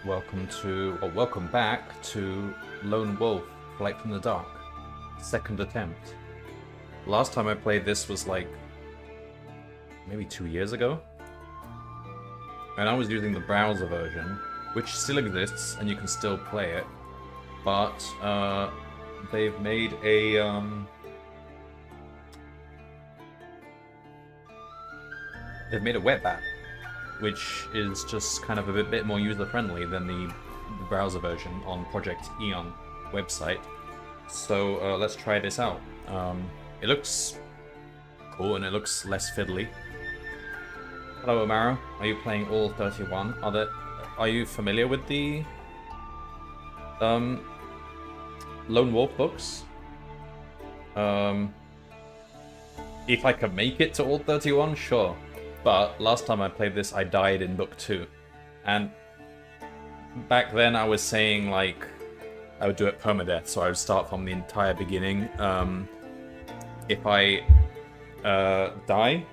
welcome back to Lone Wolf, Flight from the Dark, second attempt. Last time I played this was like, maybe 2 years ago? And I was using the browser version, which still exists, and you can still play it. But, they've made a, they've made a web app, which is just kind of a bit more user-friendly than the browser version on Project Eon website. So let's try this out. It looks cool and it looks less fiddly. Hello, Amara. Are you playing all 31? Are you familiar with the Lone Wolf books? If I can make it to all 31, sure. But last time I played this, I died in book 2. And back then I was saying, like, I would do it permadeath, so I would start from the entire beginning. If I die,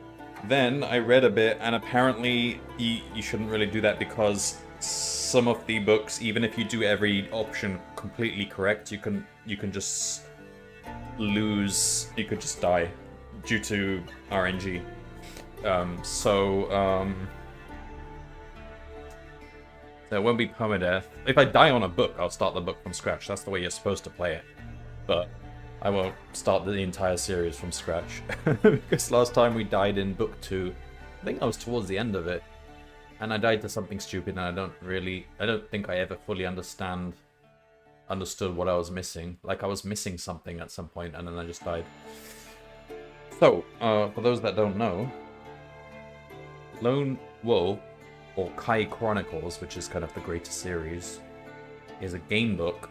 then I read a bit, and apparently you shouldn't really do that because some of the books, even if you do every option completely correct, you can just lose, you could just die due to RNG. So it won't be permadeath. If I die on a book, I'll start the book from scratch. That's the way you're supposed to play it. But I won't start the entire series from scratch. Because last time we died in book 2, I think I was towards the end of it. And I died to something stupid, and I don't think I ever fully understood what I was missing. Like, I was missing something at some point, and then I just died. So, for those that don't know, Lone Wolf, or Kai Chronicles, which is kind of the greatest series, is a game book,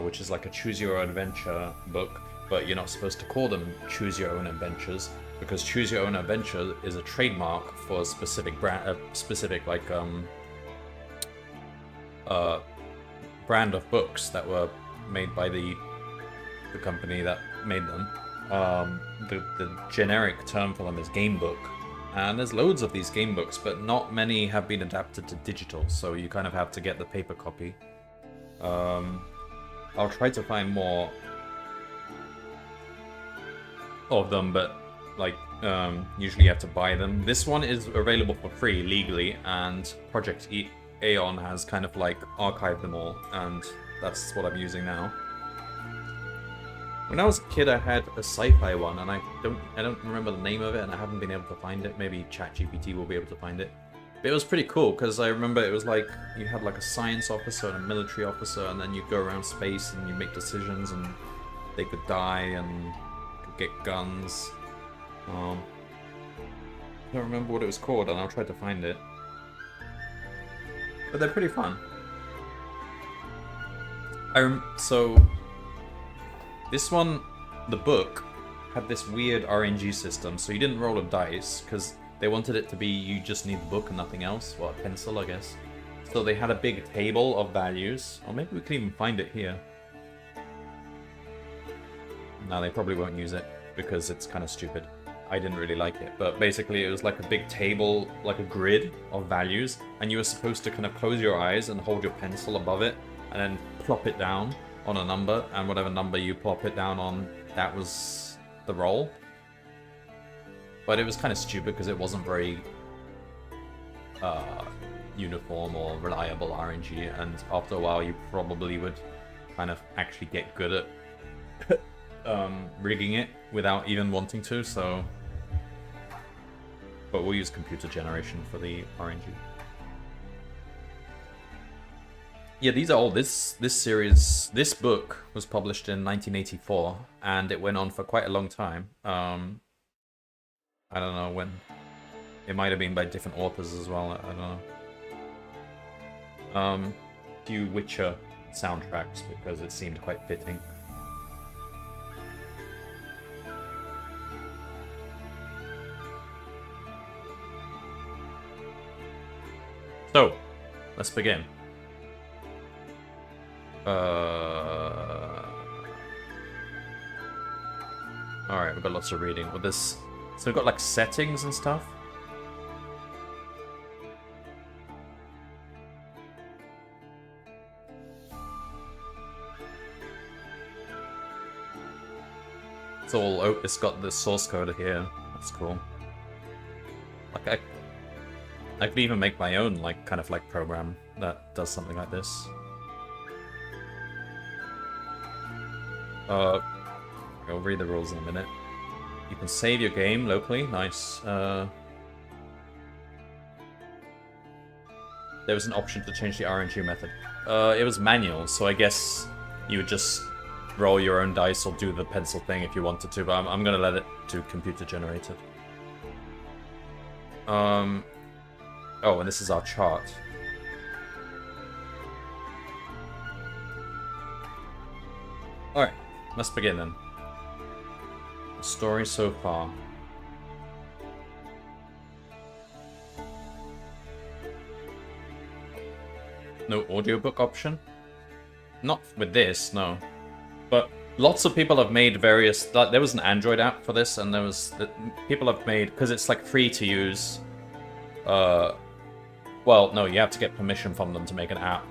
which is like a choose-your-own-adventure book, but you're not supposed to call them choose-your-own-adventures, because choose-your-own-adventure is a trademark for a specific brand, brand of books that were made by the company that made them. The generic term for them is Gamebook. And there's loads of these game books, but not many have been adapted to digital, so you kind of have to get the paper copy. I'll try to find more of them, but like usually you have to buy them. This one is available for free legally, and Project Aeon has kind of like archived them all, and that's what I'm using now. When I was a kid, I had a sci-fi one, and I don't remember the name of it, and I haven't been able to find it. Maybe ChatGPT will be able to find it. But it was pretty cool, because I remember it was like, you had like a science officer and a military officer, and then you go around space and you make decisions, and they could die and could get guns. I don't remember what it was called, and I'll try to find it. But they're pretty fun. This one, the book, had this weird RNG system, so you didn't roll a dice, because they wanted it to be you just need the book and nothing else. Well, a pencil, I guess. So they had a big table of values, or maybe we can even find it here. No, they probably won't use it, because it's kind of stupid. I didn't really like it, but basically it was like a big table, like a grid of values, and you were supposed to kind of close your eyes and hold your pencil above it, and then plop it down on a number, and whatever number you plop it down on, that was the roll. But it was kind of stupid because it wasn't very uniform or reliable RNG, and after a while you probably would kind of actually get good at rigging it without even wanting to, so... But we'll use computer generation for the RNG. Yeah, these are all this series. This book was published in 1984, and it went on for quite a long time. I don't know when. It might have been by different authors as well. I don't know. Few Witcher soundtracks because it seemed quite fitting. So, let's begin. Alright, we've got lots of reading. With this, so we've got like settings and stuff. it's got the source code here. That's cool. Like I could even make my own like kind of like program that does something like this. I'll read the rules in a minute. You can save your game locally. Nice. There was an option to change the RNG method. It was manual, so I guess you would just roll your own dice or do the pencil thing if you wanted to, but I'm gonna let it do computer generated. Oh, and this is our chart. Alright, let's begin then. The story so far. No audiobook option? Not with this, no. But lots of people have made various... There was an Android app for this, and there was... People have made... Because it's like free to use... Well, no, you have to get permission from them to make an app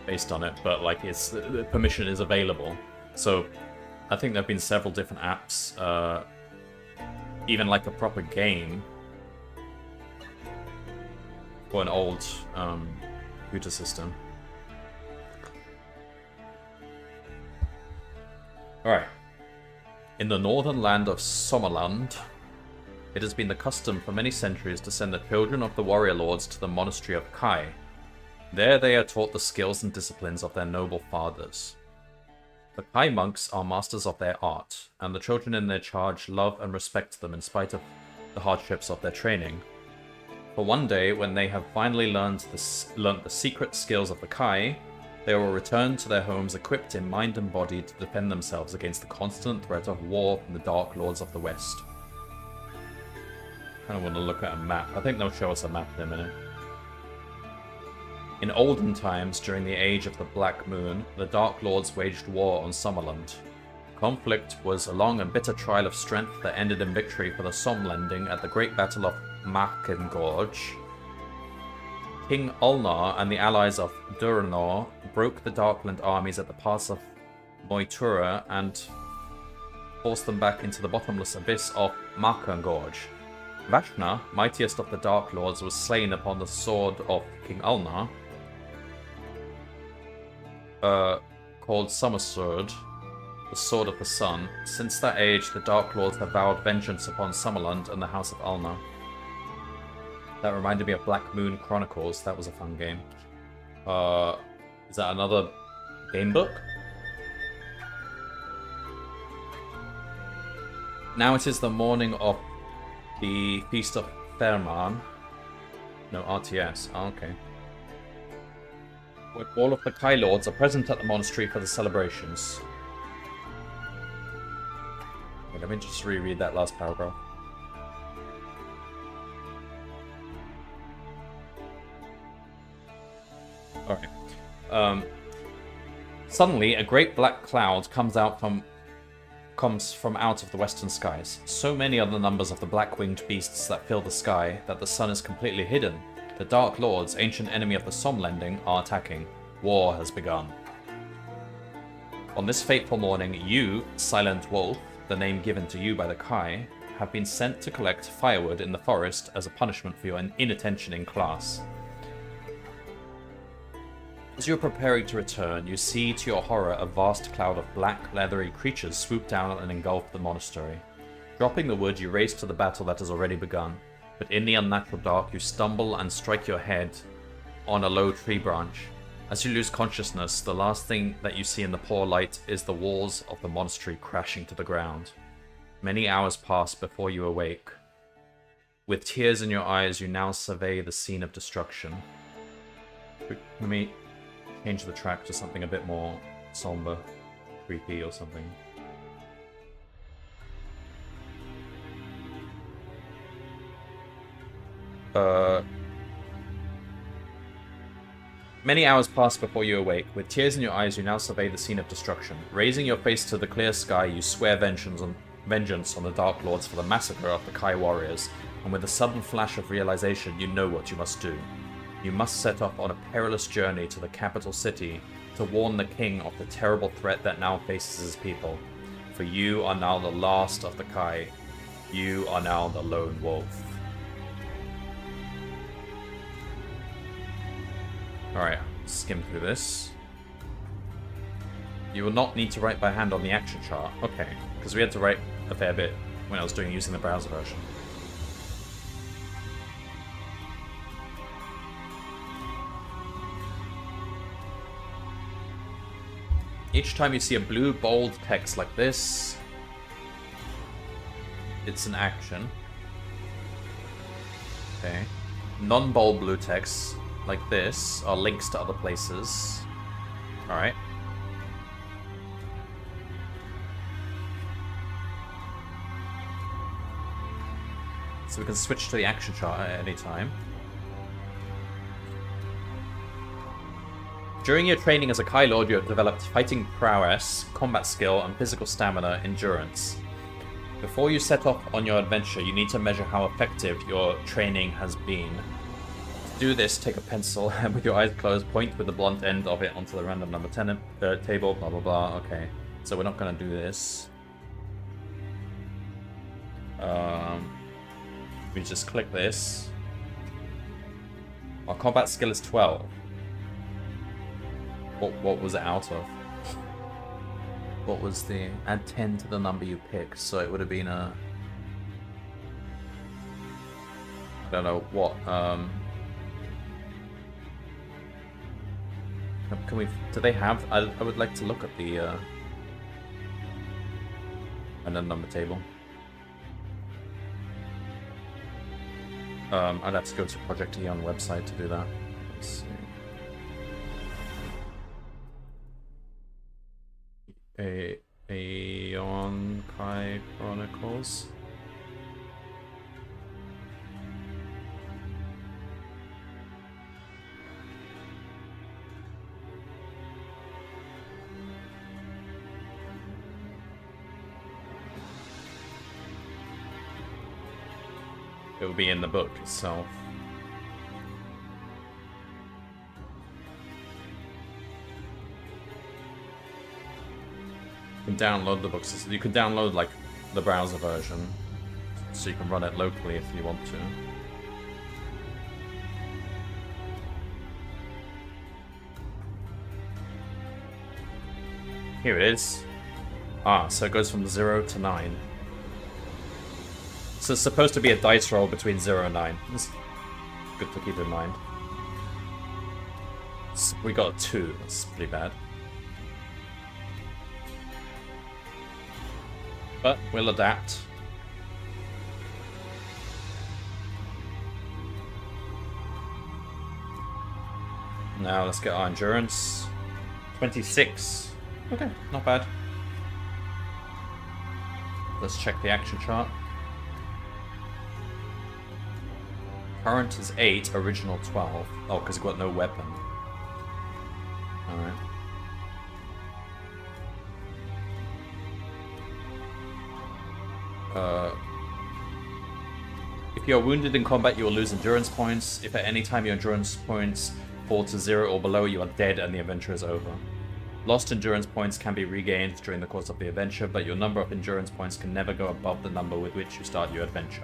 based on it, but like it's... The permission is available. So, I think there have been several different apps. Even like a proper game. For an old computer system. Alright. In the northern land of Sommerland, it has been the custom for many centuries to send the children of the warrior lords to the monastery of Kai. There they are taught the skills and disciplines of their noble fathers. The Kai monks are masters of their art, and the children in their charge love and respect them in spite of the hardships of their training. For one day, when they have finally learned the secret skills of the Kai, they will return to their homes equipped in mind and body to defend themselves against the constant threat of war from the Dark Lords of the West. I kind of want to look at a map. I think they'll show us a map in a minute. In olden times, during the Age of the Black Moon, the Dark Lords waged war on Sommerland. The conflict was a long and bitter trial of strength that ended in victory for the Somlending at the Great Battle of Markengorge. King Ulnar and the allies of Durinor broke the Darkland armies at the pass of Moitura and forced them back into the bottomless abyss of Markengorge. Vashna, mightiest of the Dark Lords, was slain upon the sword of King Ulnar, called Summersword, the Sword of the Sun. Since that age, the Dark Lords have vowed vengeance upon Summerland and the House of Ulnar. That reminded me of Black Moon Chronicles. That was a fun game. Is that another Gamebook? Now it is the morning of the Feast of Ferman. No, RTS. Oh, okay. Where all of the Kai Lords are present at the monastery for the celebrations. Okay, let me just reread that last paragraph. Alright. Suddenly, a great black cloud comes from out of the western skies. So many are the numbers of the black-winged beasts that fill the sky that the sun is completely hidden. The Dark Lords, ancient enemy of the Somlending, are attacking. War has begun. On this fateful morning, you, Silent Wolf, the name given to you by the Kai, have been sent to collect firewood in the forest as a punishment for your inattention in class. As you are preparing to return, you see to your horror a vast cloud of black, leathery creatures swoop down and engulf the monastery. Dropping the wood, you race to the battle that has already begun, but in the unnatural dark, you stumble and strike your head on a low tree branch. As you lose consciousness, the last thing that you see in the poor light is the walls of the monastery crashing to the ground. Many hours pass before you awake. With tears in your eyes, you now survey the scene of destruction. Let me change the track to something a bit more somber, creepy or something. Many hours pass before you awake. With tears in your eyes, you now survey the scene of destruction. Raising your face to the clear sky, you swear vengeance on the Dark Lords for the massacre of the Kai warriors, and with a sudden flash of realization, you know what you must do. You must set off on a perilous journey to the capital city to warn the king of the terrible threat that now faces his people. for you are now the last of the Kai. You are now the lone wolf. Alright, skim through this. You will not need to write by hand on the action chart. Okay, because we had to write a fair bit when I was using the browser version. Each time you see a blue bold text like this, it's an action. Okay. Non-bold blue text like this are links to other places. Alright. So we can switch to the action chart at any time. During your training as a Kai Lord, you have developed fighting prowess, combat skill, and physical stamina, endurance. Before you set off on your adventure, you need to measure how effective your training has been. To do this, take a pencil and with your eyes closed, point with the blunt end of it onto the random number 10 table, blah blah blah. Okay, so we're not going to do this. We just click this. Our combat skill is 12. What was it out of? What was the... Add 10 to the number you pick, so it would have been a... I don't know, what, Can we... Do they have... I would like to look at the, random number table. I'd have to go to Project Eon website to do that. Let's see. Aeon Kai Chronicles. It will be in the book itself. You can download the books. You can download like the browser version, so you can run it locally if you want to. Here it is. Ah, so it goes from 0 to 9. So it's supposed to be a dice roll between 0 and 9. It's good to keep in mind. So we got a 2. That's pretty bad. But we'll adapt. Now let's get our endurance. 26. Okay, not bad. Let's check the action chart. Current is 8, original 12. Oh, because we've got no weapon. Alright. If you are wounded in combat, you will lose endurance points. If at any time your endurance points fall to 0 or below, you are dead and the adventure is over. Lost endurance points can be regained during the course of the adventure, but your number of endurance points can never go above the number with which you start your adventure.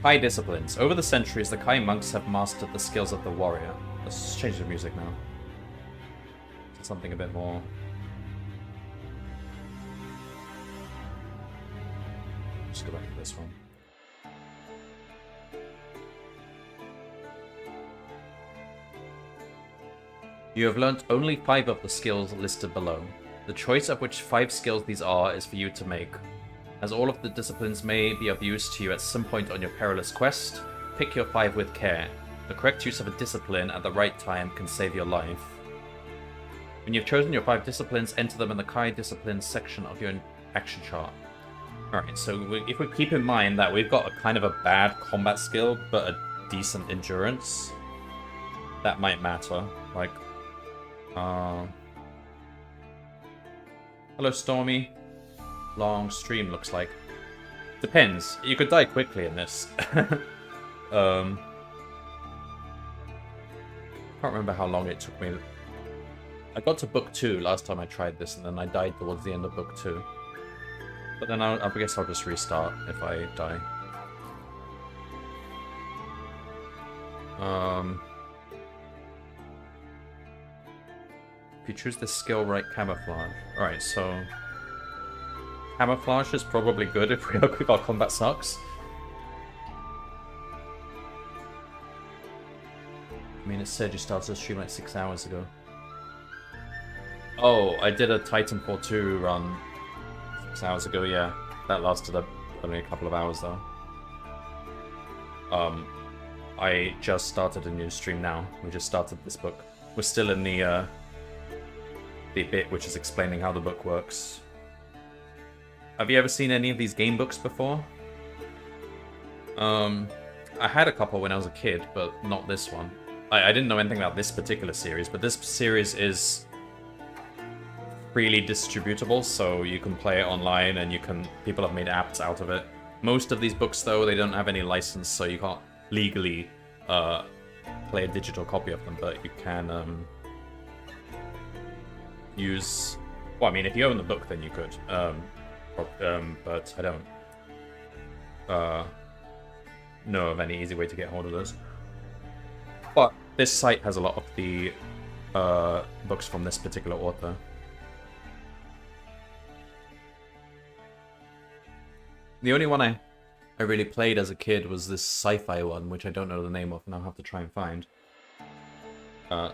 Kai disciplines. Over the centuries, the Kai monks have mastered the skills of the warrior. Let's change the music now. To something a bit more... Just go back to this one. You have learnt only 5 of the skills listed below. The choice of which 5 skills these are is for you to make. As all of the disciplines may be of use to you at some point on your perilous quest, pick your 5 with care. The correct use of a discipline at the right time can save your life. When you've chosen your 5 disciplines, enter them in the Kai disciplines section of your action chart. Alright, so if we keep in mind that we've got a kind of a bad combat skill, but a decent endurance, that might matter. Like, hello, Stormy. Long stream, looks like. Depends. You could die quickly in this. Can't remember how long it took me I got to book 2 last time I tried this, and then I died towards the end of book 2. But then I guess I'll just restart if I die. If you choose the skill right, camouflage. Alright, so camouflage is probably good if our combat sucks. I mean, it said you started the stream like 6 hours ago. Oh, I did a Titanfall 2 run 6 hours ago, yeah. That lasted only a couple of hours, though. I just started a new stream now. We just started this book. We're still in the bit which is explaining how the book works. Have you ever seen any of these game books before? I had a couple when I was a kid, but not this one. I didn't know anything about this particular series, but this series is freely distributable, so you can play it online and people have made apps out of it. Most of these books, though, they don't have any license, so you can't legally play a digital copy of them, but you can use... Well, I mean, if you own the book, then you could. But I don't know of any easy way to get hold of those. But this site has a lot of the books from this particular author. The only one I really played as a kid was this sci-fi one, which I don't know the name of, and I'll have to try and find.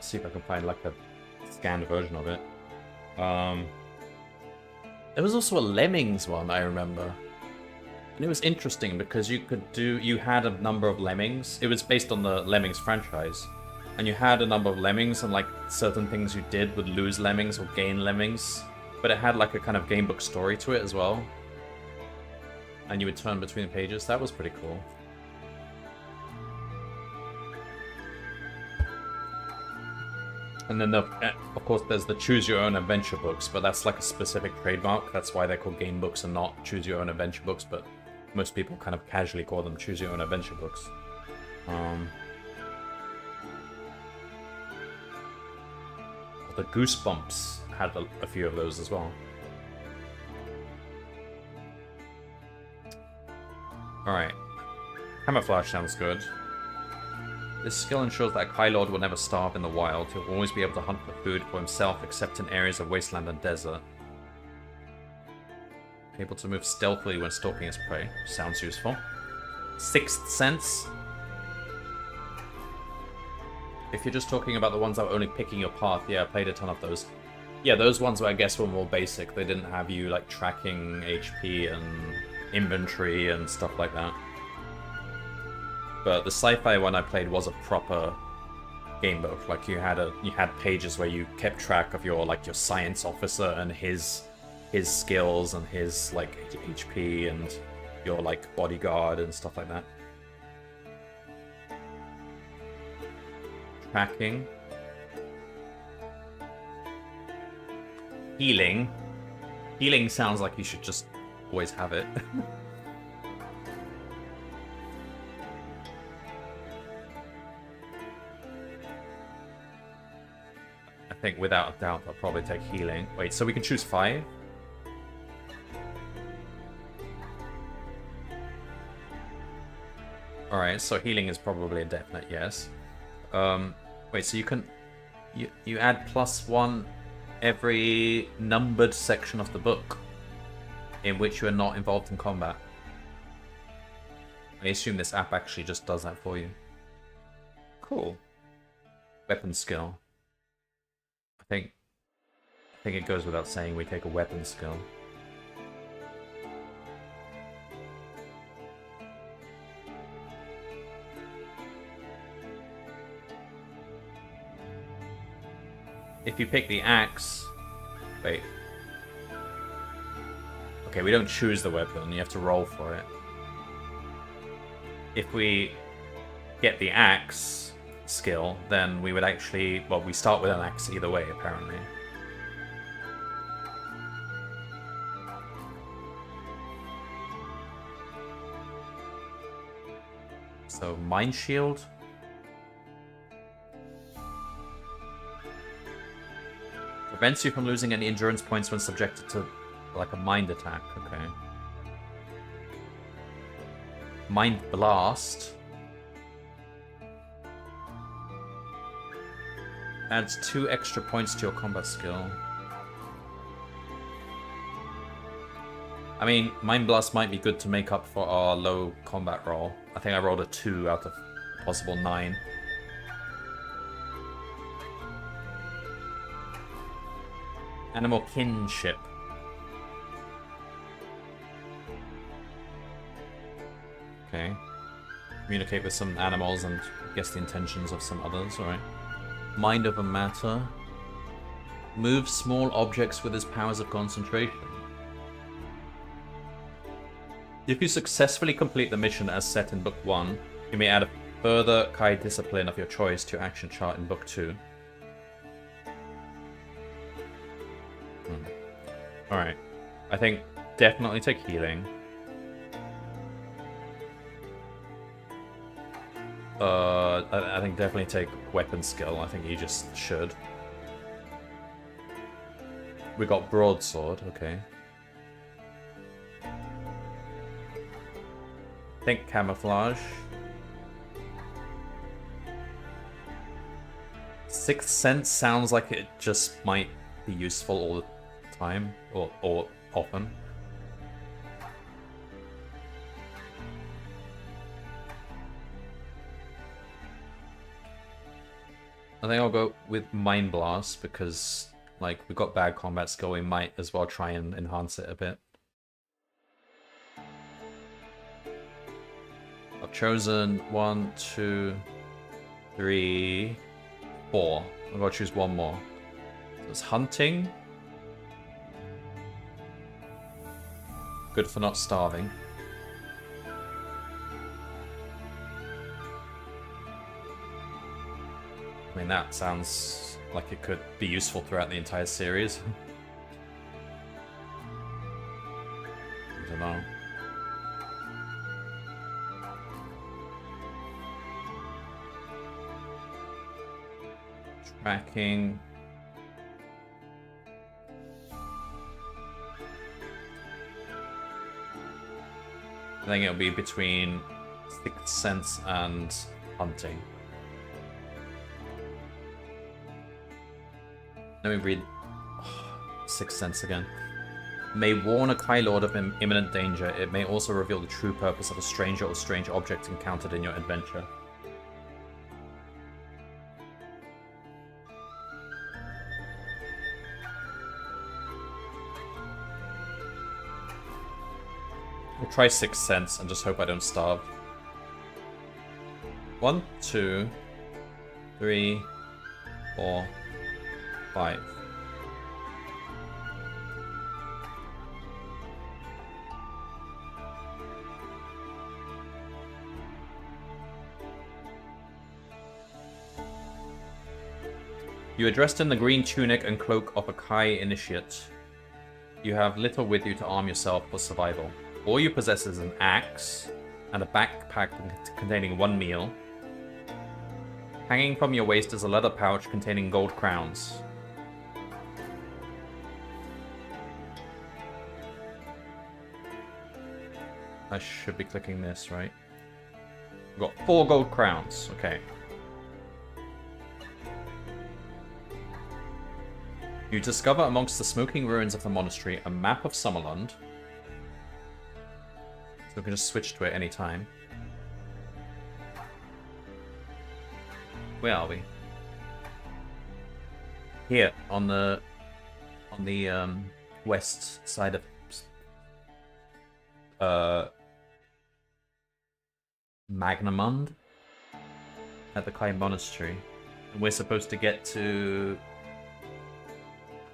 See if I can find like a scanned version of it. There was also a Lemmings one, I remember. And it was interesting because you had a number of Lemmings. It was based on the Lemmings franchise. And you had a number of Lemmings, and like certain things you did would lose Lemmings or gain Lemmings. But it had like a kind of game book story to it as well. And you would turn between the pages. That was pretty cool. And then, of course, there's the Choose Your Own Adventure books, but that's like a specific trademark. That's why they're called game books and not Choose Your Own Adventure books, but most people kind of casually call them Choose Your Own Adventure books. The Goosebumps had a few of those as well. Alright. Camouflage sounds good. This skill ensures that Kai Lord will never starve in the wild. He'll always be able to hunt for food for himself, except in areas of wasteland and desert. Able to move stealthily when stalking his prey. Sounds useful. Sixth Sense. If you're just talking about the ones that were only picking your path, yeah, I played a ton of those. Yeah, those ones I guess were more basic. They didn't have you like tracking HP and inventory and stuff like that. But the sci-fi one I played was a proper game book. Like you had pages where you kept track of your science officer and his skills and his like HP and your like bodyguard and stuff like that. Tracking. Healing. Healing sounds like you should just always have it. I think without a doubt I'll probably take healing. Wait, so we can choose 5? Alright, so healing is probably a definite yes. Wait, so you add +1 every numbered section of the book in which you are not involved in combat. I assume this app actually just does that for you. Cool. Weapon skill. I think it goes without saying we take a weapon skill. If you pick the axe... Wait. Okay, we don't choose the weapon, you have to roll for it. If we get the axe skill, then we would actually... Well, we start with an axe either way, apparently. So, Mind Shield. Prevents you from losing any endurance points when subjected to, like, a mind attack. Okay. Mind Blast. Adds 2 extra points to your combat skill. I mean, Mind Blast might be good to make up for our low combat roll. I think I rolled a 2 out of possible 9. Animal Kinship. Okay. Communicate with some animals and guess the intentions of some others, alright. Mind over Matter. Moves small objects with his powers of concentration. If you successfully complete the mission as set in Book 1, you may add a further Kai discipline of your choice to your action chart in Book 2. Alright. I think definitely take healing. I think definitely take weapon skill. I think you just should. We got broadsword, okay. I think camouflage. Sixth Sense sounds like it just might be useful all the time, or often. I think I'll go with Mind Blast because, like, we've got bad combat skill, we might as well try and enhance it a bit. I've chosen 1, 2, 3, 4. I've got to choose one more. So it's hunting. Good for not starving. I mean, that sounds like it could be useful throughout the entire series. I don't know. Tracking. I think it'll be between Sixth Sense and hunting. Let me read Sixth Sense again. May warn a Kai Lord of imminent danger. It may also reveal the true purpose of a stranger or strange object encountered in your adventure. We'll try Sixth Sense and just hope I don't starve. 1, 2, 3, 4, 5. You are dressed in the green tunic and cloak of a Kai initiate. You have little with you to arm yourself for survival. All you possess is an axe and a backpack containing 1 meal. Hanging from your waist is a leather pouch containing gold crowns. I should be clicking this, right? We've got 4 gold crowns. Okay. You discover amongst the smoking ruins of the monastery a map of Summerland. So we can just switch to it any time. Where are we? Here, on the west side of Magnamund at the Kai Monastery. And we're supposed to get to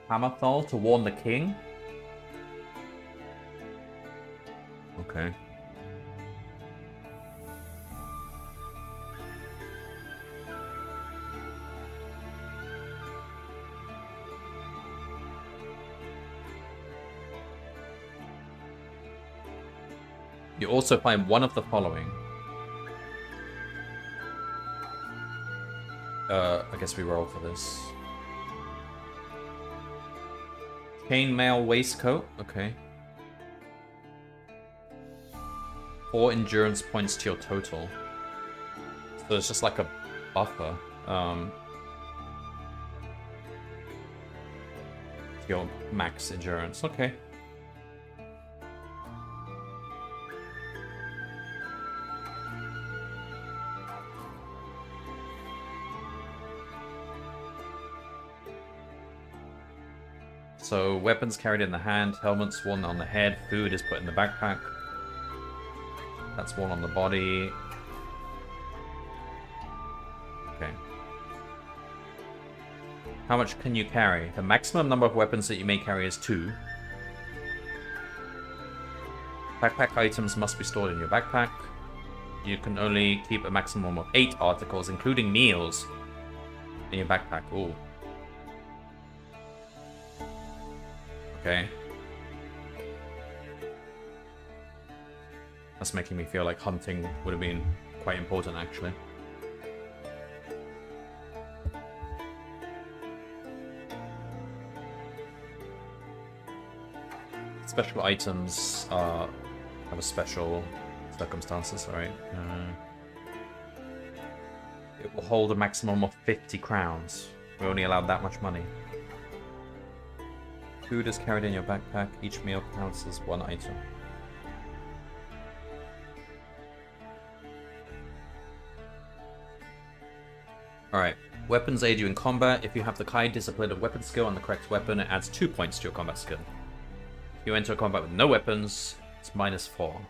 Hammerthal to warn the king? Okay. You also find one of the following. I guess we roll for this. Chainmail waistcoat. Okay. 4 endurance points to your total. So it's just like a buffer. To your max endurance. Okay. So weapons carried in the hand, helmets worn on the head, food is put in the backpack. That's worn on the body. Okay. How much can you carry? The maximum number of weapons that you may carry is 2. Backpack items must be stored in your backpack. You can only keep a maximum of 8 articles, including meals, in your backpack. Ooh. Okay. That's making me feel like hunting would have been quite important, actually. Special items have a special circumstances, right? It will hold a maximum of 50 crowns. We're only allowed that much money. Food is carried in your backpack. Each meal counts as 1 item. Alright. Weapons aid you in combat. If you have the Kai discipline of weapon skill on the correct weapon, it adds 2 points to your combat skill. If you enter combat with no weapons, it's -4.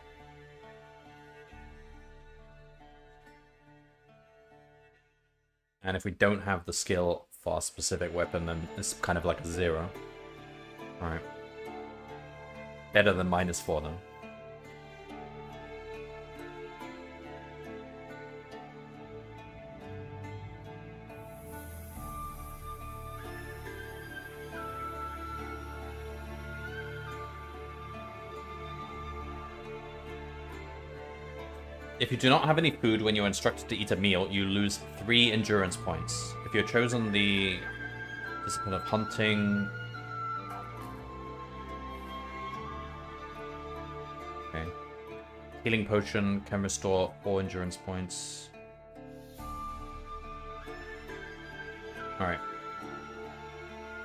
And if we don't have the skill for a specific weapon, then it's kind of like a 0. Alright. Better than -4, though. If you do not have any food when you're instructed to eat a meal, you lose 3 endurance points. If you're chosen the discipline of hunting... Okay. Healing potion can restore 4 endurance points. Alright.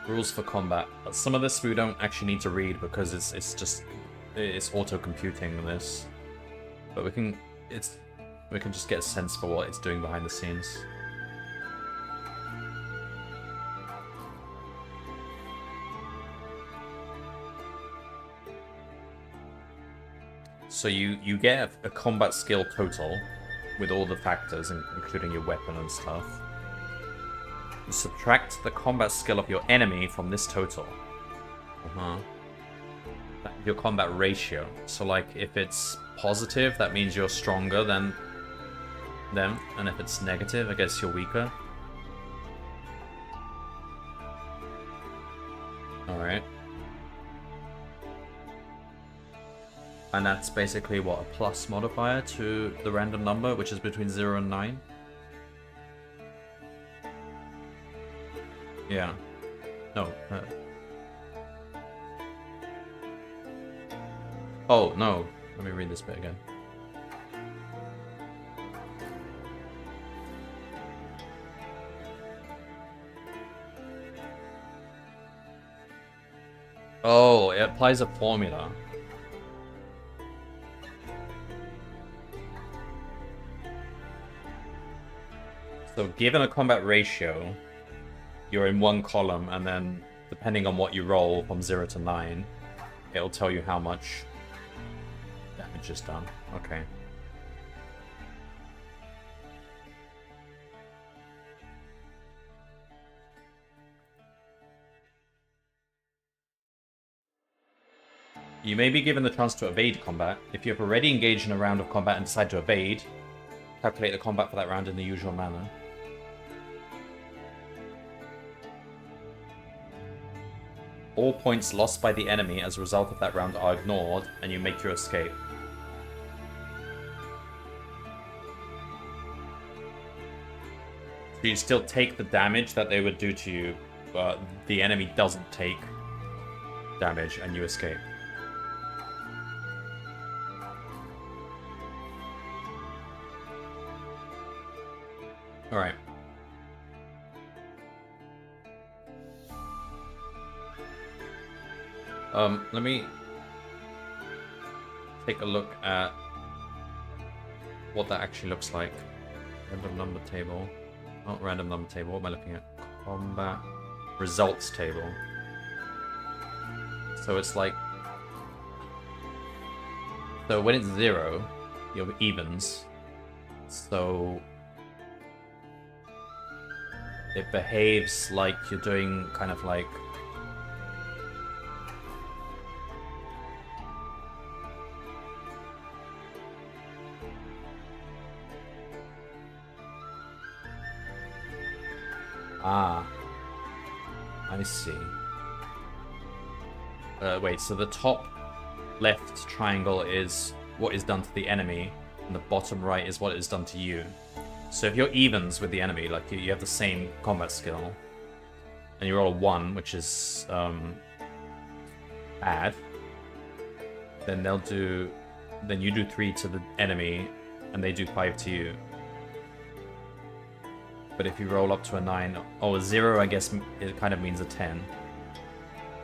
Rules for combat. Some of this we don't actually need to read because it's auto-computing this. But we can just get a sense for what it's doing behind the scenes. So you get a combat skill total with all the factors, including your weapon and stuff. You subtract the combat skill of your enemy from this total. Your combat ratio. So like if it's positive, that means you're stronger than them, and if it's negative, I guess you're weaker. Alright. And that's basically what, a plus modifier to the random number, which is between 0 and 9. Yeah. No. Oh, no. Let me read this bit again. Oh, it applies a formula. So given a combat ratio, you're in one column, and then depending on what you roll from 0 to 9, it'll tell you how much damage is done. Okay. You may be given the chance to evade combat. If you have already engaged in a round of combat and decide to evade, calculate the combat for that round in the usual manner. All points lost by the enemy as a result of that round are ignored, and you make your escape. So you still take the damage that they would do to you, but the enemy doesn't take damage and you escape. Alright. Let me take a look at what that actually looks like. Random number table. Not random number table. What am I looking at? Combat results table. So it's like... So when it's 0, you have evens. So... it behaves like you're doing kind of like... Ah, I see. Wait, so the top left triangle is what is done to the enemy, and the bottom right is what is done to you. So if you're evens with the enemy, like you have the same combat skill, and you roll a 1, which is bad, then then you do 3 to the enemy, and they do 5 to you. But if you roll up to a 9, a 0, I guess it kind of means a 10.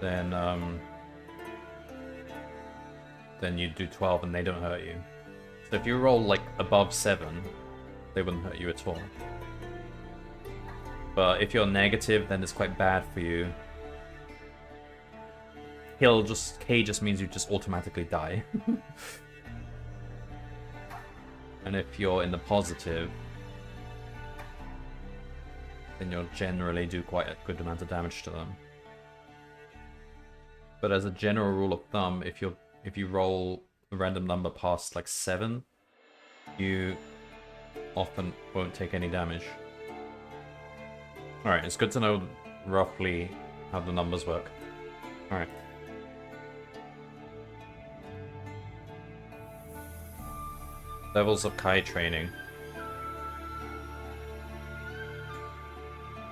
Then you do 12 and they don't hurt you. So if you roll like above 7, they wouldn't hurt you at all. But if you're negative, then it's quite bad for you. K just means you just automatically die. And if you're in the positive, then you'll generally do quite a good amount of damage to them. But as a general rule of thumb, if you roll a random number past like 7, you often won't take any damage. Alright, it's good to know roughly how the numbers work. Alright. Levels of Kai training.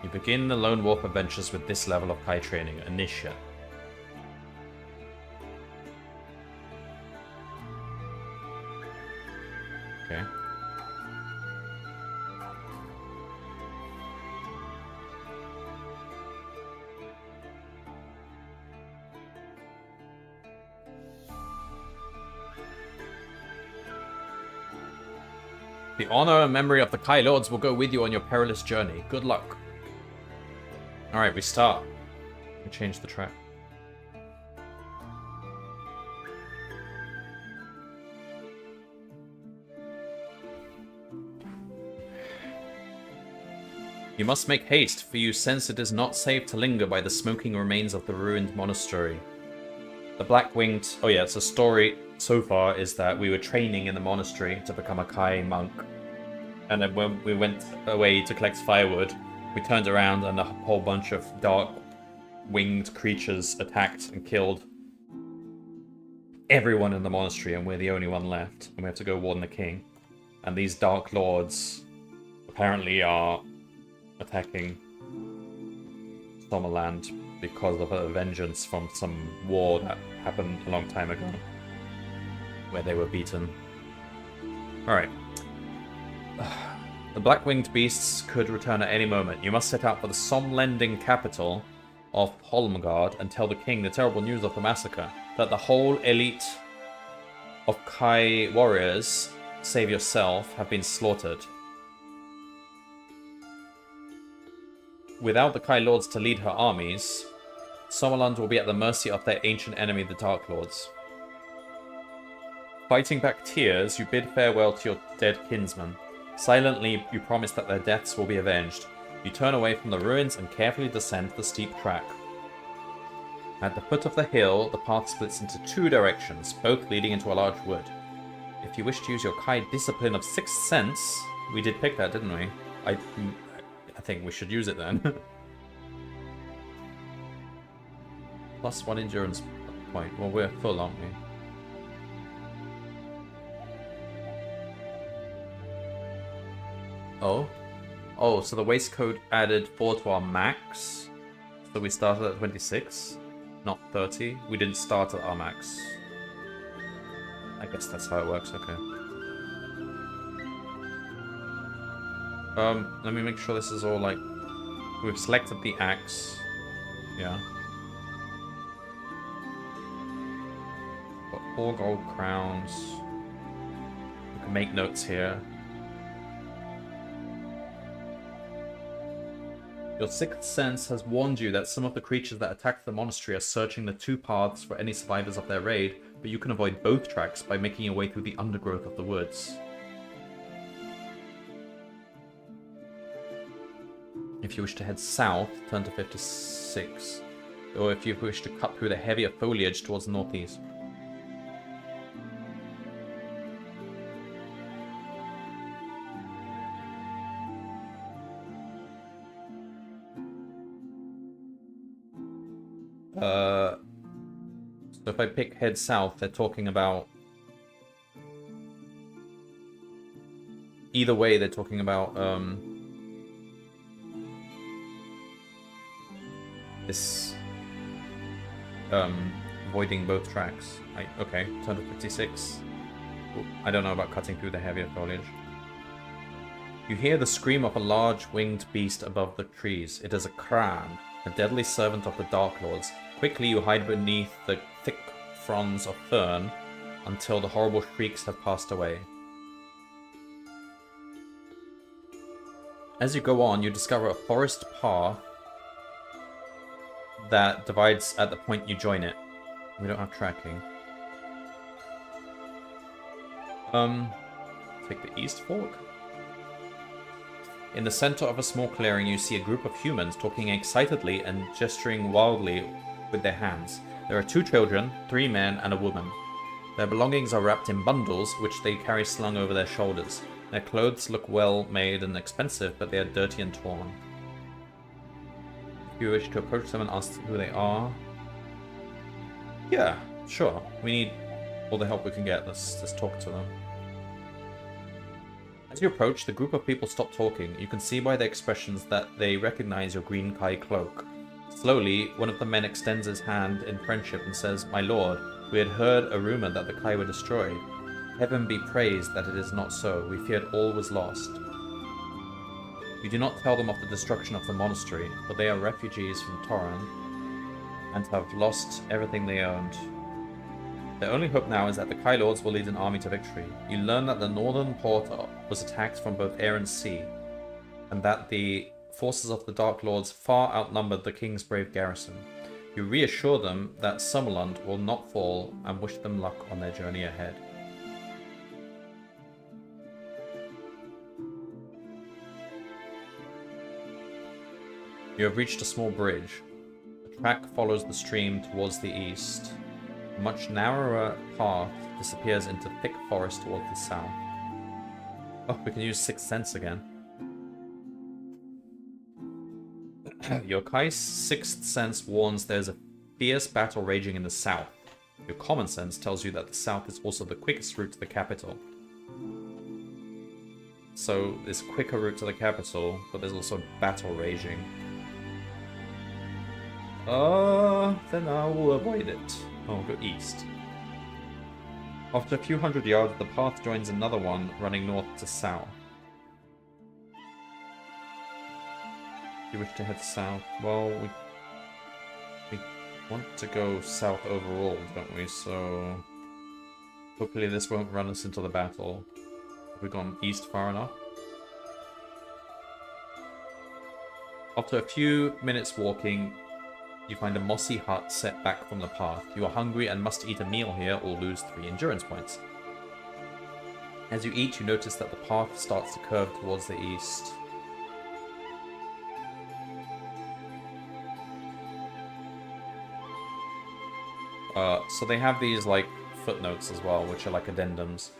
You begin the Lone Wolf adventures with this level of Kai training, Initiate. Okay. The honor and memory of the Kai Lords will go with you on your perilous journey. Good luck. Alright, we start. We change the track. You must make haste, for you sense it is not safe to linger by the smoking remains of the ruined monastery. The Black-Winged... Oh yeah, so story so far is that we were training in the monastery to become a Kai monk. And then when we went away to collect firewood, we turned around and a whole bunch of dark winged creatures attacked and killed everyone in the monastery, and we're the only one left. And we have to go warn the king. And these dark lords apparently are attacking Sommerland because of a vengeance from some war that happened a long time ago, where they were beaten. Alright. The black-winged beasts could return at any moment. You must set out for the Somlending capital of Holmgard and tell the king the terrible news of the massacre. That the whole elite of Kai warriors, save yourself, have been slaughtered. Without the Kai Lords to lead her armies, Sommerland will be at the mercy of their ancient enemy, the Dark Lords. Fighting back tears, you bid farewell to your dead kinsmen. Silently, you promise that their deaths will be avenged. You turn away from the ruins and carefully descend the steep track. At the foot of the hill, the path splits into 2 directions, both leading into a large wood. If you wish to use your Kai discipline of Sixth Sense... We did pick that, didn't we? I think we should use it then. +1 endurance point. Well, we're full, aren't we? Oh, so the waistcoat added 4 to our max. So we started at 26. not 30. We didn't start at our max. I guess that's how it works, okay. Let me make sure this is all, like... We've selected the axe. Yeah. Got 4 gold crowns. We can make notes here. Your sixth sense has warned you that some of the creatures that attacked the monastery are searching the 2 paths for any survivors of their raid, but you can avoid both tracks by making your way through the undergrowth of the woods. If you wish to head south, turn to 56. Or if you wish to cut through the heavier foliage towards the northeast. So if I pick head south, they're talking about... Either way, they're talking about, this... avoiding both tracks. Okay, turn to 56. Ooh, I don't know about cutting through the heavier foliage. You hear the scream of a large winged beast above the trees. It is a Kran, a deadly servant of the Dark Lords. Quickly you hide beneath the thick fronds of fern until the horrible shrieks have passed away. As you go on, you discover a forest path that divides at the point you join it. We don't have tracking. Take the East Fork. In the center of a small clearing, you see a group of humans talking excitedly and gesturing wildly with their hands. There are 2 children, 3 men, and a woman. Their belongings are wrapped in bundles, which they carry slung over their shoulders. Their clothes look well made and expensive, but they are dirty and torn. If you wish to approach them and ask who they are... Yeah, sure. We need all the help we can get. Let's talk to them. As you approach, the group of people stop talking. You can see by their expressions that they recognize your green Kai cloak. Slowly, one of the men extends his hand in friendship and says, "My lord, we had heard a rumor that the Kai were destroyed. Heaven be praised that it is not so. We feared all was lost." You do not tell them of the destruction of the monastery, for they are refugees from Toran and have lost everything they owned. Their only hope now is that the Kai Lords will lead an army to victory. You learn that the northern port was attacked from both air and sea, and that the forces of the Dark Lords far outnumbered the King's brave garrison. You reassure them that Summerland will not fall and wish them luck on their journey ahead. You have reached a small bridge. The track follows the stream towards the east. A much narrower path disappears into thick forest towards the south. Oh, we can use Sixth Sense again. Your Kai's Sixth Sense warns there's a fierce battle raging in the south. Your Common Sense tells you that the south is also the quickest route to the capital. So, there's a quicker route to the capital, but there's also battle raging. Then I will avoid it. I'll go east. After a few hundred yards, the path joins another one running north to south. If you wish to head south, well, we want to go south overall, don't we? So hopefully this won't run us into the battle. Have we gone east far enough? After a few minutes walking, you find a mossy hut set back from the path. You are hungry and must eat a meal here or lose 3 endurance points. As you eat, you notice that the path starts to curve towards the east. So they have these like footnotes as well, which are like addendums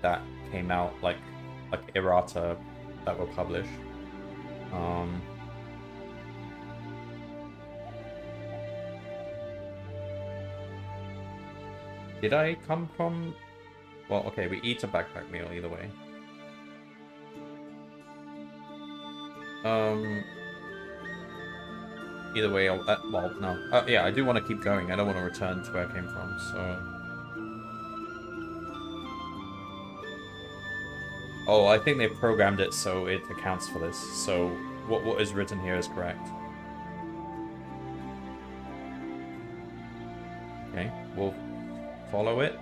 that came out like errata that were published. Did I come from... Well, okay, we eat a backpack meal either way. Either way, well, no. Yeah, I do want to keep going. I don't want to return to where I came from, so... Oh, I think they programmed it so it accounts for this. So what is written here is correct. Okay, we'll follow it.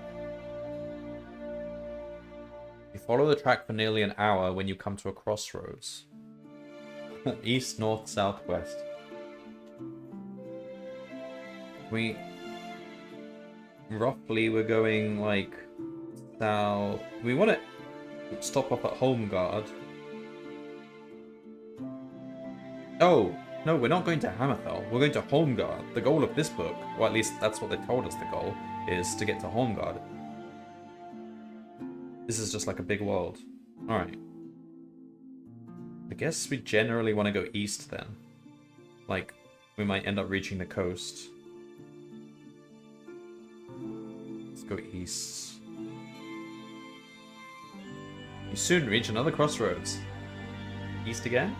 You follow the track for nearly an hour when you come to a crossroads. East, north, south, west. Roughly, we're going, like, south... We want to stop off at Home Guard. Oh, no, we're not going to Hammerfell. We're going to Home Guard. The goal of this book, or at least that's what they told us the goal, is to get to Home Guard. This is just like a big world. Alright. I guess we generally want to go east then. Like, we might end up reaching the coast. Let's go east. You soon reach another crossroads. East again?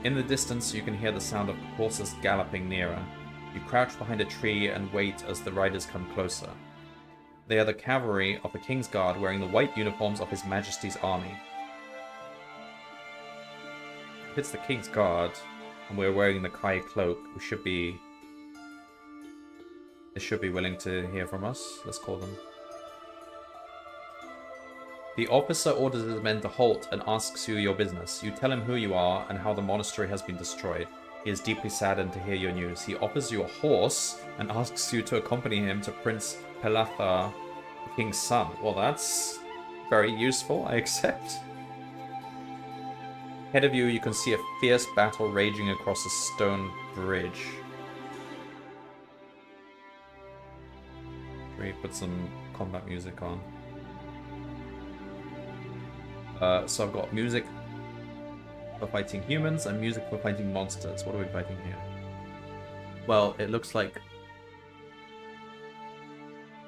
In the distance, you can hear the sound of horses galloping nearer. You crouch behind a tree and wait as the riders come closer. They are the cavalry of the King's Guard wearing the white uniforms of His Majesty's army. If it's the King's Guard, and we're wearing the Kai cloak, we should be... They should be willing to hear from us. Let's call them. The officer orders his men to halt and asks you your business. You tell him who you are and how the monastery has been destroyed. He is deeply saddened to hear your news. He offers you a horse and asks you to accompany him to Prince Pelatha, the king's son. Well, that's very useful, I accept. Ahead of you, you can see a fierce battle raging across a stone bridge. Should we put some combat music on? So I've got music for fighting humans and music for fighting monsters. What are we fighting here? Well, it looks like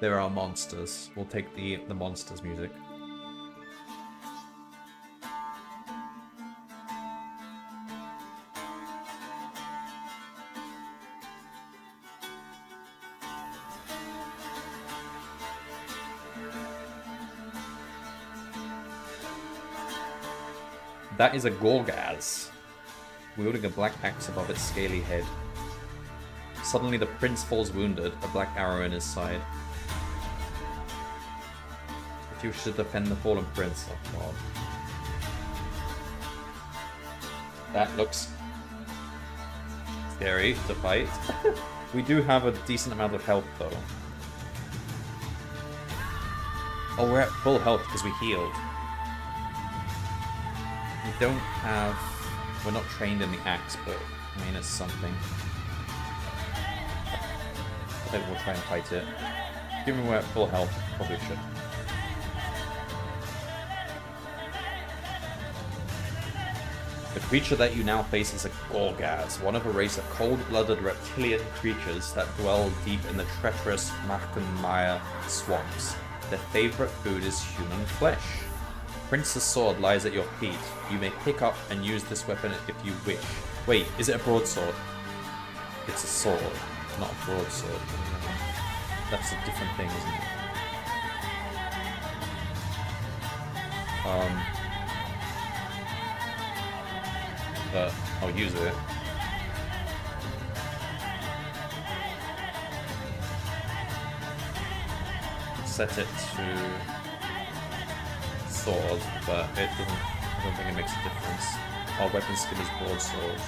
there are monsters. We'll take the monsters music. That is a Gorgaz, wielding a black axe above its scaly head. Suddenly the prince falls wounded, a black arrow in his side. If you wish to defend the fallen prince, oh god. That looks scary to fight. We do have a decent amount of health though. Oh, we're at full health because we healed. We don't have... We're not trained in the axe, but I mean, it's something. I think we'll try and fight it. Given we're at full health, probably should. The creature that you now face is a Gorgaz, one of a race of cold-blooded reptilian creatures that dwell deep in the treacherous Markenmire swamps. Their favorite food is human flesh. Prince's sword lies at your feet. You may pick up and use this weapon if you wish. Wait, is it a broadsword? It's a sword, not a broadsword. That's a different thing, isn't it? But I'll use it. Set it to sword, but it doesn't. I don't think it makes a difference. Our weapon skill is broadsword.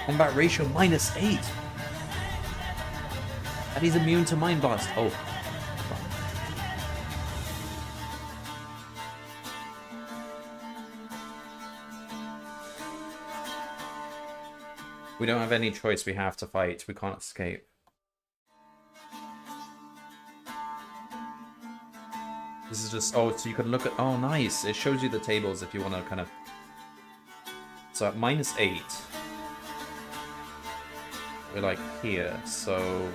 Combat ratio -8. And he's immune to Mind Blast. Oh. We don't have any choice, we have to fight. We can't escape. This is just... Oh, so you can look at... Oh, nice. It shows you the tables if you want to kind of... So at -8... We're like here, so...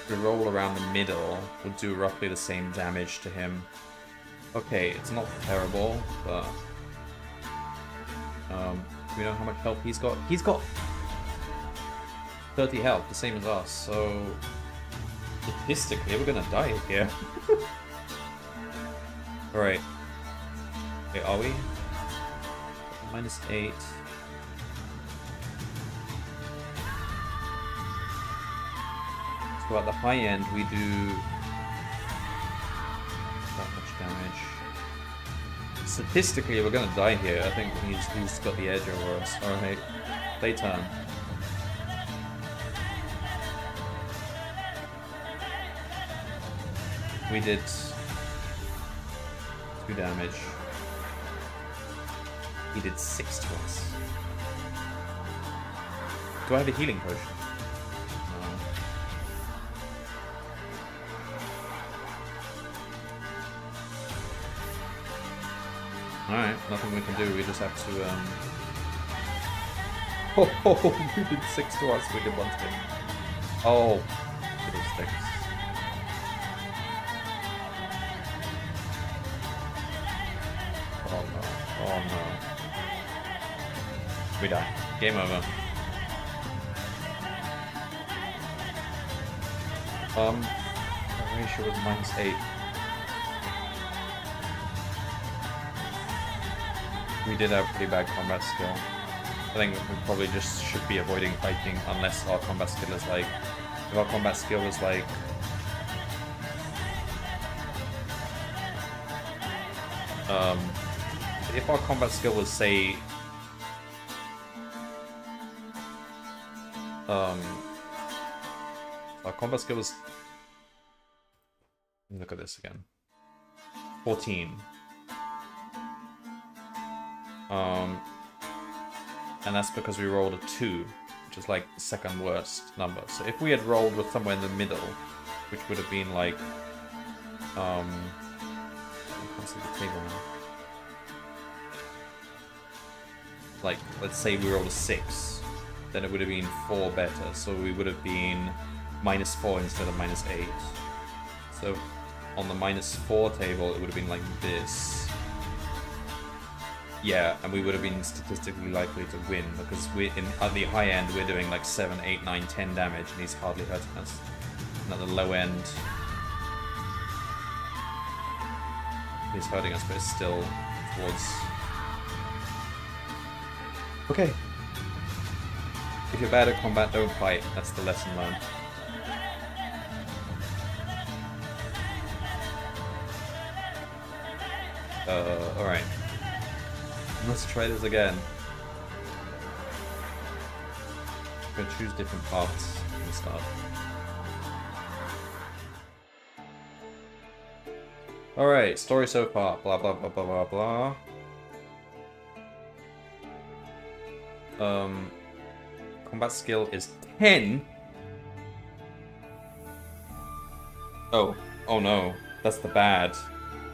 we roll around the middle, we'll do roughly the same damage to him. Okay, it's not terrible, but... do we know how much health he's got? He's got 30 health, the same as us, so... Statistically, we're gonna die here. Alright. Okay, are we? -8. So at the high end, we do that much damage. Statistically, we're gonna die here. I think he's got the edge over us. Alright, play turn. We did 2 damage. He did 6 to us. Do I have a healing potion? Alright, nothing we can do, we just have to, Oh, we did 6 to us, we did 1 to him. Oh, fiddlesticks. Oh no, oh no. We die. Game over. Our ratio was -8. We did have pretty bad combat skill. I think we probably just should be avoiding fighting unless our combat skill is like... If our combat skill is like... if our combat skill was, say... our combat skill was... Look at this again. 14. And that's because we rolled a 2, which is like the second worst number. So if we had rolled with somewhere in the middle, which would have been like, I can't see the table now. Like, let's say we rolled a 6, then it would have been 4 better. So we would have been -4 instead of -8. So on the -4 table, it would have been like this. Yeah, and we would have been statistically likely to win because we're at the high end we're doing like 7, 8, 9, 10 damage and he's hardly hurting us. And at the low end he's hurting us, but it's still towards... Okay. If you're bad at combat, don't fight. That's the lesson learned. Alright. Let's try this again. I'm gonna choose different paths and stuff. Alright, story so far. Blah blah blah blah blah blah. Combat skill is 10. Oh no. That's the bad.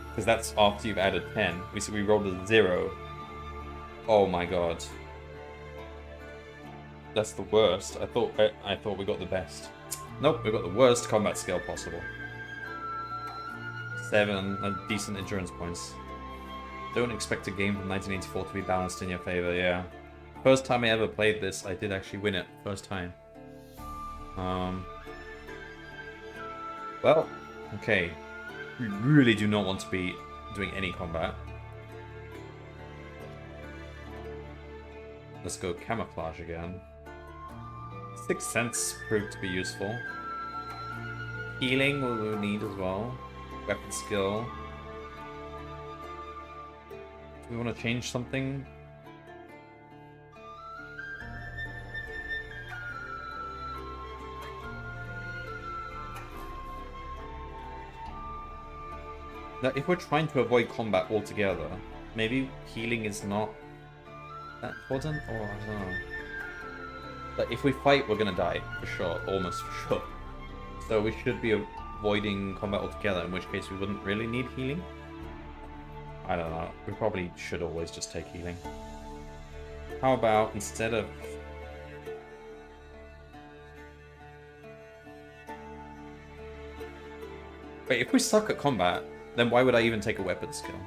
Because that's after you've added 10. We rolled a 0. Oh my god. That's the worst. I thought we got the best. Nope, we got the worst combat skill possible. 7 decent endurance points. Don't expect a game from 1984 to be balanced in your favor, yeah. First time I ever played this, I did actually win it. First time. Well, okay. We really do not want to be doing any combat. Let's go camouflage again. 6th Sense proved to be useful. Healing we'll need as well. Weapon skill. Do we want to change something? Now, if we're trying to avoid combat altogether, maybe healing is not that important, or I don't know. But if we fight, we're gonna die, for sure, almost for sure. So we should be avoiding combat altogether, in which case we wouldn't really need healing. I don't know, we probably should always just take healing. How about, instead of... Wait, if we suck at combat, then why would I even take a weapon skill?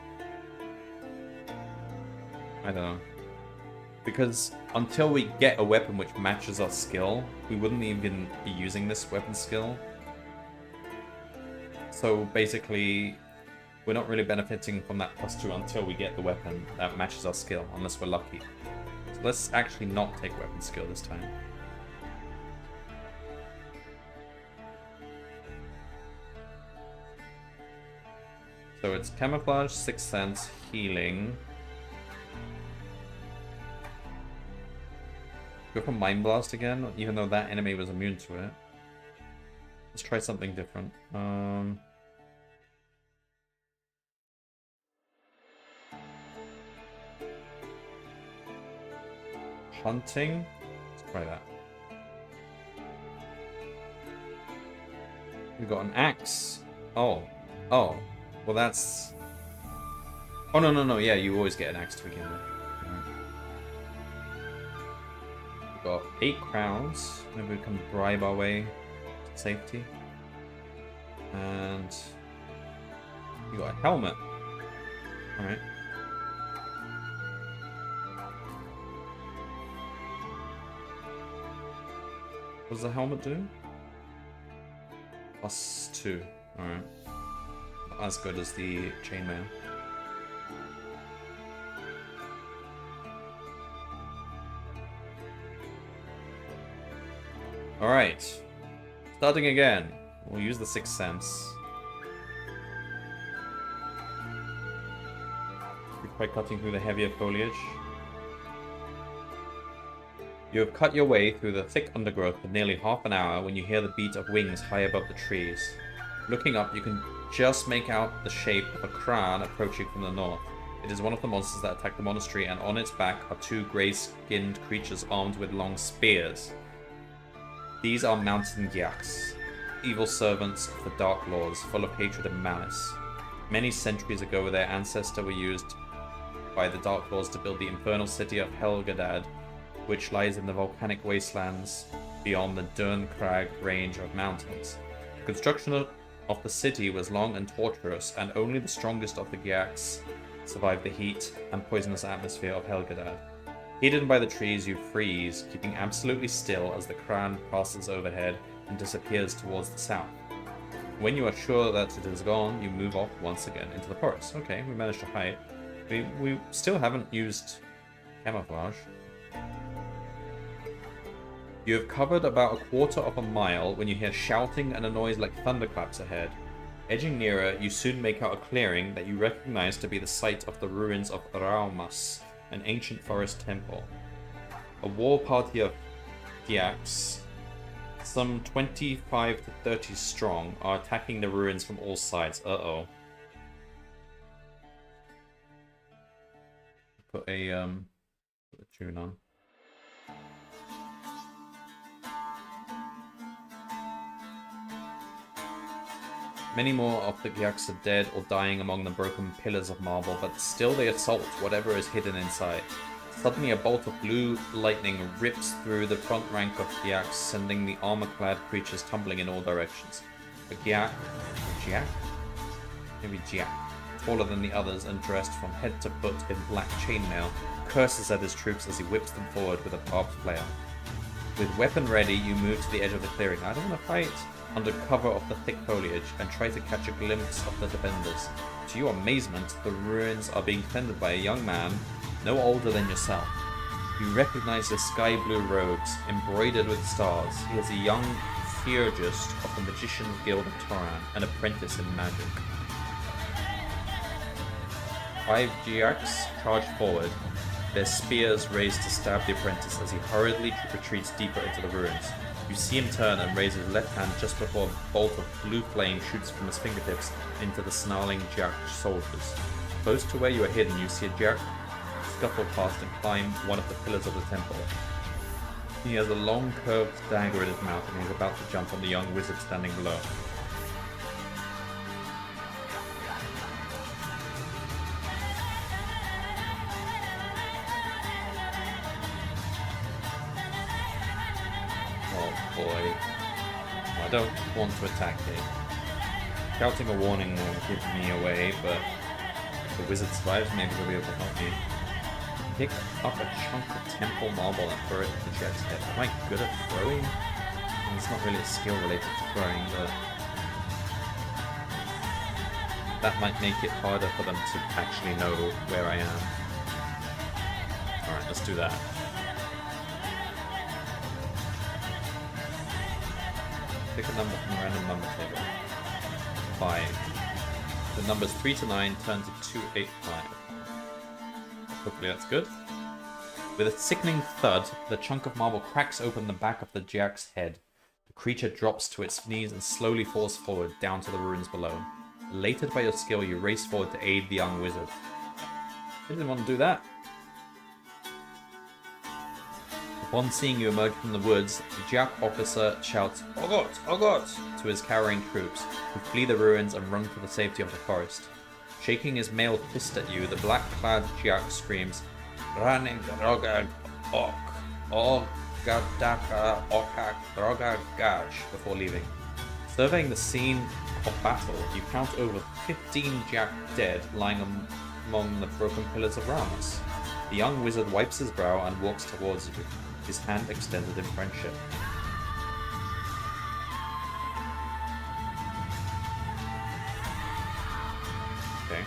I don't know. Because until we get a weapon which matches our skill, we wouldn't even be using this weapon skill. So basically, we're not really benefiting from that +2 until we get the weapon that matches our skill, unless we're lucky. So let's actually not take weapon skill this time. So it's camouflage, sixth sense, healing. Go for mind blast again, even though that enemy was immune to it. Let's try something different. Hunting. Let's try that. We've got an axe. Oh. Well, that's... Oh, no. Yeah, you always get an axe to begin with. We've got 8 crowns. Maybe we can bribe our way to safety. And... you got a helmet. Alright. What does the helmet do? +2. Alright. Not as good as the chainmail. Alright. Starting again. We'll use the sixth sense. By cutting through the heavier foliage. You have cut your way through the thick undergrowth for nearly half an hour when you hear the beat of wings high above the trees. Looking up, you can just make out the shape of a Kran approaching from the north. It is one of the monsters that attacked the monastery, and on its back are 2 grey-skinned creatures armed with long spears. These are mountain gyaks, evil servants of the Dark Lords, full of hatred and malice. Many centuries ago, their ancestor were used by the Dark Lords to build the infernal city of Helgadad, which lies in the volcanic wastelands beyond the Dern Crag range of mountains. The construction of the city was long and torturous, and only the strongest of the Gyaks survived the heat and poisonous atmosphere of Helgadad. Hidden by the trees, you freeze, keeping absolutely still as the Kran passes overhead and disappears towards the south. When you are sure that it is gone, you move off once again into the forest. Okay, we managed to hide. We still haven't used camouflage. You have covered about a quarter of a mile when you hear shouting and a noise like thunderclaps ahead. Edging nearer, you soon make out a clearing that you recognize to be the site of the ruins of Raumas, an ancient forest temple. A war party of Gyaks, some 25 to 30 strong, are attacking the ruins from all sides. Uh-oh. Put a tune on. Many more of the Gyaks are dead or dying among the broken pillars of marble, but still they assault whatever is hidden inside. Suddenly a bolt of blue lightning rips through the front rank of Gyaks, sending the armor-clad creatures tumbling in all directions. A Gyak? Maybe Gyak, taller than the others and dressed from head to foot in black chainmail, curses at his troops as he whips them forward with a barbed flail. With weapon ready, you move to the edge of the clearing. I don't want to fight. Under cover of the thick foliage, and try to catch a glimpse of the defenders. To your amazement, the ruins are being defended by a young man, no older than yourself. You recognize his sky blue robes, embroidered with stars. He is a young Theurgist of the Magician's Guild of Toran, an apprentice in magic. 5 Gyaks charge forward, their spears raised to stab the apprentice as he hurriedly retreats deeper into the ruins. You see him turn and raise his left hand just before a bolt of blue flame shoots from his fingertips into the snarling Gyak soldiers. Close to where you are hidden, you see a Gyak scuffle past and climb one of the pillars of the temple. He has a long curved dagger in his mouth and he is about to jump on the young wizard standing below. Oh boy. I don't want to attack him. Shouting a warning will give me away, but if the wizard survives, maybe he'll be able to help me. Pick up a chunk of temple marble and throw it at the Jack's head. Am I good at throwing? It's not really a skill related to throwing, but that might make it harder for them to actually know where I am. Alright, let's do that. Pick a number from the random number table. 5. The numbers 3 to 9 turn to 2, 8, 5. Hopefully that's good. With a sickening thud, the chunk of marble cracks open the back of the Jack's head. The creature drops to its knees and slowly falls forward down to the ruins below. Elated by your skill, you race forward to aid the young wizard. I didn't want to do that. Upon seeing you emerge from the woods, the Jack officer shouts, "Ogot! Ogot!" to his cowering troops, who flee the ruins and run for the safety of the forest. Shaking his mailed fist at you, the black-clad Jack screams, "Running Drogag Ok, Ogadaka Okak Drogag Gaj," before leaving. Surveying the scene of battle, you count over 15 Jack dead lying among the broken pillars of Ramus. The young wizard wipes his brow and walks towards you, his hand extended in friendship. Okay.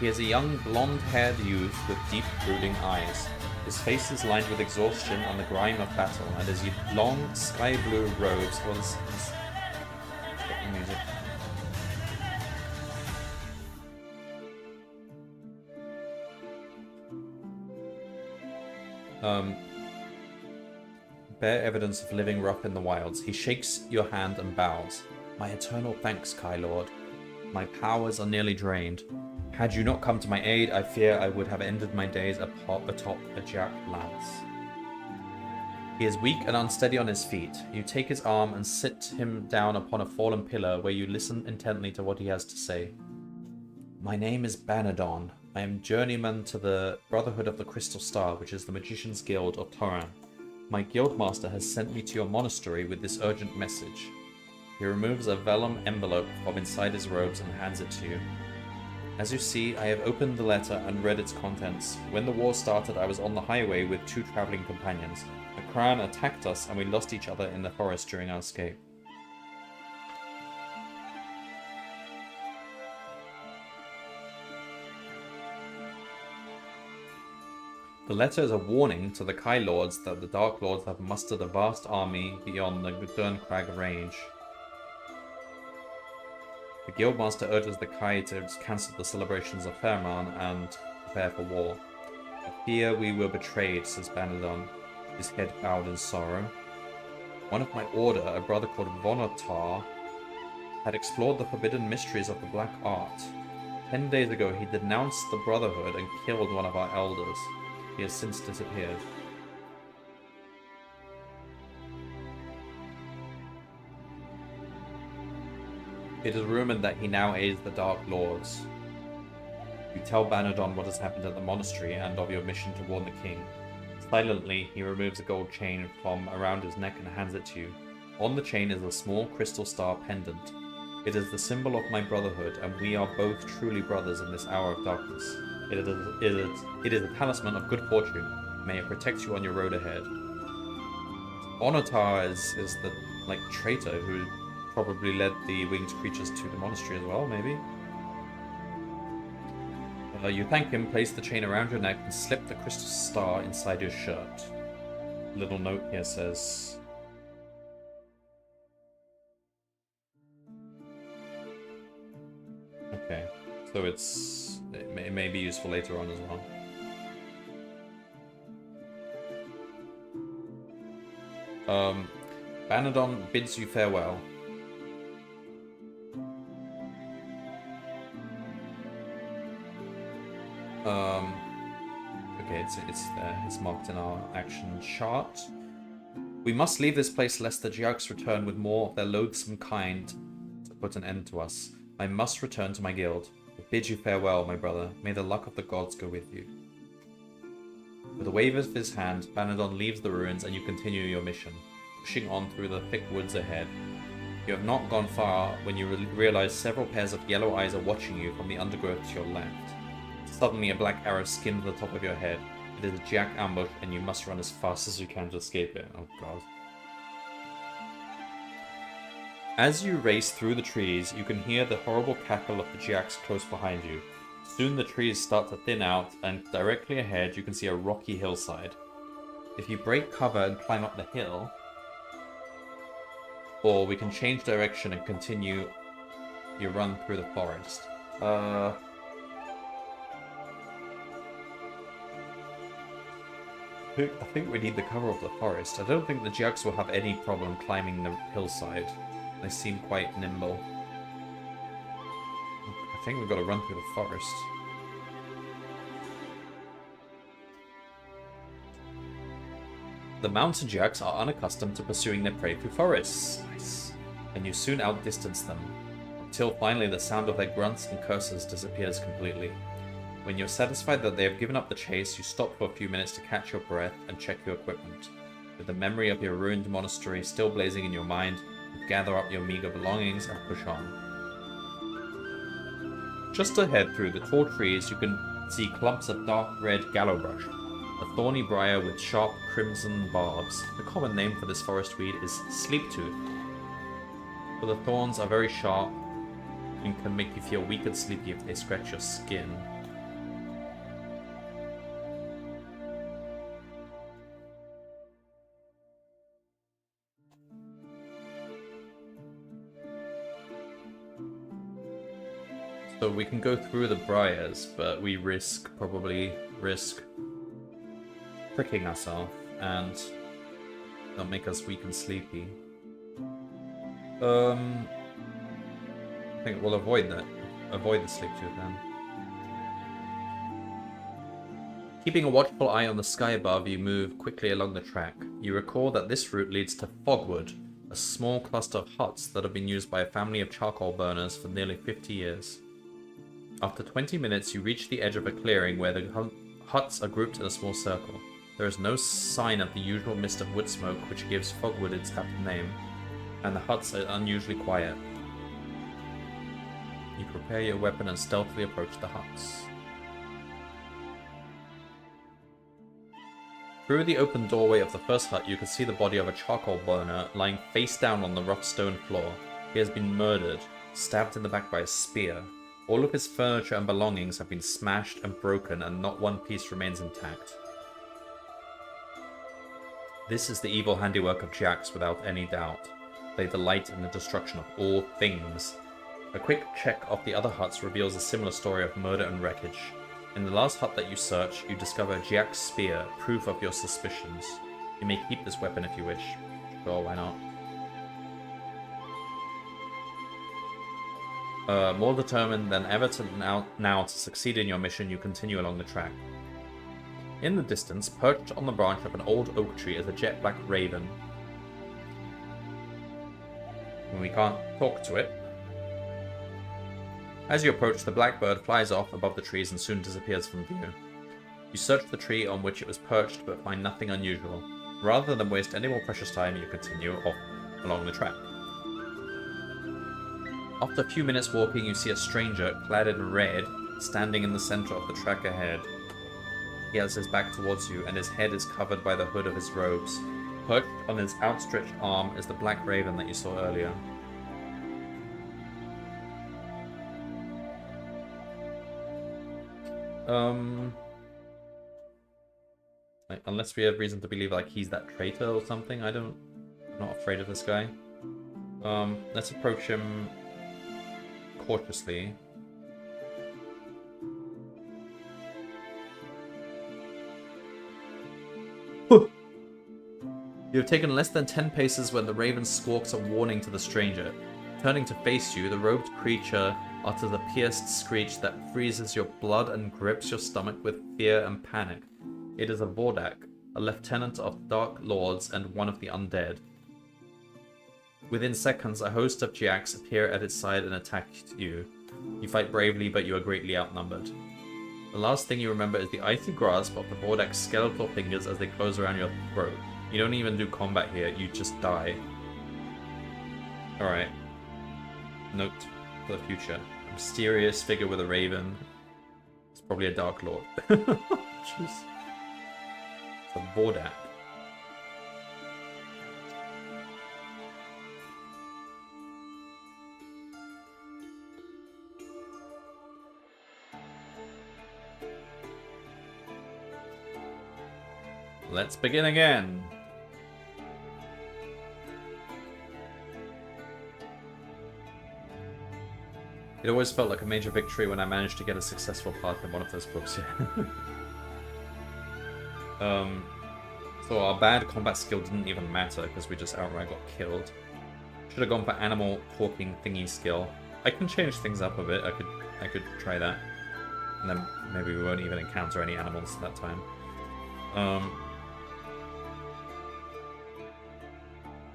He is a young blonde-haired youth with deep, brooding eyes. His face is lined with exhaustion and the grime of battle, and his long, sky-blue robes was... music. Bear evidence of living rough in the wilds. He shakes your hand and bows. My eternal thanks, Kai Lord. My powers are nearly drained. Had you not come to my aid, I fear I would have ended my days atop a Jack lance. He is weak and unsteady on his feet. You take his arm and sit him down upon a fallen pillar where you listen intently to what he has to say. My name is Banadon. I am journeyman to the Brotherhood of the Crystal Star, which is the Magician's Guild of Toran. My guildmaster has sent me to your monastery with this urgent message. He removes a vellum envelope from inside his robes and hands it to you. As you see, I have opened the letter and read its contents. When the war started, I was on the highway with 2 traveling companions. The Kran attacked us and we lost each other in the forest during our escape. The letter is a warning to the Kai Lords that the Dark Lords have mustered a vast army beyond the Gudurncrag range. The Guildmaster urges the Kai to cancel the celebrations of Fairman and prepare for war. I fear we were betrayed, says Banadon, his head bowed in sorrow. One of my order, a brother called Vonotar, had explored the forbidden mysteries of the black art. 10 days ago he denounced the Brotherhood and killed one of our elders. He has since disappeared. It is rumored that he now aids the Dark Lords. You tell Banadon what has happened at the monastery and of your mission to warn the king. Silently, he removes a gold chain from around his neck and hands it to you. On the chain is a small crystal star pendant. It is the symbol of my brotherhood, and we are both truly brothers in this hour of darkness. It is a talisman of good fortune. May it protect you on your road ahead. Onotar is the traitor who probably led the winged creatures to the monastery as well, maybe. You thank him, place the chain around your neck, and slip the crystal star inside your shirt. Little note here says... Okay, so it may be useful later on as well. Banadon bids you farewell. Okay, it's there. It's marked in our action chart. We must leave this place lest the Jiaks return with more of their loathsome kind to put an end to us. I must return to my guild. I bid you farewell, my brother. May the luck of the gods go with you. With a wave of his hand, Banadon leaves the ruins and you continue your mission, pushing on through the thick woods ahead. You have not gone far when you realize several pairs of yellow eyes are watching you from the undergrowth to your left. Suddenly, a black arrow skims the top of your head. It is a Jack ambush, and you must run as fast as you can to escape it. Oh god. As you race through the trees, you can hear the horrible cackle of the Jacks close behind you. Soon the trees start to thin out, and directly ahead you can see a rocky hillside. If you break cover and climb up the hill, or we can change direction and continue your run through the forest. I think we need the cover of the forest. I don't think the Jacks will have any problem climbing the hillside. They seem quite nimble. I think we've got to run through the forest. The mountain Jacks are unaccustomed to pursuing their prey through forests. Nice. And you soon outdistance them, until finally the sound of their grunts and curses disappears completely. When you're satisfied that they have given up the chase, you stop for a few minutes to catch your breath and check your equipment. With the memory of your ruined monastery still blazing in your mind, you gather up your meager belongings and push on. Just ahead through the tall trees, you can see clumps of dark red gallowbrush, a thorny briar with sharp crimson barbs. The common name for this forest weed is sleep-tooth, for the thorns are very sharp and can make you feel weak and sleepy if they scratch your skin. So we can go through the briars, but we probably risk pricking ourselves, and they'll make us weak and sleepy. I think we'll avoid that. Avoid the sleep tooth then. Keeping a watchful eye on the sky above, you move quickly along the track. You recall that this route leads to Fogwood, a small cluster of huts that have been used by a family of charcoal burners for nearly 50 years. After 20 minutes, you reach the edge of a clearing where the huts are grouped in a small circle. There is no sign of the usual mist of wood smoke which gives Fogwood its apt name, and the huts are unusually quiet. You prepare your weapon and stealthily approach the huts. Through the open doorway of the first hut, you can see the body of a charcoal burner lying face down on the rough stone floor. He has been murdered, stabbed in the back by a spear. All of his furniture and belongings have been smashed and broken, and not one piece remains intact. This is the evil handiwork of Jacks, without any doubt. They delight in the destruction of all things. A quick check of the other huts reveals a similar story of murder and wreckage. In the last hut that you search, you discover Jack's spear, proof of your suspicions. You may keep this weapon if you wish. Sure, why not? More determined than ever now to succeed in your mission, you continue along the track. In the distance, perched on the branch of an old oak tree, is a jet black raven. We can't talk to it. As you approach, the blackbird flies off above the trees and soon disappears from view. You search the tree on which it was perched, but find nothing unusual. Rather than waste any more precious time, you continue off along the track. After a few minutes walking, you see a stranger, clad in red, standing in the center of the track ahead. He has his back towards you, and his head is covered by the hood of his robes. Perched on his outstretched arm is the black raven that you saw earlier. Like, unless we have reason to believe like he's that traitor or something, I'm not afraid of this guy. Let's approach him cautiously. You have taken less than 10 paces when the raven squawks a warning to the stranger. Turning to face you, the robed creature utters a pierced screech that freezes your blood and grips your stomach with fear and panic. It is a Vordak, a lieutenant of Dark Lords and one of the undead. Within seconds, a host of Jacks appear at its side and attack you. You fight bravely, but you are greatly outnumbered. The last thing you remember is the icy grasp of the Vordak's skeletal fingers as they close around your throat. You don't even do combat here, you just die. Alright. Note for the future. A mysterious figure with a raven. It's probably a Dark Lord. Jeez. It's a Vordak. Let's begin again. It always felt like a major victory when I managed to get a successful path in one of those books, yeah. So our bad combat skill didn't even matter because we just outright got killed. Should have gone for animal talking thingy skill. I can change things up a bit. I could try that. And then maybe we won't even encounter any animals that time.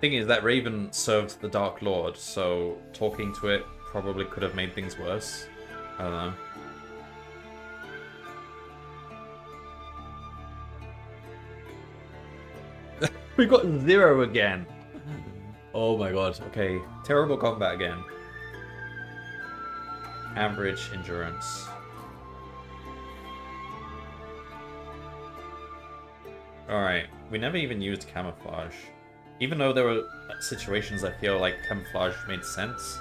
Thing is, that raven served the Dark Lord, so talking to it probably could have made things worse. I don't know. We got 0 again. Oh my god. Okay, terrible combat again. Average endurance. Alright, we never even used camouflage. Even though there were situations I feel like camouflage made sense.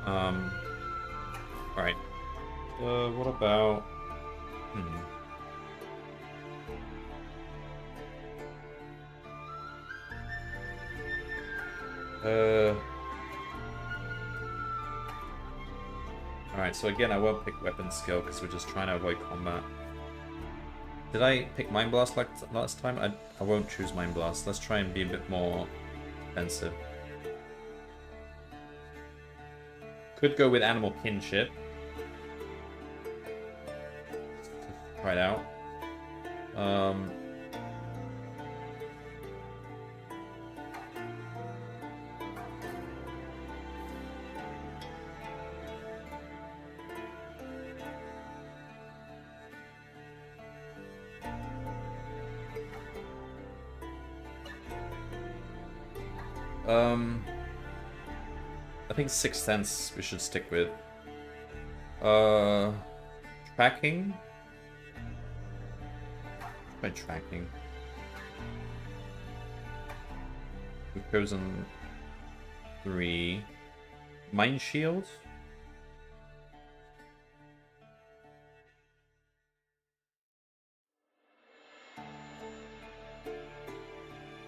Alright. What about... Alright, so again, I won't pick weapon skill because we're just trying to avoid combat. Did I pick Mind Blast like last time? I won't choose Mind Blast. Let's try and be a bit more defensive. Could go with Animal Kinship. Try it out. I think Sixth Sense we should stick with. Tracking? Try tracking. We've chosen 3. Mind Shield?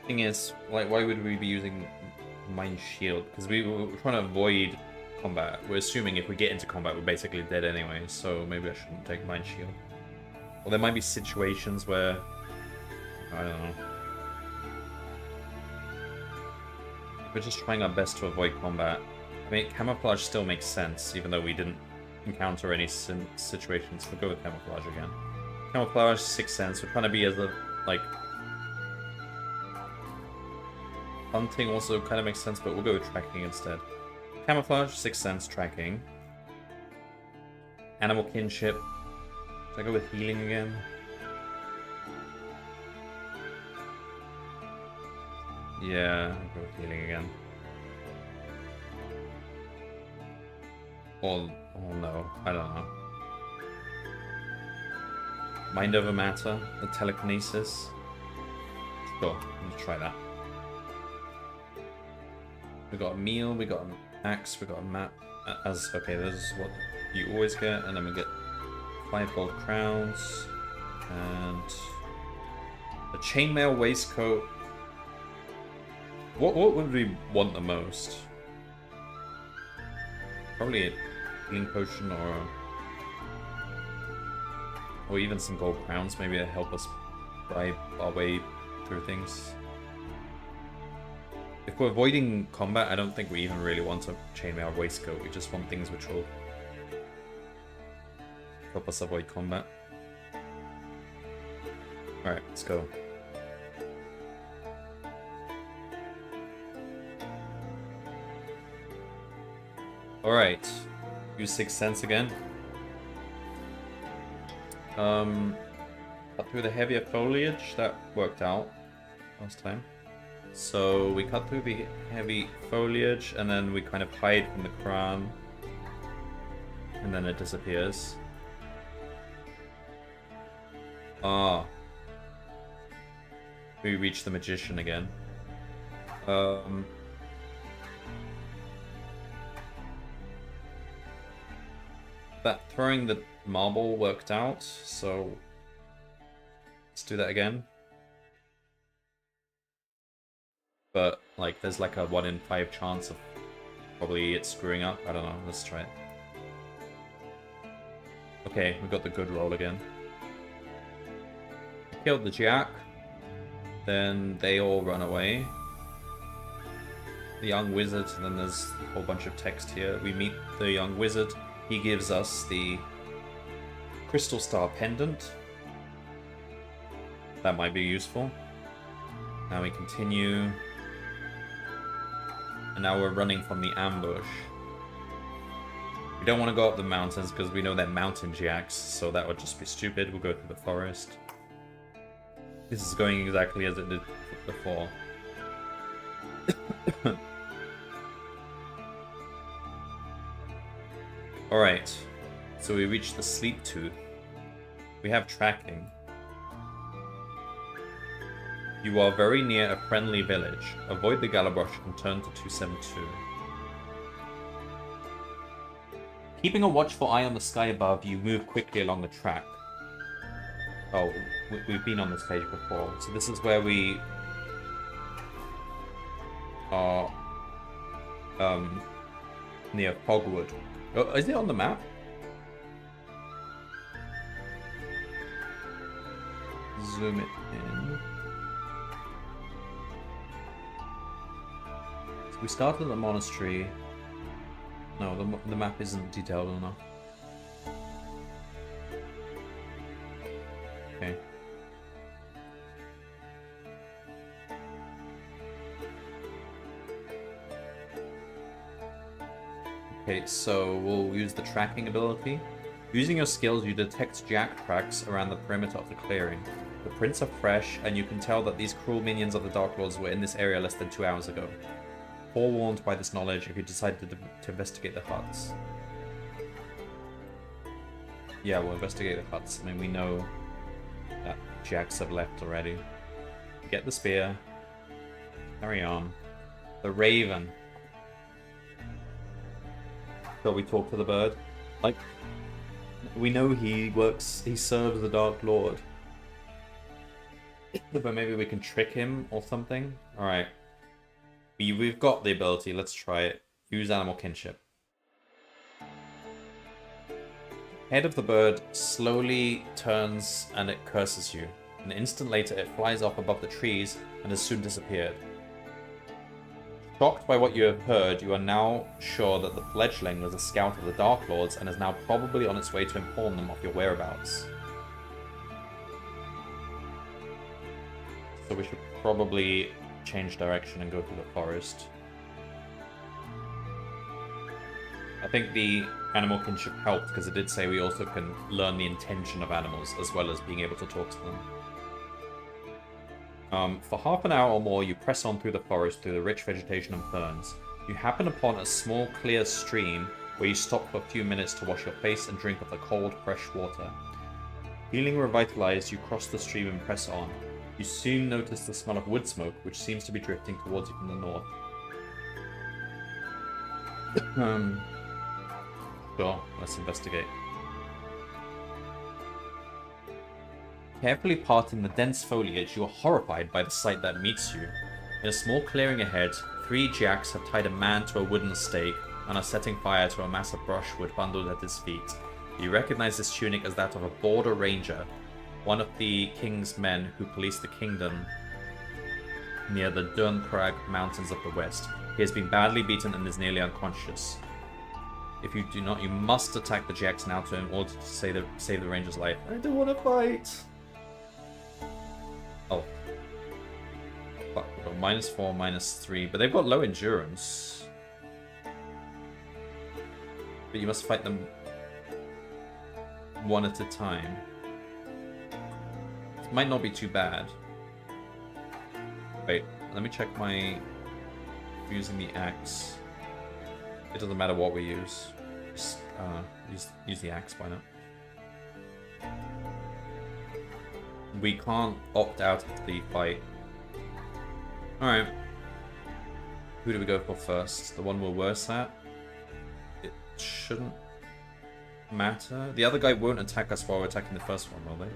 Thing is, like, why would we be using Mind Shield? Because we were trying to avoid combat. We're assuming if we get into combat, we're basically dead anyway, so maybe I shouldn't take Mind Shield. Well, there might be situations where... I don't know. We're just trying our best to avoid combat. I mean, camouflage still makes sense, even though we didn't encounter any situations. We'll go with camouflage again. Camouflage, Sixth Sense. We're trying to be as a, like... Hunting also kind of makes sense, but we'll go with tracking instead. Camouflage, Sixth Sense, tracking. Animal Kinship. Should I go with healing again? Yeah, I'll go with healing again. Or, oh no, I don't know. Mind over matter, the telekinesis. Sure, let's try that. We got a meal, we got an axe, we got a map. Okay, this is what you always get, and then we get 5 gold crowns and a chainmail waistcoat. What would we want the most? Probably a healing potion or even some gold crowns, maybe to help us bribe our way through things. If we're avoiding combat, I don't think we even really want a chainmail waistcoat. We just want things which will help us avoid combat. Alright, let's go. Alright. Use Sixth Sense again. Up through the heavier foliage, that worked out last time. So we cut through the heavy foliage, and then we kind of hide from the crown. And then it disappears. Ah. We reach the magician again. That throwing the marble worked out, so let's do that again. But, like, there's like a 1 in 5 chance of probably it screwing up. I don't know. Let's try it. Okay, we got the good roll again. Killed the jack. Then they all run away. The young wizard, and then there's a whole bunch of text here. We meet the young wizard. He gives us the crystal star pendant. That might be useful. Now we continue. And now we're running from the ambush. We don't want to go up the mountains because we know they're mountain jacks, so that would just be stupid. We'll go through the forest. This is going exactly as it did before. Alright, so we reached the sleep tooth. We have tracking. You are very near a friendly village. Avoid the Galabrush and turn to 272. Keeping a watchful eye on the sky above, you move quickly along the track. Oh, we've been on this page before. So this is where we are near Fogwood. Oh, is it on the map? Zoom it in. So we started at the monastery. No, the map isn't detailed enough. Okay. Okay, so we'll use the tracking ability. Using your skills, you detect jack tracks around the perimeter of the clearing. The prints are fresh, and you can tell that these cruel minions of the Dark Lords were in this area less than 2 hours ago. Forewarned by this knowledge, if you decide to investigate the huts. Yeah, we'll investigate the huts. I mean, we know that jacks have left already. Get the spear. Carry on. The Raven. Shall we talk to the bird? Like, we know he serves the Dark Lord. But maybe we can trick him or something? Alright. We've got the ability, let's try it. Use animal kinship. Head of the bird slowly turns and it curses you. An instant later it flies off above the trees and has soon disappeared. Shocked by what you have heard, you are now sure that the fledgling was a scout of the Dark Lords and is now probably on its way to inform them of your whereabouts. So we should probably change direction and go through the forest. I think the animal kinship helped because it did say we also can learn the intention of animals as well as being able to talk to them. For half an hour or more, you press on through the forest through the rich vegetation and ferns. You happen upon a small, clear stream where you stop for a few minutes to wash your face and drink of the cold, fresh water. Feeling revitalized, you cross the stream and press on. You soon notice the smell of wood smoke, which seems to be drifting towards you from the north. Sure, let's investigate. Carefully parting the dense foliage, you are horrified by the sight that meets you. In a small clearing ahead, 3 jacks have tied a man to a wooden stake and are setting fire to a mass of brushwood bundled at his feet. You recognize this tunic as that of a border ranger, one of the king's men who police the kingdom near the Durnkrag mountains of the west. He has been badly beaten and is nearly unconscious. If you do not, you must attack the jacks now in order to save the ranger's life. I don't want to fight! Oh. Fuck, -4, -3, but they've got low endurance. But you must fight them one at a time. It might not be too bad. Wait, Let me check my... using the axe. It doesn't matter what we use. Just, use the axe, why not? We can't opt out of the fight. Alright. Who do we go for first? The one we're worse at? It shouldn't matter. The other guy won't attack us while we're attacking the first one, will they?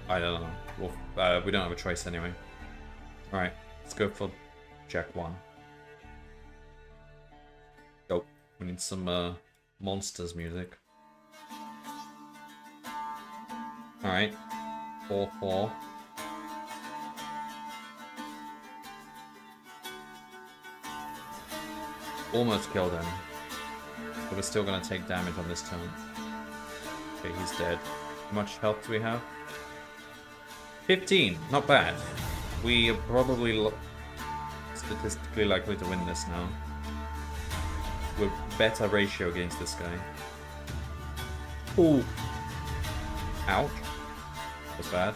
I don't know. Well, we don't have a choice anyway. Alright, let's go for Jack 1. Oh, we need some monsters music. Alright, 4-4. Almost killed him. But we're still going to take damage on this turn. Okay, he's dead. How much health do we have? 15, not bad. We are probably statistically likely to win this now. We're better ratio against this guy. Ooh. Ouch. That was bad.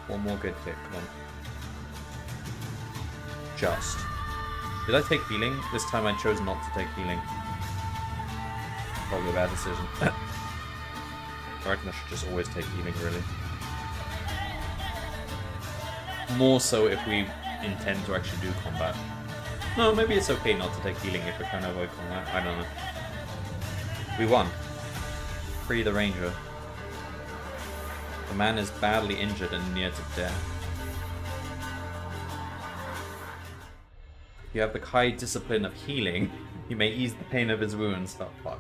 One more good hit, come on. Just. Did I take healing? This time I chose not to take healing. Probably a bad decision. I reckon I should just always take healing, really. More so if we intend to actually do combat. No, maybe it's okay not to take healing if we're trying to avoid combat. I don't know. We won. Free the ranger. The man is badly injured and near to death. If you have the high discipline of healing, you may ease the pain of his wounds. Oh, fuck.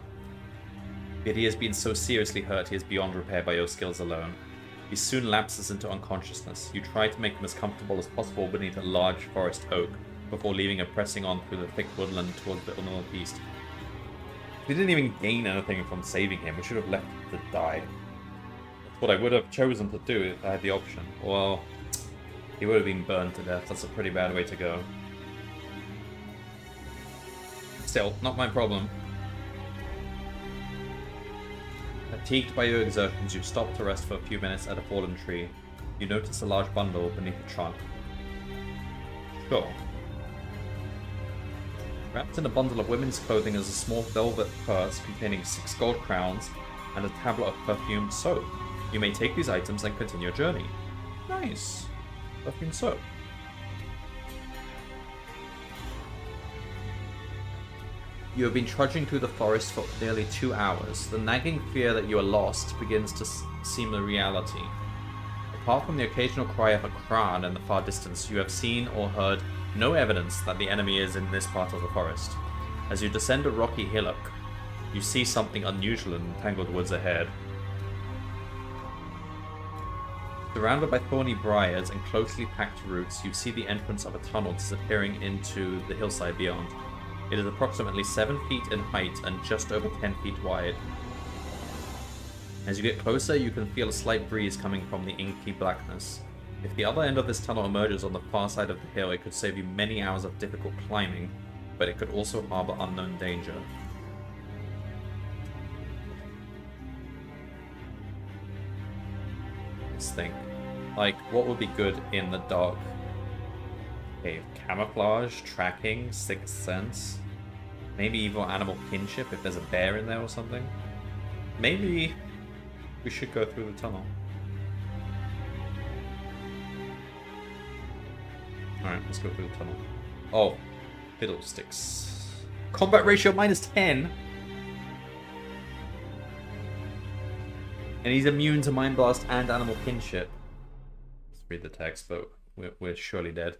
Yet he has been so seriously hurt he is beyond repair by your skills alone. He soon lapses into unconsciousness. You try to make him as comfortable as possible beneath a large forest oak, before leaving him pressing on through the thick woodland towards the northeast. We didn't even gain anything from saving him. We should have left him to die. That's what I would have chosen to do if I had the option. Well, he would have been burned to death. That's a pretty bad way to go. Still, not my problem. Fatigued by your exertions, you stop to rest for a few minutes at a fallen tree. You notice a large bundle beneath the trunk. Sure. Wrapped in a bundle of women's clothing is a small velvet purse containing 6 gold crowns and a tablet of perfumed soap. You may take these items and continue your journey. Nice. Perfumed soap. You have been trudging through the forest for nearly 2 hours. The nagging fear that you are lost begins to seem a reality. Apart from the occasional cry of a Kran in the far distance, you have seen or heard no evidence that the enemy is in this part of the forest. As you descend a rocky hillock, you see something unusual in the tangled woods ahead. Surrounded by thorny briars and closely packed roots, you see the entrance of a tunnel disappearing into the hillside beyond. It is approximately 7 feet in height and just over 10 feet wide. As you get closer, you can feel a slight breeze coming from the inky blackness. If the other end of this tunnel emerges on the far side of the hill, it could save you many hours of difficult climbing, but it could also harbor unknown danger. Let's think. Like, what would be good in the dark? Okay, camouflage, tracking, sixth sense. Maybe evil animal kinship if there's a bear in there or something. Maybe we should go through the tunnel. Alright, let's go through the tunnel. Oh, fiddlesticks. Combat ratio -10. And he's immune to Mind Blast and Animal Kinship. Let's read the text, but we're surely dead.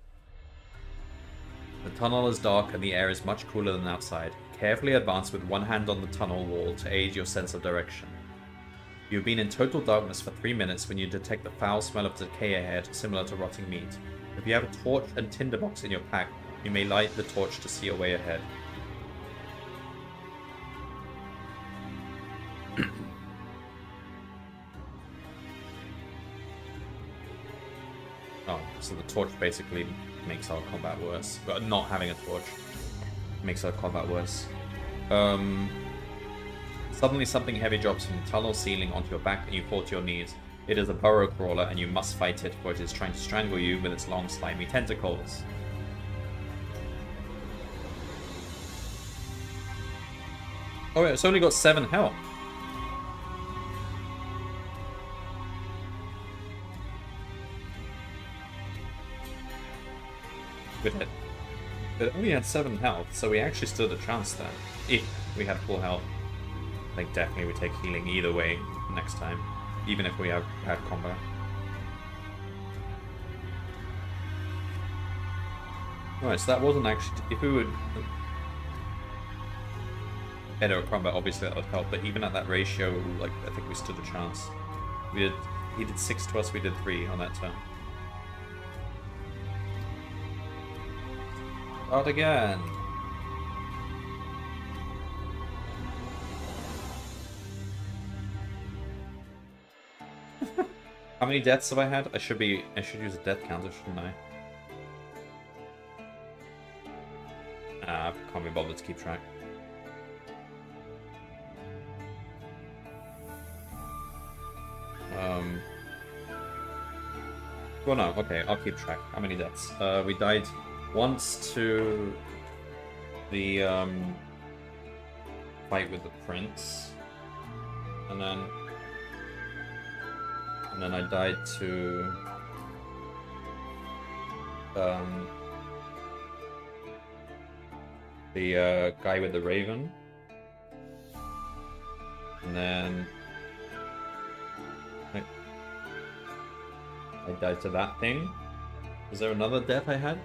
The tunnel is dark and the air is much cooler than outside. Carefully advance with one hand on the tunnel wall to aid your sense of direction. You have been in total darkness for 3 minutes when you detect the foul smell of decay ahead, similar to rotting meat. If you have a torch and tinderbox in your pack, you may light the torch to see your way ahead. Oh, so the torch basically makes our combat worse. But not having a torch makes our combat worse. Suddenly something heavy drops from the tunnel ceiling onto your back and you fall to your knees. It is a burrow crawler, and you must fight it, for it is trying to strangle you with its long, slimy tentacles. Oh, it's only got 7 health. It only had 7 health, so we actually stood a chance there. If we had full health. I think definitely we take healing either way next time. Even if we have had combat. Alright, so that wasn't actually... If we would... better at combat, obviously that would help, but even at that ratio, like, I think we stood a chance. He did 6 to us, we did 3 on that turn. Start again. How many deaths have I had? I should use a death counter, shouldn't I? I can't be bothered to keep track. Well, no, okay, I'll keep track. How many deaths? We died once to the fight with the prince, and then I died to the guy with the raven, and then I died to that thing. Was there another death I had?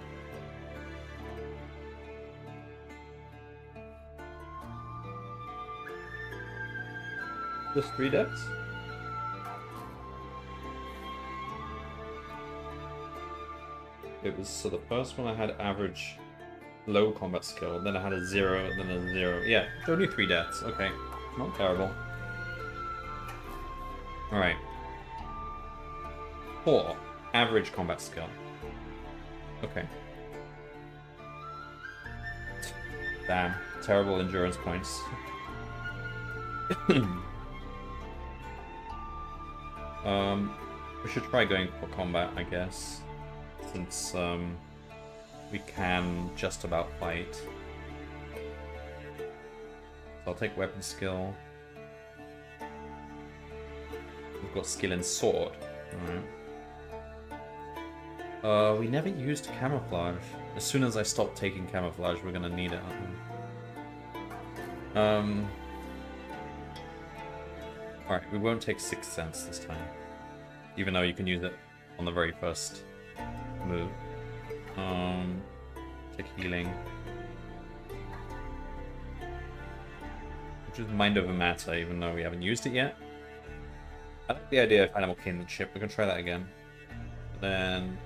Just 3 deaths? It was, so the first one I had average low combat skill, then I had a 0, and then a 0. Yeah, only 3 deaths. Okay, not terrible. Alright. 4. Average combat skill. Okay. Damn. Terrible endurance points. We should try going for combat, I guess. Since, we can just about fight. So I'll take weapon skill. We've got skill in sword. Alright. We never used camouflage. As soon as I stop taking camouflage, we're gonna need it, aren't we? Alright, we won't take 6th Sense this time. Even though you can use it on the very first move. Take healing. Which is Mind Over Matter, even though we haven't used it yet. I like the idea of Animal Kinship. We can try that again. And then...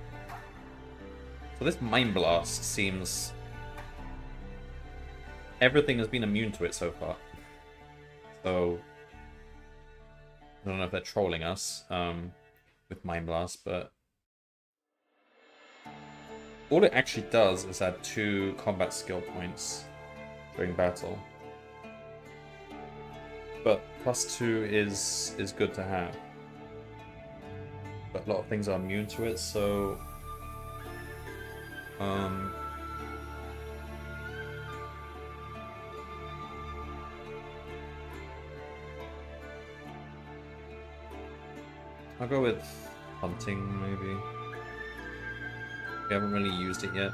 So this Mind Blast seems... Everything has been immune to it so far. So... I don't know if they're trolling us with Mind Blast, but... All it actually does is add 2 combat skill points during battle. But +2 is good to have. But a lot of things are immune to it, so... I'll go with hunting, maybe. We haven't really used it yet.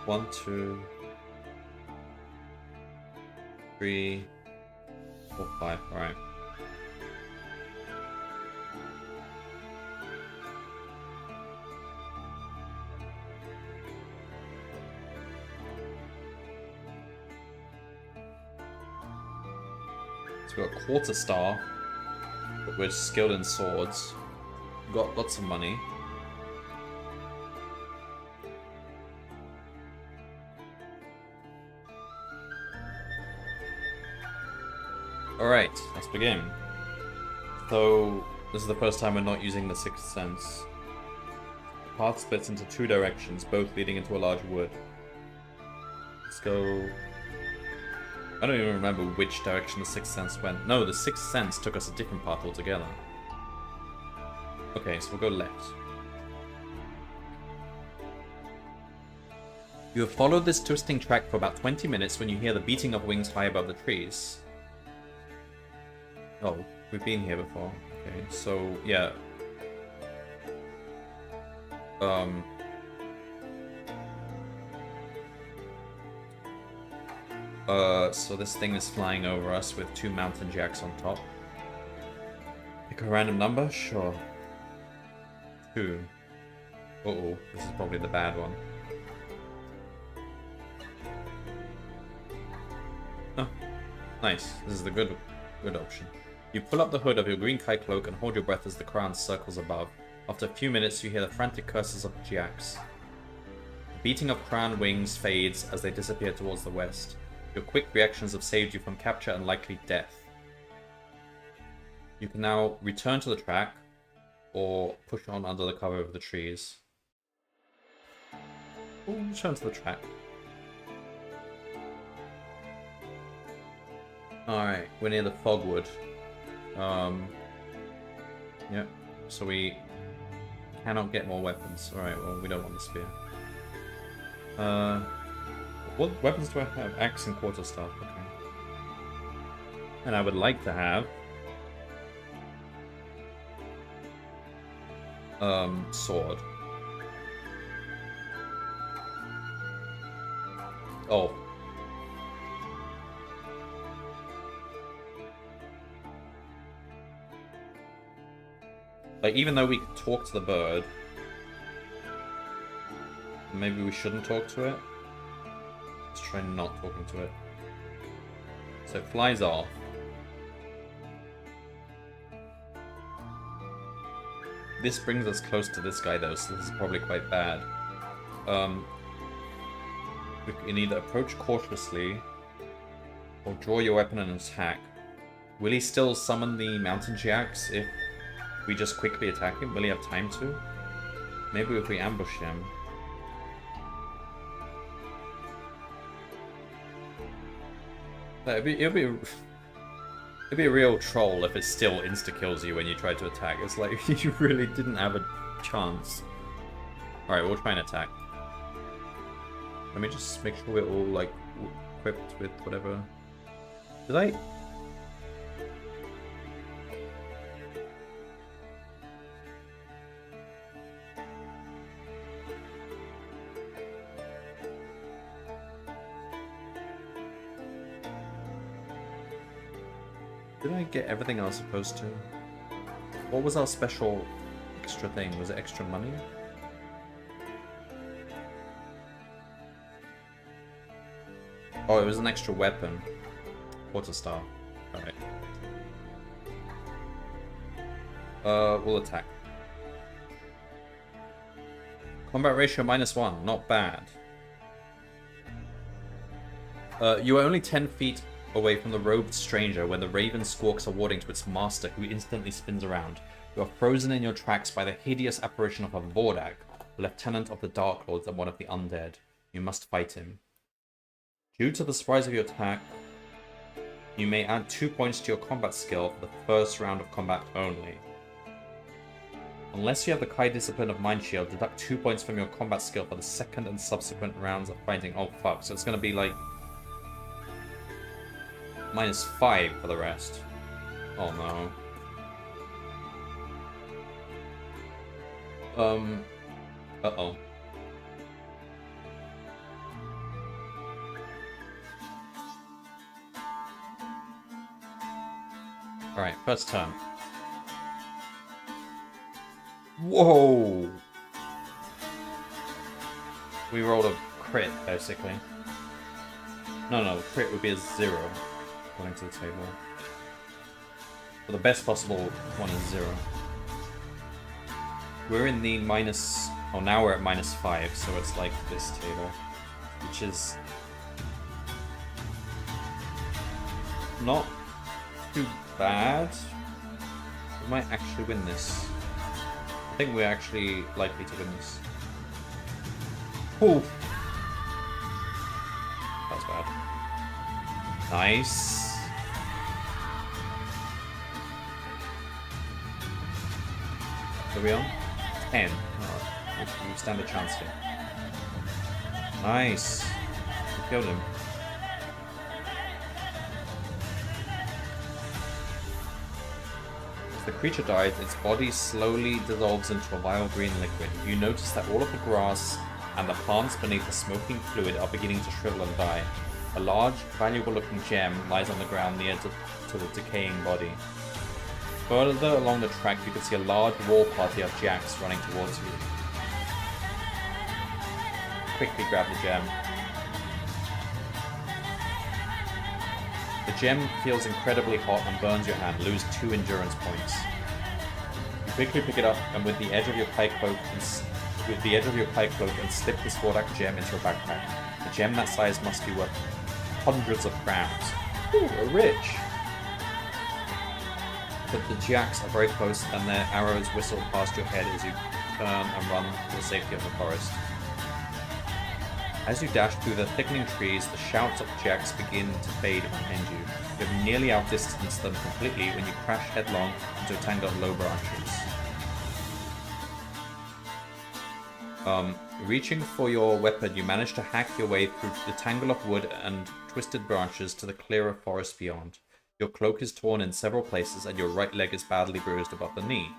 1, 2, 3, 4, 5. Alright. So we've got Quarter Star, but we're skilled in swords. We've got lots of money. Alright, let's begin. So, this is the first time we're not using the 6th Sense. The path splits into 2 directions, both leading into a large wood. Let's go... I don't even remember which direction the Sixth Sense went. No, the Sixth Sense took us a different path altogether. Okay, so we'll go left. You have followed this twisting track for about 20 minutes when you hear the beating of wings high above the trees. Oh, we've been here before. Okay, so, yeah. So this thing is flying over us with 2 mountain jacks on top. Pick a random number? Sure. 2. Uh-oh, this is probably the bad one. Oh, nice. This is the good option. You pull up the hood of your green Kai cloak and hold your breath as the crown circles above. After a few minutes, you hear the frantic curses of the jacks. The beating of crown wings fades as they disappear towards the west. Your quick reactions have saved you from capture and likely death. You can now return to the track, or push on under the cover of the trees. We'll return to the track. Alright, we're near the fogwood. Yep, so we cannot get more weapons. Alright, well, we don't want the spear. What weapons do I have? Axe and quarterstaff, okay. And I would like to have... sword. Oh. Like, even though we could talk to the bird, maybe we shouldn't talk to it. Let's try not talking to it. So it flies off. This brings us close to this guy though, so this is probably quite bad. We can either approach cautiously or draw your weapon and attack. Will he still summon the mountain jacks if we just quickly attack him? Will he have time to? Maybe if we ambush him. It'd be a real troll if it still insta-kills you when you try to attack. It's like, you really didn't have a chance. Alright, we'll try and attack. Let me just make sure we're all, like, equipped with whatever... Did I... Did I get everything I was supposed to? What was our special extra thing? Was it extra money? Oh, it was an extra weapon. Quarterstaff. Alright. We'll attack. Combat ratio -1. Not bad. You are only 10 feet away from the robed stranger when the raven squawks a warning to its master, who instantly spins around. You are frozen in your tracks by the hideous apparition of a Vordag, a lieutenant of the Dark Lords and one of the undead. You must fight him. Due to the surprise of your attack, you may add 2 points to your combat skill for the first round of combat only. Unless you have the Kai Discipline of Mind Shield, deduct 2 points from your combat skill for the second and subsequent rounds of fighting. Oh fuck, so it's gonna be like... -5 for the rest. Oh no. Uh-oh. Alright, first turn. Whoa! We rolled a crit, basically. No, crit would be a 0. According to the table. But the best possible one is 0. We're in the minus... Oh, now we're at -5, so it's like this table. Which is... not too bad. We might actually win this. I think we're actually likely to win this. Ooh! That's bad. Nice. Are we on? 10. Oh, we stand a chance here. Nice. We killed him. As the creature dies, its body slowly dissolves into a vile green liquid. You notice that all of the grass and the plants beneath the smoking fluid are beginning to shrivel and die. A large, valuable-looking gem lies on the ground near to the decaying body. Further along the track, you can see a large war party of jacks running towards you. Quickly grab the gem. The gem feels incredibly hot and burns your hand. Lose 2 endurance points. You quickly pick it up and with the edge of your pike cloak and slip the Swordak gem into a backpack. A gem that size must be worth hundreds of crowns. Ooh, we're rich. But the jacks are very close and their arrows whistle past your head as you turn and run to the safety of the forest. As you dash through the thickening trees, the shouts of the jacks begin to fade behind you. You have nearly outdistanced them completely when you crash headlong into a tangle of low branches. Reaching for your weapon, you manage to hack your way through the tangle of wood and twisted branches to the clearer forest beyond. Your cloak is torn in several places and your right leg is badly bruised above the knee.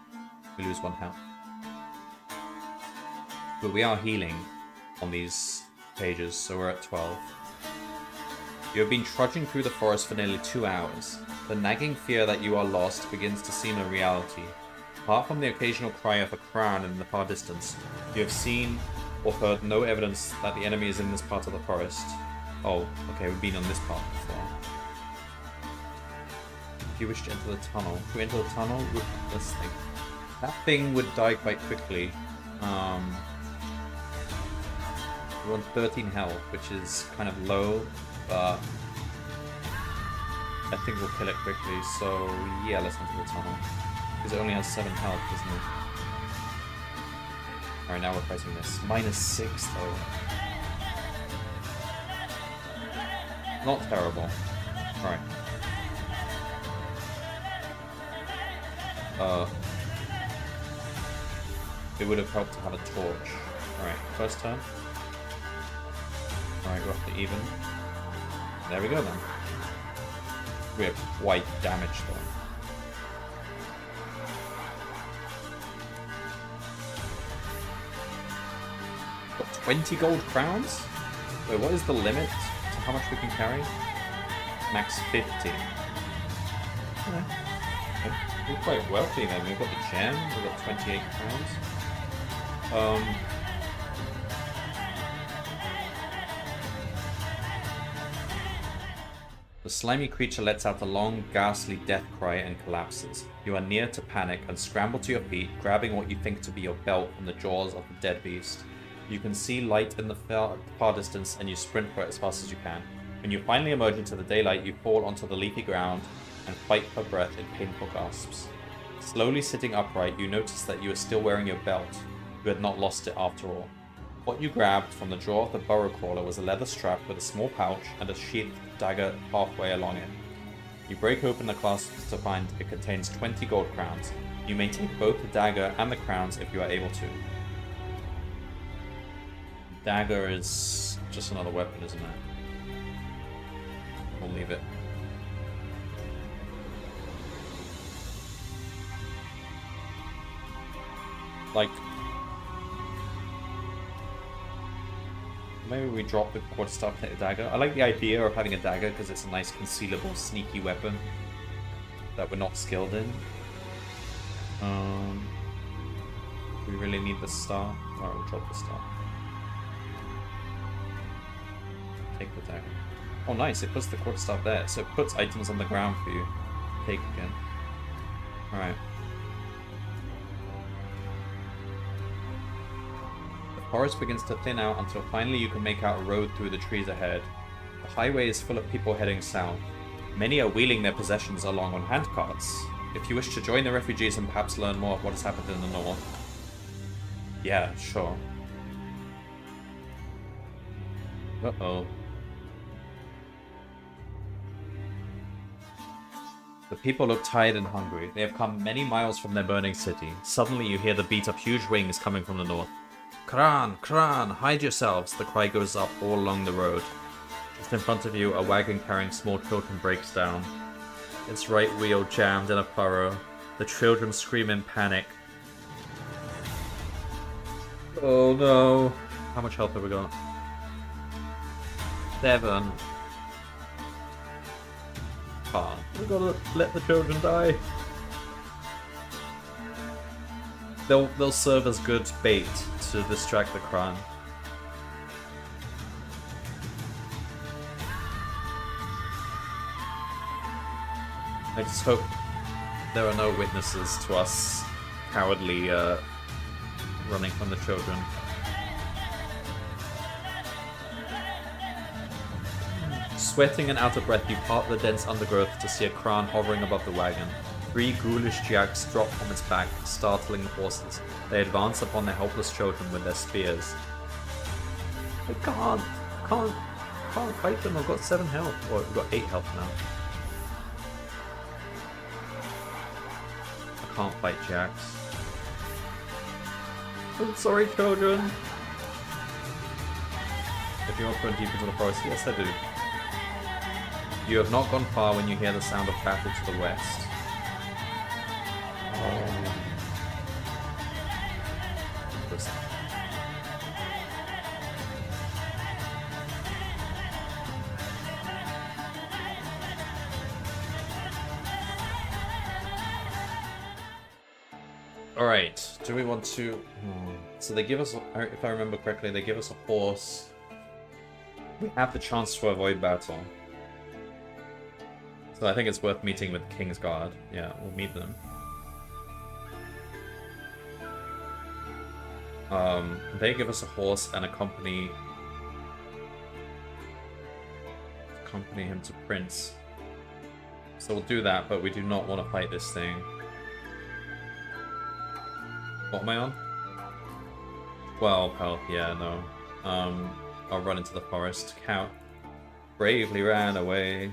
You lose 1 health. But we are healing on these pages, so we're at 12. You have been trudging through the forest for nearly 2 hours. The nagging fear that you are lost begins to seem a reality. Apart from the occasional cry of a crown in the far distance, you have seen or heard no evidence that the enemy is in this part of the forest. Oh, okay, we've been on this part before. If you wish to enter the tunnel, if we enter the tunnel with this thing. That thing would die quite quickly. We're on 13 health, which is kind of low, but I think we'll kill it quickly, so yeah, let's enter the tunnel. Because it only has 7 health, doesn't it? Alright, now we're fighting this. -6 though. Not terrible. Alright. It would have helped to have a torch. Alright, first turn. Alright, we're up to even. There we go then. We have quite damage though. Got 20 gold crowns? Wait, what is the limit to how much we can carry? Max 50. Okay. We're quite wealthy then. We've got the gem, we've got 28 crowns. The slimy creature lets out a long, ghastly death cry and collapses. You are near to panic and scramble to your feet, grabbing what you think to be your belt from the jaws of the dead beast. You can see light in the far distance and you sprint for it as fast as you can. When you finally emerge into the daylight, you fall onto the leafy ground and fight for breath in painful gasps. Slowly sitting upright, you notice that you are still wearing your belt. You had not lost it after all. What you grabbed from the drawer of the burrow crawler was a leather strap with a small pouch and a sheathed dagger halfway along it. You break open the clasp to find it contains 20 gold crowns. You may take both the dagger and the crowns if you are able to. Dagger is just another weapon, isn't it? We'll leave it. Like, maybe we drop the quarterstaff, take the dagger. I like the idea of having a dagger because it's a nice concealable, sneaky weapon that we're not skilled in. Do we really need the star? Alright, we'll drop the star. Take the dagger. Oh nice, it puts the quarterstaff there. So it puts items on the ground for you to take again. Alright. The forest begins to thin out until finally you can make out a road through the trees ahead. The highway is full of people heading south. Many are wheeling their possessions along on handcarts. If you wish to join the refugees and perhaps learn more of what has happened in the north. Yeah, sure. Uh-oh. The people look tired and hungry. They have come many miles from their burning city. Suddenly you hear the beat of huge wings coming from the north. Kran! Kran! Hide yourselves! The cry goes up all along the road. Just in front of you, a wagon carrying small children breaks down. Its right wheel jammed in a furrow. The children scream in panic. Oh no. How much health have we got? 7. We gotta let the children die. They'll serve as good bait to distract the Kran. I just hope there are no witnesses to us cowardly running from the children. Sweating and out of breath, you part the dense undergrowth to see a Kran hovering above the wagon. 3 ghoulish jacks drop from its back, startling the horses. They advance upon the helpless children with their spears. I can't fight them. I've got 7 health. Or I've got 8 health now. I can't fight jacks. I'm sorry, children. If you want to go deep into the forest, yes, I do. You have not gone far when you hear the sound of battle to the west. Alright, do we want to... So they give us, if I remember correctly, they give us a horse. We have the chance to avoid battle. So I think it's worth meeting with King's Guard. Yeah, we'll meet them. They give us a horse and accompany him to Prince. So we'll do that, but we do not want to fight this thing. What am I on? 12 health, yeah, no. I'll run into the forest. Cow bravely ran away.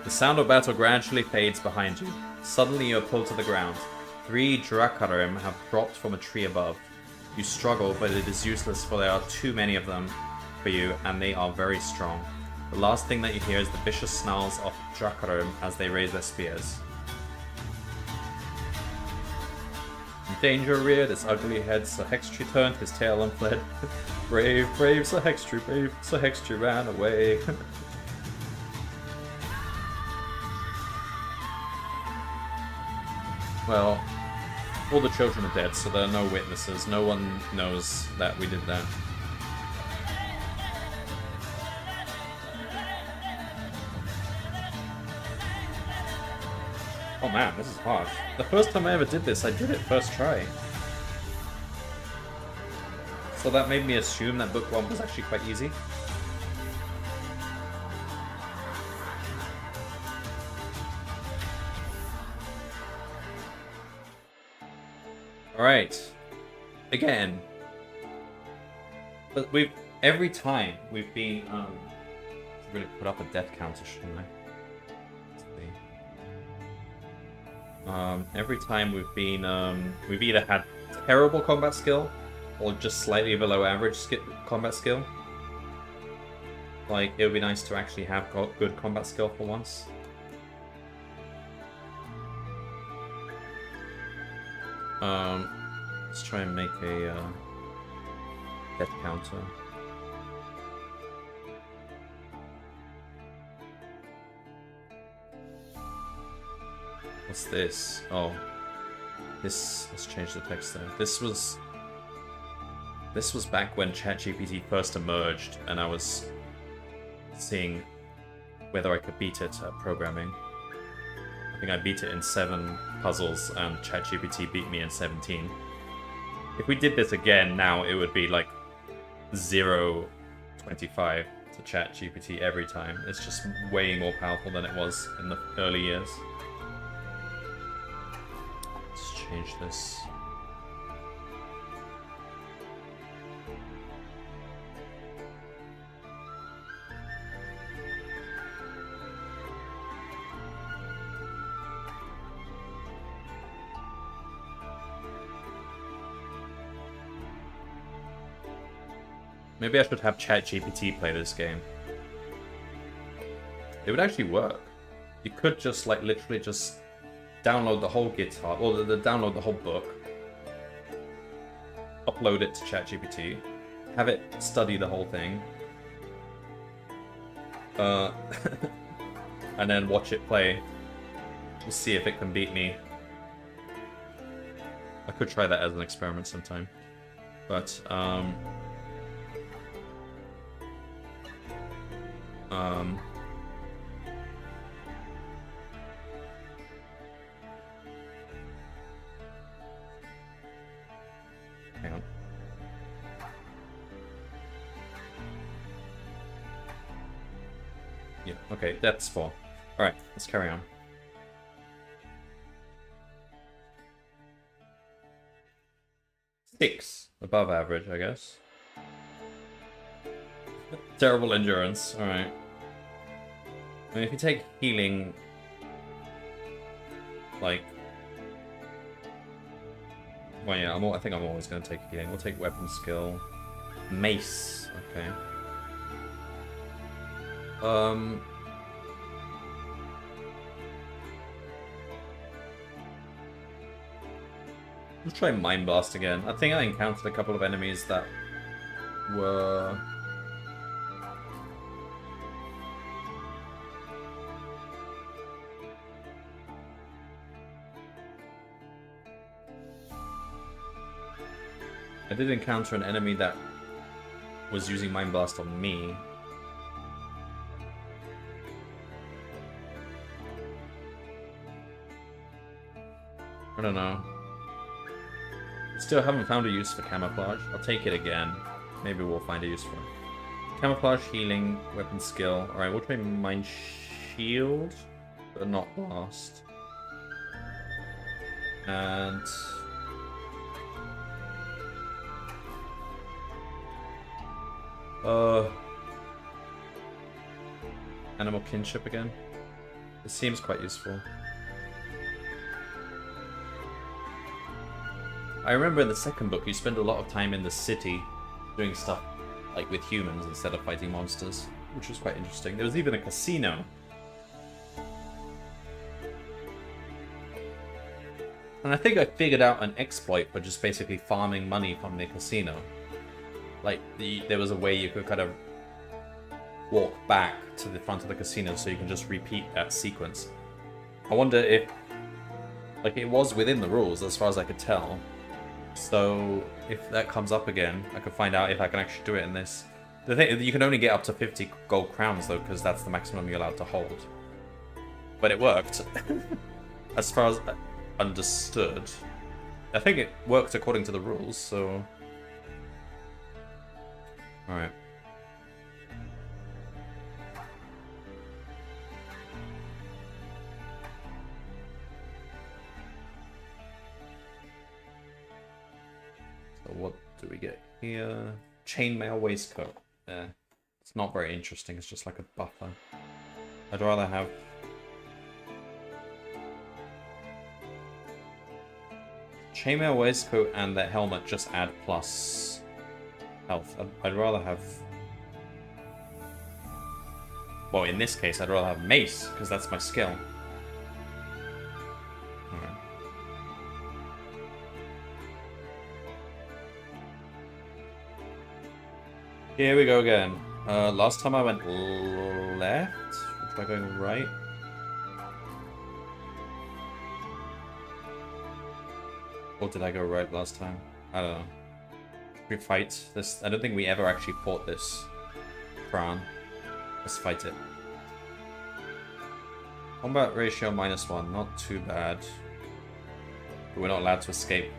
The sound of battle gradually fades behind you. Suddenly you are pulled to the ground. 3 Drakarim have dropped from a tree above. You struggle, but it is useless, for there are too many of them for you, and they are very strong. The last thing that you hear is the vicious snarls of Drakarim as they raise their spears. Danger reared its ugly head, Sir Hextree turned his tail and fled. Brave, brave Sir Hextree ran away. Well, all the children are dead, so there are no witnesses. No one knows that we did that. Oh man, this is hard. The first time I ever did this, I did it first try. So that made me assume that book 1 was actually quite easy. Alright. Again. But every time we've been, I'm gonna put up a death counter, shouldn't I? Every time we've been, we've either had terrible combat skill, or just slightly below average combat skill. Like, it would be nice to actually have good combat skill for once. Let's try and make a death counter. What's this? Oh, this. Let's change the text there. This was back when ChatGPT first emerged, and I was seeing whether I could beat it at programming. I think I beat it in 7 puzzles, and ChatGPT beat me in 17. If we did this again now, it would be like 0-25 to ChatGPT every time. It's just way more powerful than it was in the early years. Let's change this. Maybe I should have ChatGPT play this game. It would actually work. You could just, like, literally just download the whole GitHub, or download the whole book, upload it to ChatGPT, have it study the whole thing, and then watch it play. We'll see if it can beat me. I could try that as an experiment sometime. But, hang on. Yeah, okay, that's 4. Alright, let's carry on. Six, above average, I guess. Terrible endurance, alright. I mean, if you take healing, like... Well, yeah, I think I'm always going to take healing. We'll take weapon skill. Mace, okay. Let's try Mind Blast again. I think I encountered a couple of enemies that were... I did encounter an enemy that was using Mind Blast on me. I don't know. Still haven't found a use for camouflage. I'll take it again. Maybe we'll find a use for it. Camouflage, healing, weapon skill. Alright, we'll try Mind Shield, but not Blast. And... Animal Kinship again. It seems quite useful. I remember in the second book you spend a lot of time in the city doing stuff like with humans instead of fighting monsters, which was quite interesting. There was even a casino. And I think I figured out an exploit for just basically farming money from the casino. Like, there was a way you could kind of walk back to the front of the casino so you can just repeat that sequence. I wonder if... Like, it was within the rules as far as I could tell. So, if that comes up again, I could find out if I can actually do it in this. The thing is, you can only get up to 50 gold crowns, though, because that's the maximum you're allowed to hold. But it worked. As far as I understood. I think it worked according to the rules, so... Alright. So what do we get here? Chainmail waistcoat. Yeah. It's not very interesting, it's just like a buffer. I'd rather have... Chainmail waistcoat and the helmet just add plus health. I'd rather have... Well, in this case, I'd rather have mace, because that's my skill. Alright. Here we go again. Last time I went left. Try going right. Or did I go right last time? I don't know. We fight this. I don't think we ever actually fought this Fran. Let's fight it. Combat ratio -1, not too bad. But we're not allowed to escape.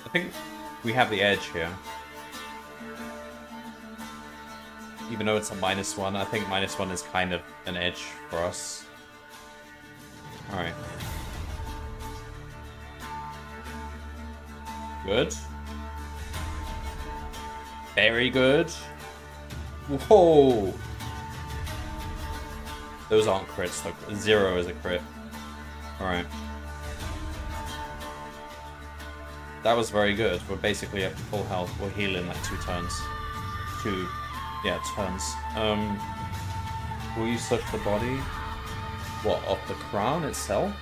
I think we have the edge here. Even though it's a -1, I think -1 is kind of an edge for us. Alright. Good. Very good. Whoa! Those aren't crits, though. 0 is a crit. Alright. That was very good. We're basically at full health. We'll heal in like 2 turns. 2, yeah, turns. Will you search the body? What, of the crown itself?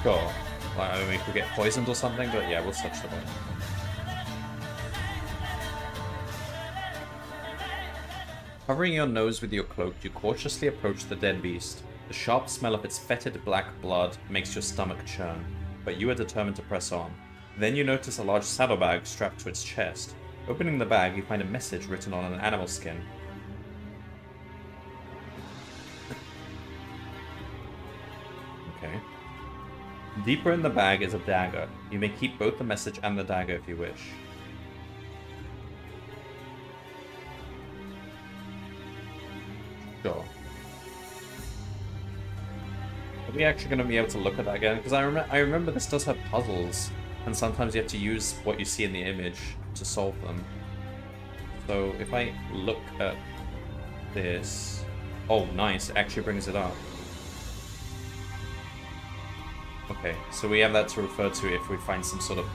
Sure. Like, I mean, we could get poisoned or something, but yeah, we'll search the body. Covering your nose with your cloak, you cautiously approach the dead beast. The sharp smell of its fetid black blood makes your stomach churn, but you are determined to press on. Then you notice a large saddlebag strapped to its chest. Opening the bag, you find a message written on an animal skin. Okay. Deeper in the bag is a dagger. You may keep both the message and the dagger if you wish. Sure. Are we actually going to be able to look at that again? Because I remember this does have puzzles, and sometimes you have to use what you see in the image to solve them. So if I look at this... Oh, nice. It actually brings it up. Okay, so we have that to refer to if we find some sort of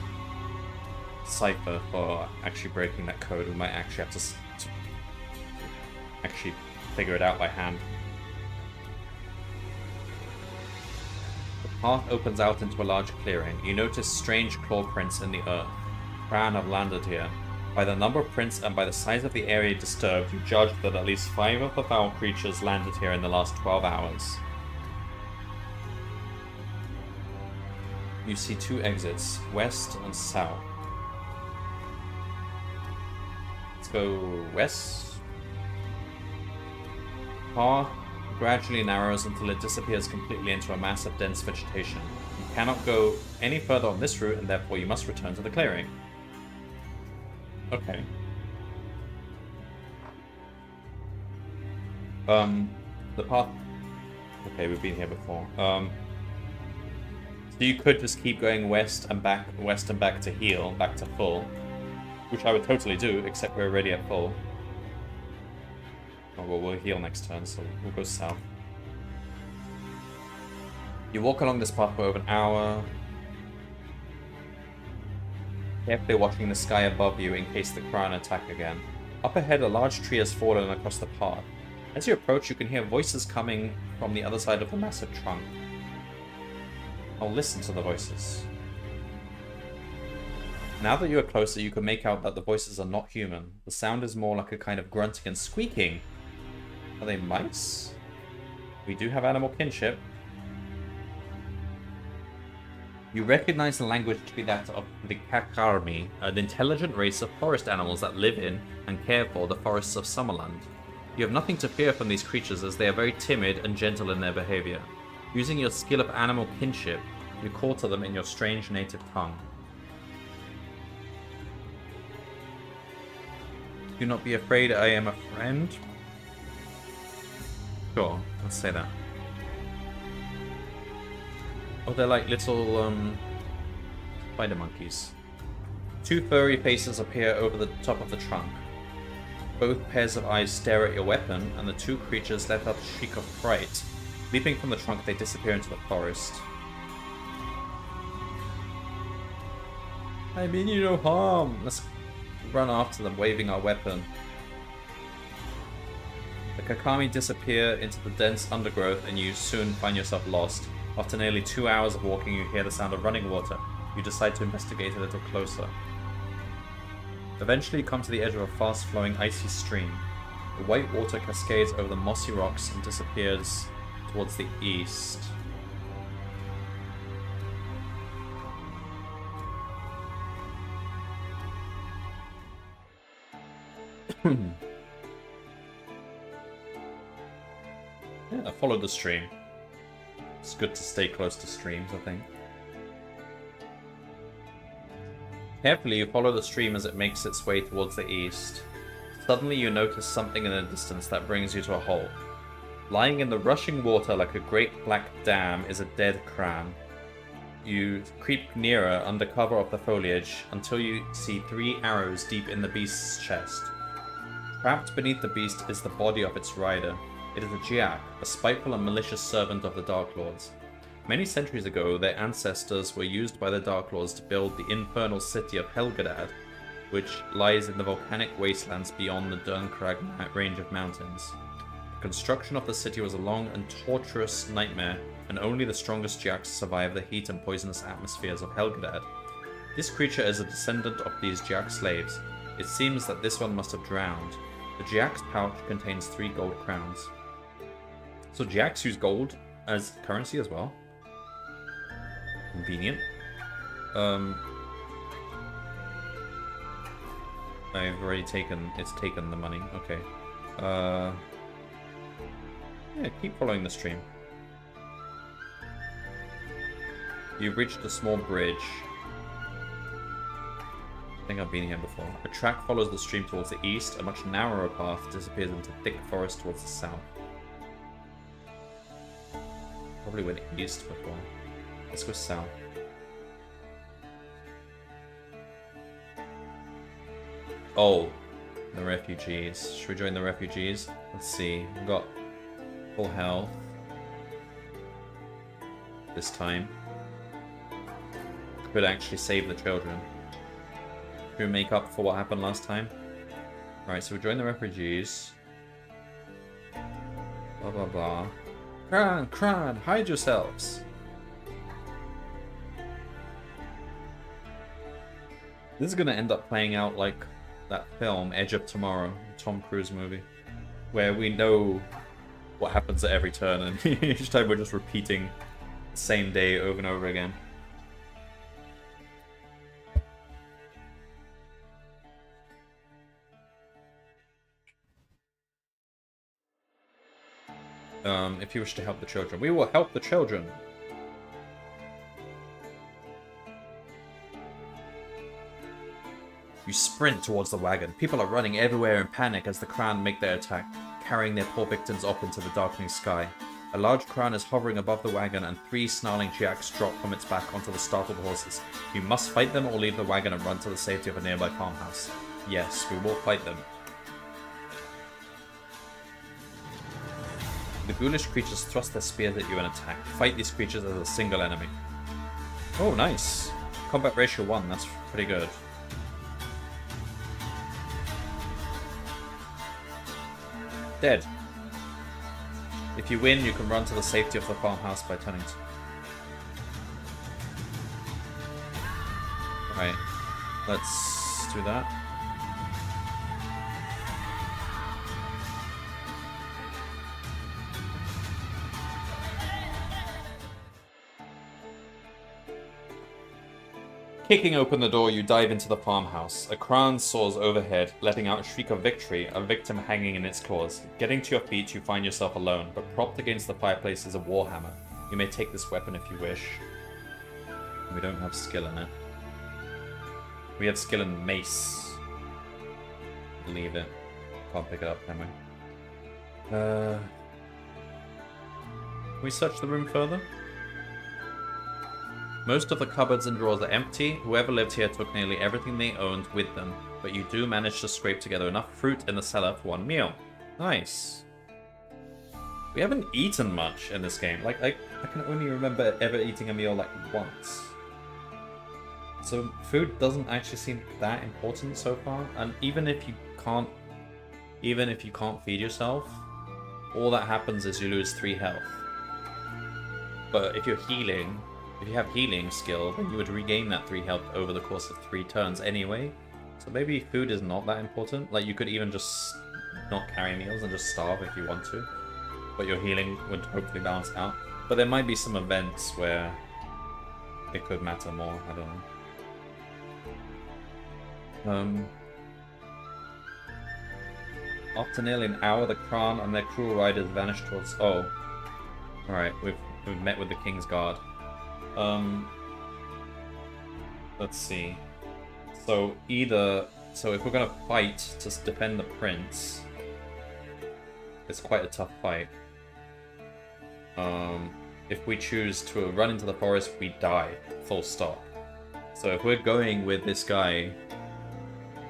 cipher for actually breaking that code. We might actually have to actually figure it out by hand. The path opens out into a large clearing. You notice strange claw prints in the earth. Crown have landed here. By the number of prints and by the size of the area disturbed, you judge that at least 5 of the foul creatures landed here in the last 12 hours. You see 2 exits, west and south. Let's go west. Path gradually narrows until it disappears completely into a mass of dense vegetation. You cannot go any further on this route, and therefore you must return to the clearing. Okay. The path... Okay, we've been here before. So you could just keep going west and back to heal, back to full. Which I would totally do, except we're already at full. Oh, well, we'll heal next turn, so we'll go south. You walk along this path for over an hour, carefully watching the sky above you in case the crown attack again. Up ahead, a large tree has fallen across the path. As you approach, you can hear voices coming from the other side of the massive trunk. I'll listen to the voices. Now that you are closer, you can make out that the voices are not human. The sound is more like a kind of grunting and squeaking. Are they mice? We do have animal kinship. You recognize the language to be that of the Kakarmi, an intelligent race of forest animals that live in and care for the forests of Summerland. You have nothing to fear from these creatures as they are very timid and gentle in their behavior. Using your skill of animal kinship, you call to them in your strange native tongue. Do not be afraid, I am a friend. Sure, let's say that. Oh, they're like little, spider monkeys. 2 furry faces appear over the top of the trunk. Both pairs of eyes stare at your weapon, and the 2 creatures let out a shriek of fright. Leaping from the trunk, they disappear into the forest. I mean you no harm. Let's run after them, waving our weapon. The Kakami disappear into the dense undergrowth, and you soon find yourself lost. After nearly 2 hours of walking, you hear the sound of running water. You decide to investigate a little closer. Eventually, you come to the edge of a fast-flowing icy stream. The white water cascades over the mossy rocks and disappears towards the east. Yeah, follow the stream. It's good to stay close to streams, I think. Carefully, you follow the stream as it makes its way towards the east. Suddenly, you notice something in the distance that brings you to a halt. Lying in the rushing water like a great black dam is a dead cram. You creep nearer under cover of the foliage until you see 3 arrows deep in the beast's chest. Trapped beneath the beast is the body of its rider. It is a Jiak, a spiteful and malicious servant of the Dark Lords. Many centuries ago, their ancestors were used by the Dark Lords to build the infernal city of Helgadad, which lies in the volcanic wastelands beyond the Durnkrag range of mountains. The construction of the city was a long and torturous nightmare, and only the strongest Jiaks survive the heat and poisonous atmospheres of Helgadad. This creature is a descendant of these Jiak slaves. It seems that this one must have drowned. The Jiak's pouch contains 3 gold crowns. So Jiaks use gold as currency as well. Convenient. I've already taken... It's taken the money. Okay. Yeah, keep following the stream. You've reached a small bridge. I think I've been here before. A track follows the stream towards the east. A much narrower path disappears into thick forest towards the south. Probably went east before. Let's go south. Oh, the refugees. Should we join the refugees? Let's see. We've got full health. This time. Could actually save the children. Should we make up for what happened last time? Alright, so we join the refugees. Blah blah blah. Cran, hide yourselves! This is gonna end up playing out like that film, Edge of Tomorrow, Tom Cruise movie, where we know what happens at every turn, and each time we're just repeating the same day over and over again. If you wish to help the children, we will help the children. You sprint towards the wagon. People are running everywhere in panic as the Kran make their attack, carrying their poor victims off into the darkening sky. A large Kran is hovering above the wagon, and 3 snarling Jiaks drop from its back onto the startled horses. You must fight them or leave the wagon and run to the safety of a nearby farmhouse. Yes, we will fight them. The ghoulish creatures thrust their spears at you and attack. Fight these creatures as a single enemy. Oh, nice. Combat ratio 1, that's pretty good. Dead. If you win, you can run to the safety of the farmhouse by turning to... Right. Let's do that. Kicking open the door, you dive into the farmhouse. A Kran soars overhead, letting out a shriek of victory, a victim hanging in its claws. Getting to your feet, you find yourself alone, but propped against the fireplace is a warhammer. You may take this weapon if you wish. We don't have skill in it. We have skill in mace. Leave it. Can't pick it up, can we? Can we search the room further? Most of the cupboards and drawers are empty. Whoever lived here took nearly everything they owned with them, but you do manage to scrape together enough fruit in the cellar for 1 meal. Nice. We haven't eaten much in this game. Like, I can only remember ever eating a meal like once. So food doesn't actually seem that important so far, and even if you can't feed yourself, all that happens is you lose 3 health. But if you're healing, if you have healing skill, then you would regain that 3 health over the course of 3 turns anyway. So maybe food is not that important. Like, you could even just not carry meals and just starve if you want to. But your healing would hopefully balance out. But there might be some events where it could matter more. I don't know. After nearly an hour, the Kran and their cruel riders vanish towards... Oh. Alright, we've met with the King's Guard. Let's see. So if we're gonna fight to defend the prince, it's quite a tough fight. if we choose to run into the forest, we die. Full stop. So if we're going with this guy,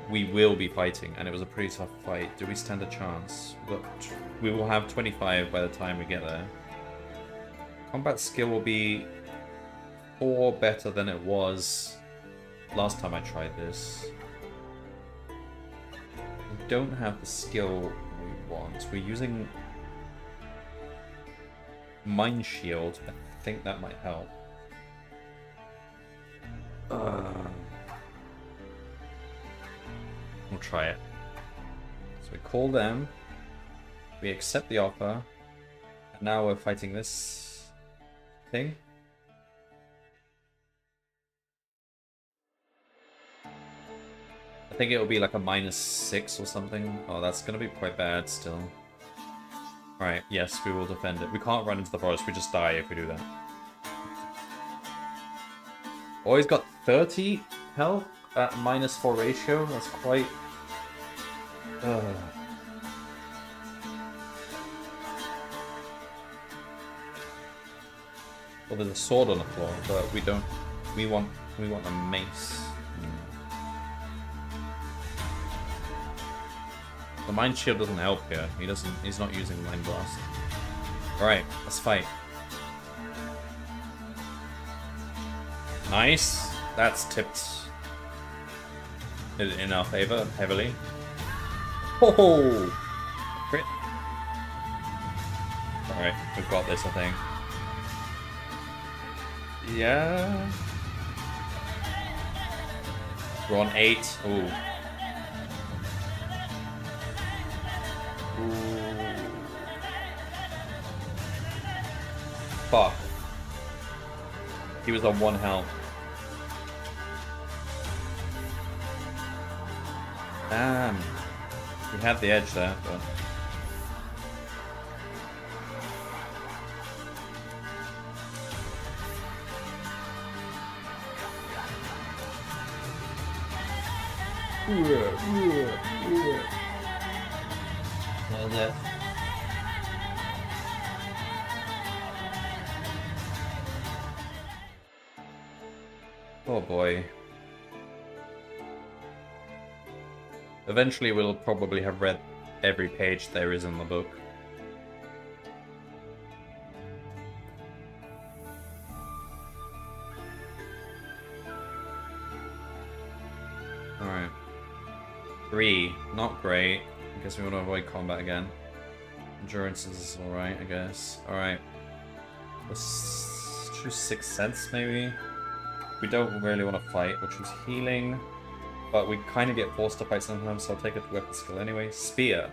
we will be fighting, and it was a pretty tough fight. Do we stand a chance? We will have 25 by the time we get there. Combat skill will be 4 better than it was last time I tried this. We don't have the skill we want. We're using Mind Shield. I think that might help. We'll try it. So we call them. We accept the offer. And now we're fighting this thing. I think it'll be like a -6 or something. Oh, that's gonna be quite bad still. Alright, yes, we will defend it. We can't run into the forest, we just die if we do that. Oh, he's got 30 health at -4 ratio. That's quite... Well, there's a sword on the floor, but we don't... We want a mace. The Mind Shield doesn't help here. He's not using Mind Blast. Alright, let's fight. Nice. That's tipped in our favor heavily. Oh! Crit. Alright, we've got this, I think. Yeah. We're on 8. Ooh. Fuck. He was on 1 health. Damn. We had the edge there, but... Oh boy. Eventually we'll probably have read every page there is in the book. Alright. 3. Not great. I guess we want to avoid combat again. Endurance is alright, I guess. Alright. Let's choose Sixth Sense, maybe? We don't really want to fight. We'll choose Healing. But we kind of get forced to fight sometimes, so I'll take a weapon skill anyway. Spear.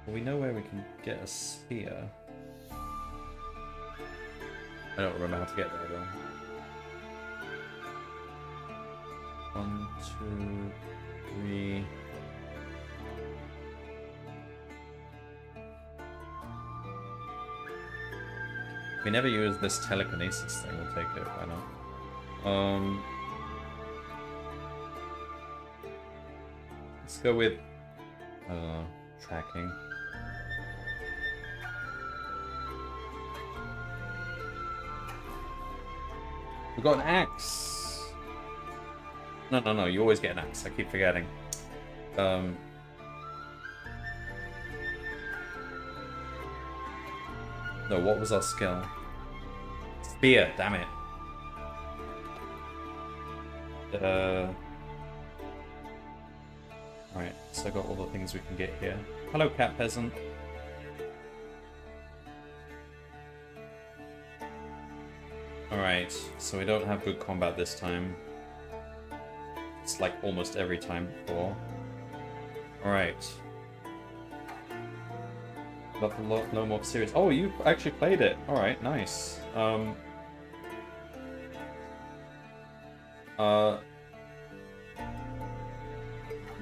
Well, we know where we can get a spear. I don't remember how to get there, though. 1, 2, 3... We never use this telekinesis thing, we'll take it, why not? Let's go with, I don't know, tracking. We got an axe! No, you always get an axe, I keep forgetting. No, what was our skill? Spear, damn it. Alright, so I got all the things we can get here. Hello, cat peasant. Alright, so we don't have good combat this time. It's like almost every time before. Alright. Got a lot more serious. Oh, you actually played it. Alright, nice.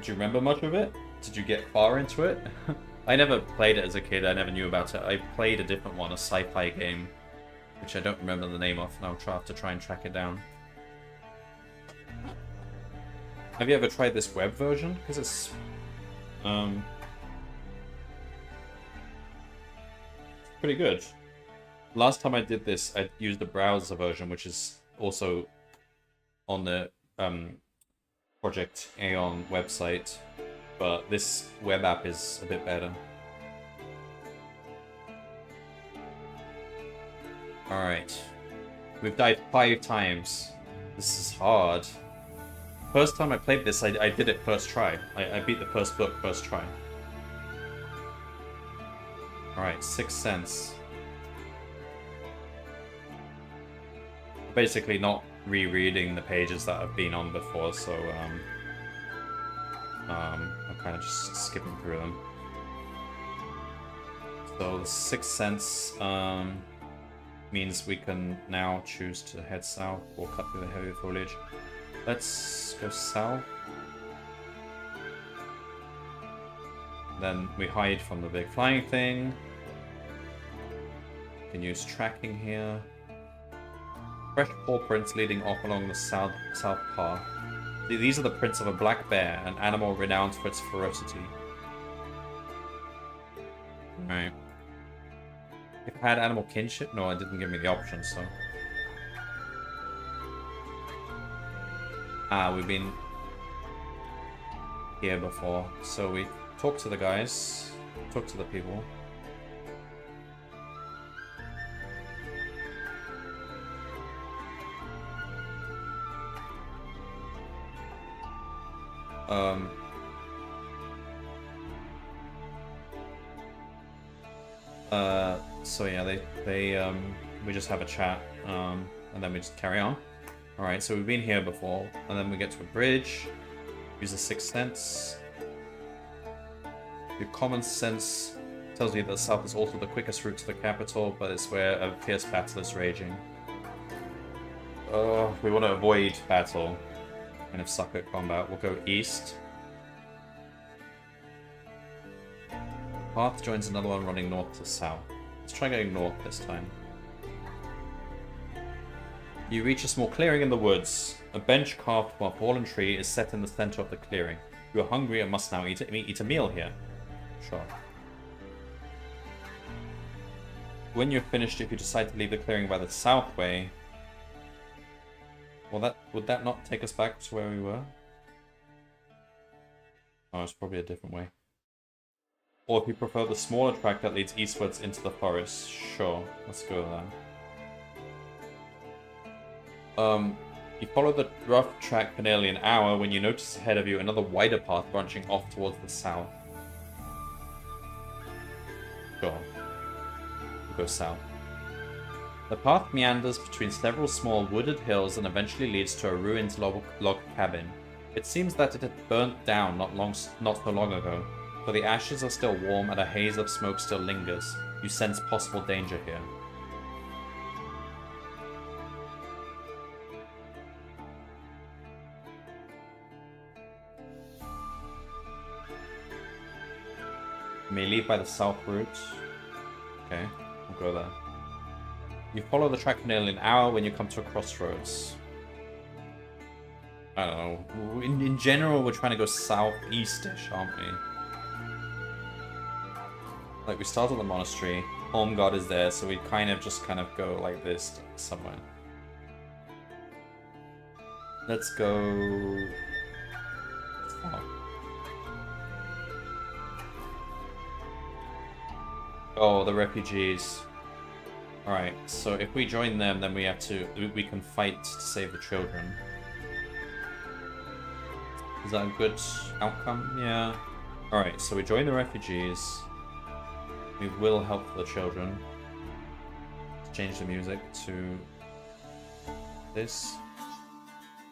Do you remember much of it? Did you get far into it? I never played it as a kid, I never knew about it. I played a different one, a sci-fi game, which I don't remember the name of, and I'll have to try and track it down. Have you ever tried this web version? Because it's... pretty good. Last time I did this, I used the browser version, which is also on the Project Aeon website, but this web app is a bit better. Alright. We've died 5 times. This is hard. First time I played this, I did it first try. I beat the first book first try. Alright, 6th Sense. Basically not rereading the pages that I've been on before, so I'm kind of just skipping through them. So the 6th Sense means we can now choose to head south or cut through the heavy foliage. Let's go south. Then we hide from the big flying thing. We can use tracking here. Fresh paw prints leading off along the south path. These are the prints of a black bear, an animal renowned for its ferocity. Right. If I had animal kinship? No, it didn't give me the option, so... Ah, we've been here before. So we talk to the guys, talk to the people. So yeah, we just have a chat, and then we just carry on. Alright, so we've been here before, and then we get to a bridge, use the 6th Sense. Your common sense tells you that the south is also the quickest route to the capital, but it's where a fierce battle is raging. We want to avoid battle, kind of suck at combat. We'll go east. The path joins another one running north to south. Let's try going north this time. You reach a small clearing in the woods. A bench carved from a fallen tree is set in the center of the clearing. You are hungry and must now eat a meal here. Sure. When you're finished, if you decide to leave the clearing by the south way... Well, would that not take us back to where we were? Oh, it's probably a different way. Or if you prefer the smaller track that leads eastwards into the forest. Sure, let's go there. You follow the rough track for nearly an hour when you notice ahead of you another wider path branching off towards the south. Sure. We'll go south. The path meanders between several small wooded hills and eventually leads to a ruined log cabin. It seems that it had burnt down not so long ago, for the ashes are still warm and a haze of smoke still lingers. You sense possible danger here. You may leave by the south route. Okay, we'll go there. You follow the track for nearly an hour when you come to a crossroads. I don't know. In general, we're trying to go southeast-ish, aren't we? Like, we start at the monastery. Home God is there, so we kind of go like this somewhere. Let's go... Oh, the refugees. Alright, so if we join them, then we can fight to save the children. Is that a good outcome? Yeah. Alright, so we join the refugees. We will help the children. Let's change the music to this.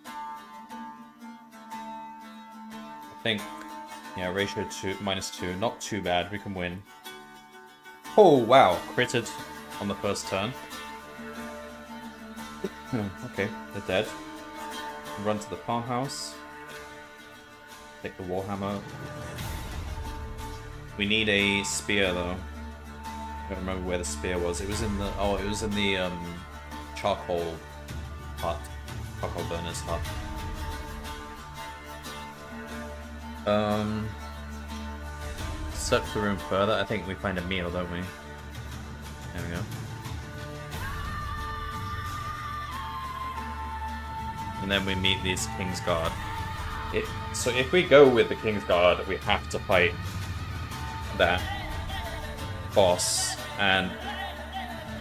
I think, yeah, ratio -2, not too bad, we can win. Oh, wow, critted on the first turn. Okay, they're dead. Run to the farmhouse. Take the warhammer. We need a spear though. I don't remember where the spear was. It was in the charcoal hut. Charcoal burner's hut. Search the room further. I think we find a meal, don't we? There we go. and then we meet these King's Guard. So if we go with the King's Guard, we have to fight that boss, and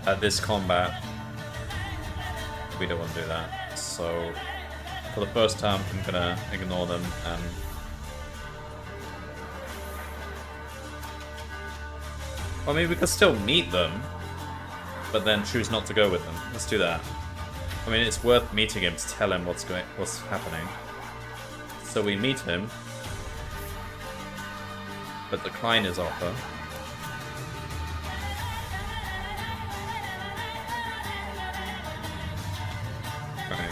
at this combat, we don't want to do that. So for the first time, I'm gonna ignore them and I mean, we could still meet them, but then choose not to go with them. Let's do that. I mean, it's worth meeting him to tell him what's happening. So we meet him, but decline his offer. Right.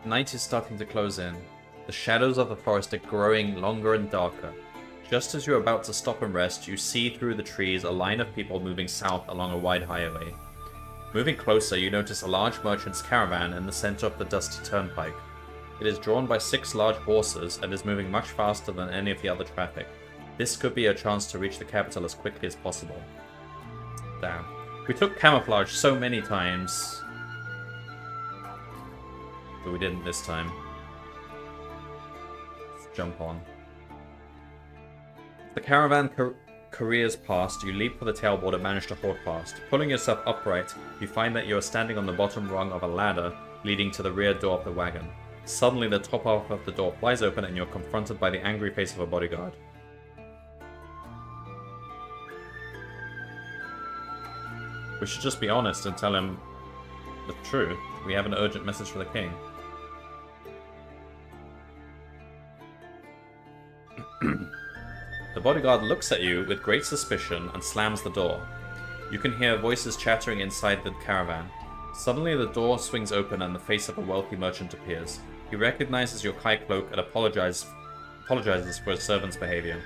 Night is starting to close in. The shadows of the forest are growing longer and darker. Just as you're about to stop and rest, you see through the trees a line of people moving south along a wide highway. Moving closer, you notice a large merchant's caravan in the center of the dusty turnpike. It is drawn by 6 large horses and is moving much faster than any of the other traffic. This could be a chance to reach the capital as quickly as possible. Damn. We took camouflage so many times, but we didn't this time. Jump on. The caravan careers past, you leap for the tailboard and manage to hold fast. Pulling yourself upright, you find that you are standing on the bottom rung of a ladder leading to the rear door of the wagon. Suddenly, the top half of the door flies open and you're confronted by the angry face of a bodyguard. We should just be honest and tell him the truth. We have an urgent message for the king. The bodyguard looks at you with great suspicion and slams the door. You can hear voices chattering inside the caravan. Suddenly the door swings open and the face of a wealthy merchant appears. He recognizes your Kai cloak and apologizes for his servant's behavior.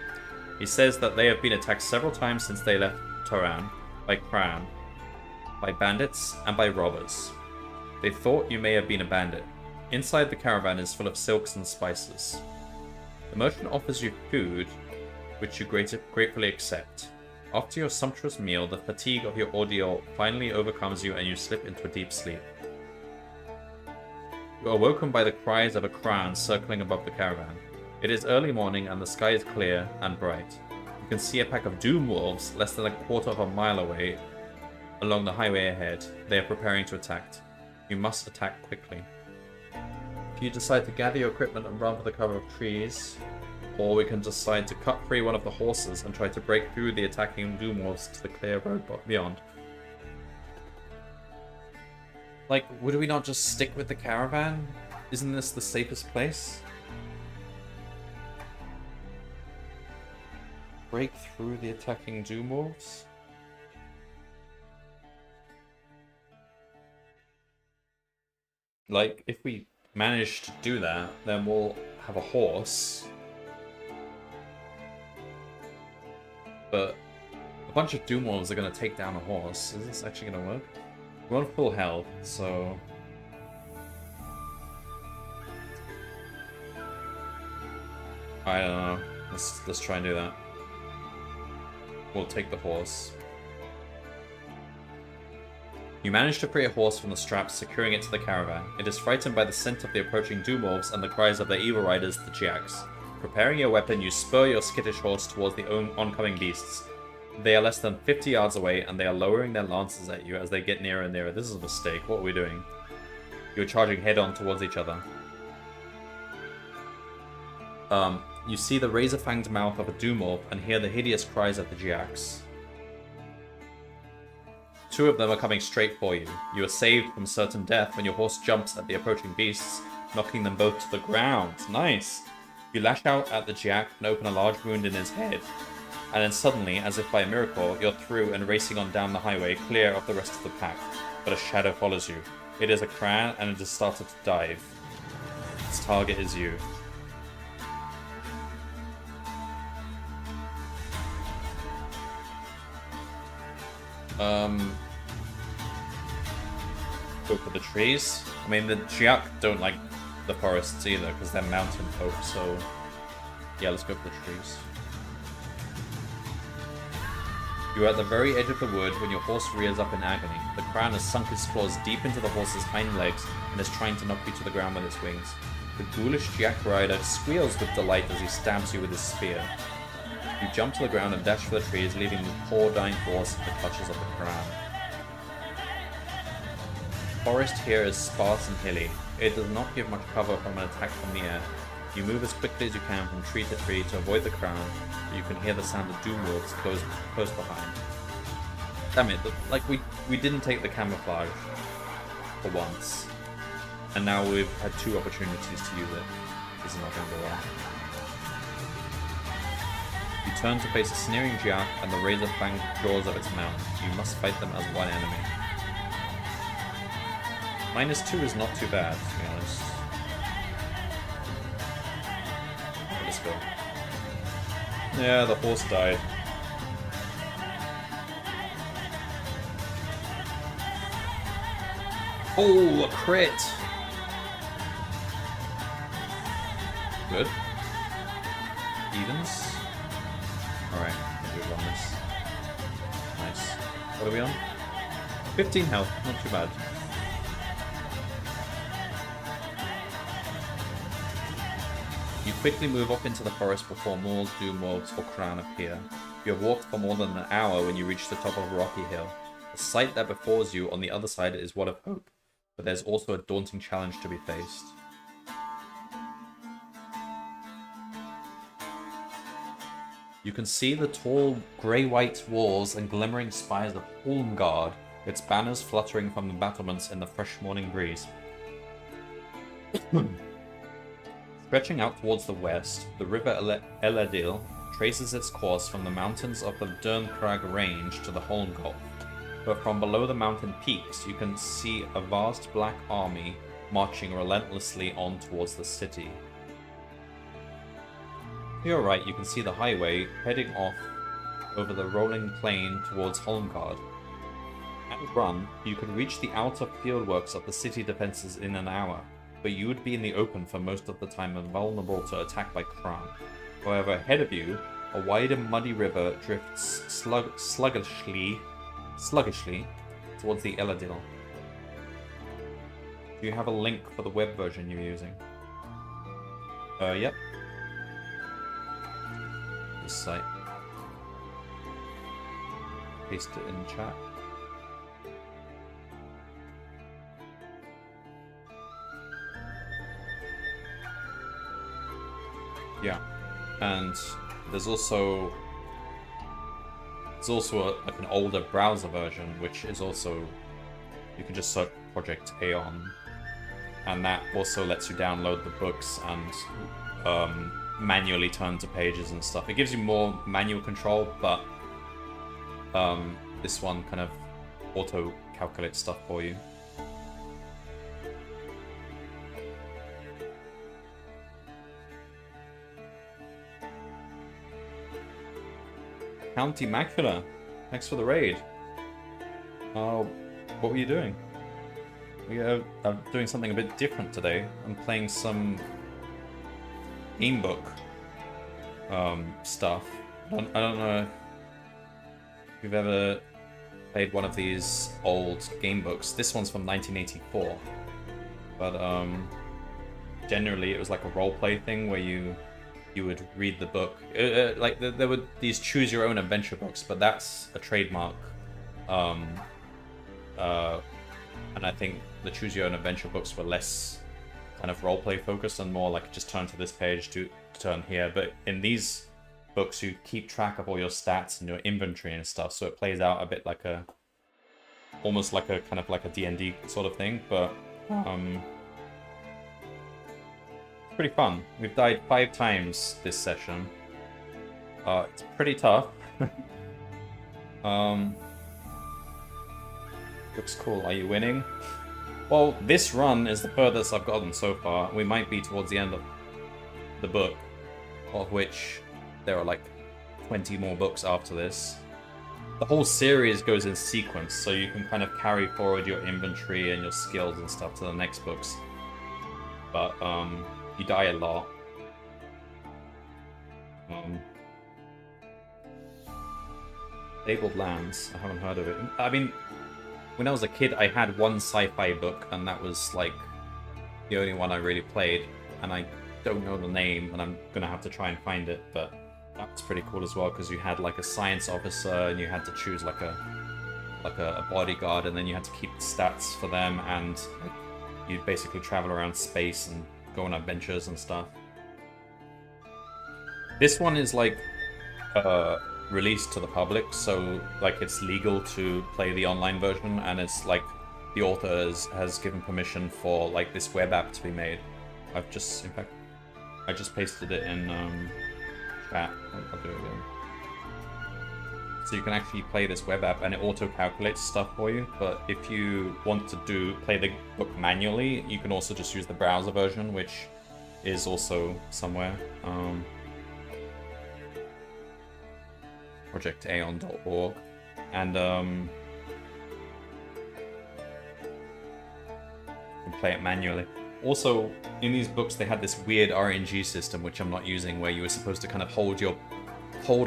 He says that they have been attacked several times since they left Toran, by Kran, by bandits, and by robbers. They thought you may have been a bandit. Inside the caravan is full of silks and spices. The merchant offers you food, which you gratefully accept. After your sumptuous meal, the fatigue of your ordeal finally overcomes you and you slip into a deep sleep. You are woken by the cries of a crown circling above the caravan. It is early morning and the sky is clear and bright. You can see a pack of doom wolves less than a quarter of a mile away along the highway ahead. They are preparing to attack. You must attack quickly. If you decide to gather your equipment and run for the cover of trees, or we can decide to cut free one of the horses and try to break through the attacking doomwolves to the clear road beyond. Like, would we not just stick with the caravan? Isn't this the safest place? Break through the attacking doomwolves? Like, if we manage to do that, then we'll have a horse. But a bunch of doomwolves are going to take down a horse. Is this actually going to work? We're on full health, so... I don't know. Let's try and do that. We'll take the horse. You manage to free a horse from the straps, securing it to the caravan. It is frightened by the scent of the approaching doomwolves and the cries of their evil riders, the Jiaks. Preparing your weapon, you spur your skittish horse towards the oncoming beasts. They are less than 50 yards away, and they are lowering their lances at you as they get nearer and nearer. This is a mistake. What are we doing? You're charging head-on towards each other. You see the razor-fanged mouth of a doomwolf and hear the hideous cries of the Jiaks. 2 of them are coming straight for you. You are saved from certain death when your horse jumps at the approaching beasts, knocking them both to the ground. Nice! You lash out at the Jiak and open a large wound in his head. And then suddenly, as if by a miracle, you're through and racing on down the highway, clear of the rest of the pack. But a shadow follows you. It is a Kran, and it has started to dive. Its target is you. Go for the trees. I mean, the Jiak don't like the forests either, because they're mountain folk, so... Yeah, let's go for the trees. You are at the very edge of the wood when your horse rears up in agony. The crown has sunk its claws deep into the horse's hind legs and is trying to knock you to the ground with its wings. The ghoulish Jack Rider squeals with delight as he stabs you with his spear. You jump to the ground and dash for the trees, leaving the poor dying horse in the clutches of the crown. The forest here is sparse and hilly. It does not give much cover from an attack from the air. You move as quickly as you can from tree to tree to avoid the crown, but you can hear the sound of doom wolves close behind. Damn it, like we didn't take the camouflage for once, and now we've had 2 opportunities to use it. This is not going to go well. You turn to face a sneering Jack and the razor-fanged jaws of its mount. You must fight them as one enemy. -2 is not too bad, to be honest. Let's go. Yeah, the horse died. Oh, a crit! Good. Evens. Alright, we've won this. Nice. What are we on? 15 health, not too bad. You quickly move up into the forest before more doom wolves or crown appear. You have walked for more than an hour when you reach the top of a rocky hill. The sight that befalls you on the other side is one of hope, but there's also a daunting challenge to be faced. You can see the tall grey-white walls and glimmering spires of Holmgard, its banners fluttering from the battlements in the fresh morning breeze. Stretching out towards the west, the river Eladil traces its course from the mountains of the Dernkrag range to the Holmgolf. But from below the mountain peaks, you can see a vast black army marching relentlessly on towards the city. To your right, you can see the highway heading off over the rolling plain towards Holmgard. At run, you could reach the outer fieldworks of the city defenses in an hour, but you would be in the open for most of the time and vulnerable to attack by Kran. However, ahead of you, a wide and muddy river drifts sluggishly towards the Eladil. Do you have a link for the web version you're using? Yep. This site. Paste it in chat. Yeah, and there's also like an older browser version, which is also, you can just search Project Aeon, and that also lets you download the books and manually turn to pages and stuff. It gives you more manual control, but this one kind of auto calculates stuff for you. County Macula, thanks for the raid. What were you doing? I'm doing something a bit different today. I'm playing some Gamebook stuff. I don't know if you've ever played one of these old Gamebooks. This one's from 1984, but generally it was like a roleplay thing where you would read the book. Like there were these choose your own adventure books, but that's a trademark. And I think the choose your own adventure books were less kind of roleplay focused and more like just turn to this page to turn here. But in these books, you keep track of all your stats and your inventory and stuff, so it plays out a bit like almost like a kind of like a D&D sort of thing. But pretty fun. We've died 5 times this session. It's pretty tough. Looks cool. Are you winning? Well, this run is the furthest I've gotten so far. We might be towards the end of the book, of which there are like 20 more books after this. The whole series goes in sequence, so you can kind of carry forward your inventory and your skills and stuff to the next books. But you die a lot. Fabled Lands. I haven't heard of it. I mean, when I was a kid, I had one sci-fi book, and that was like the only one I really played. And I don't know the name, and I'm gonna have to try and find it. But that's pretty cool as well, because you had like a science officer, and you had to choose like a bodyguard, and then you had to keep stats for them, and like, you'd basically travel around space and go on adventures and stuff. This one is like released to the public, so like it's legal to play the online version, and it's like the author has given permission for like this web app to be made. In fact, I just pasted it in chat. I'll do it again. So you can actually play this web app, and it auto-calculates stuff for you. But if you want to play the book manually, you can also just use the browser version, which is also somewhere. projectaeon.org, and you can play it manually. Also, in these books, they had this weird RNG system, which I'm not using, where you were supposed to kind of hold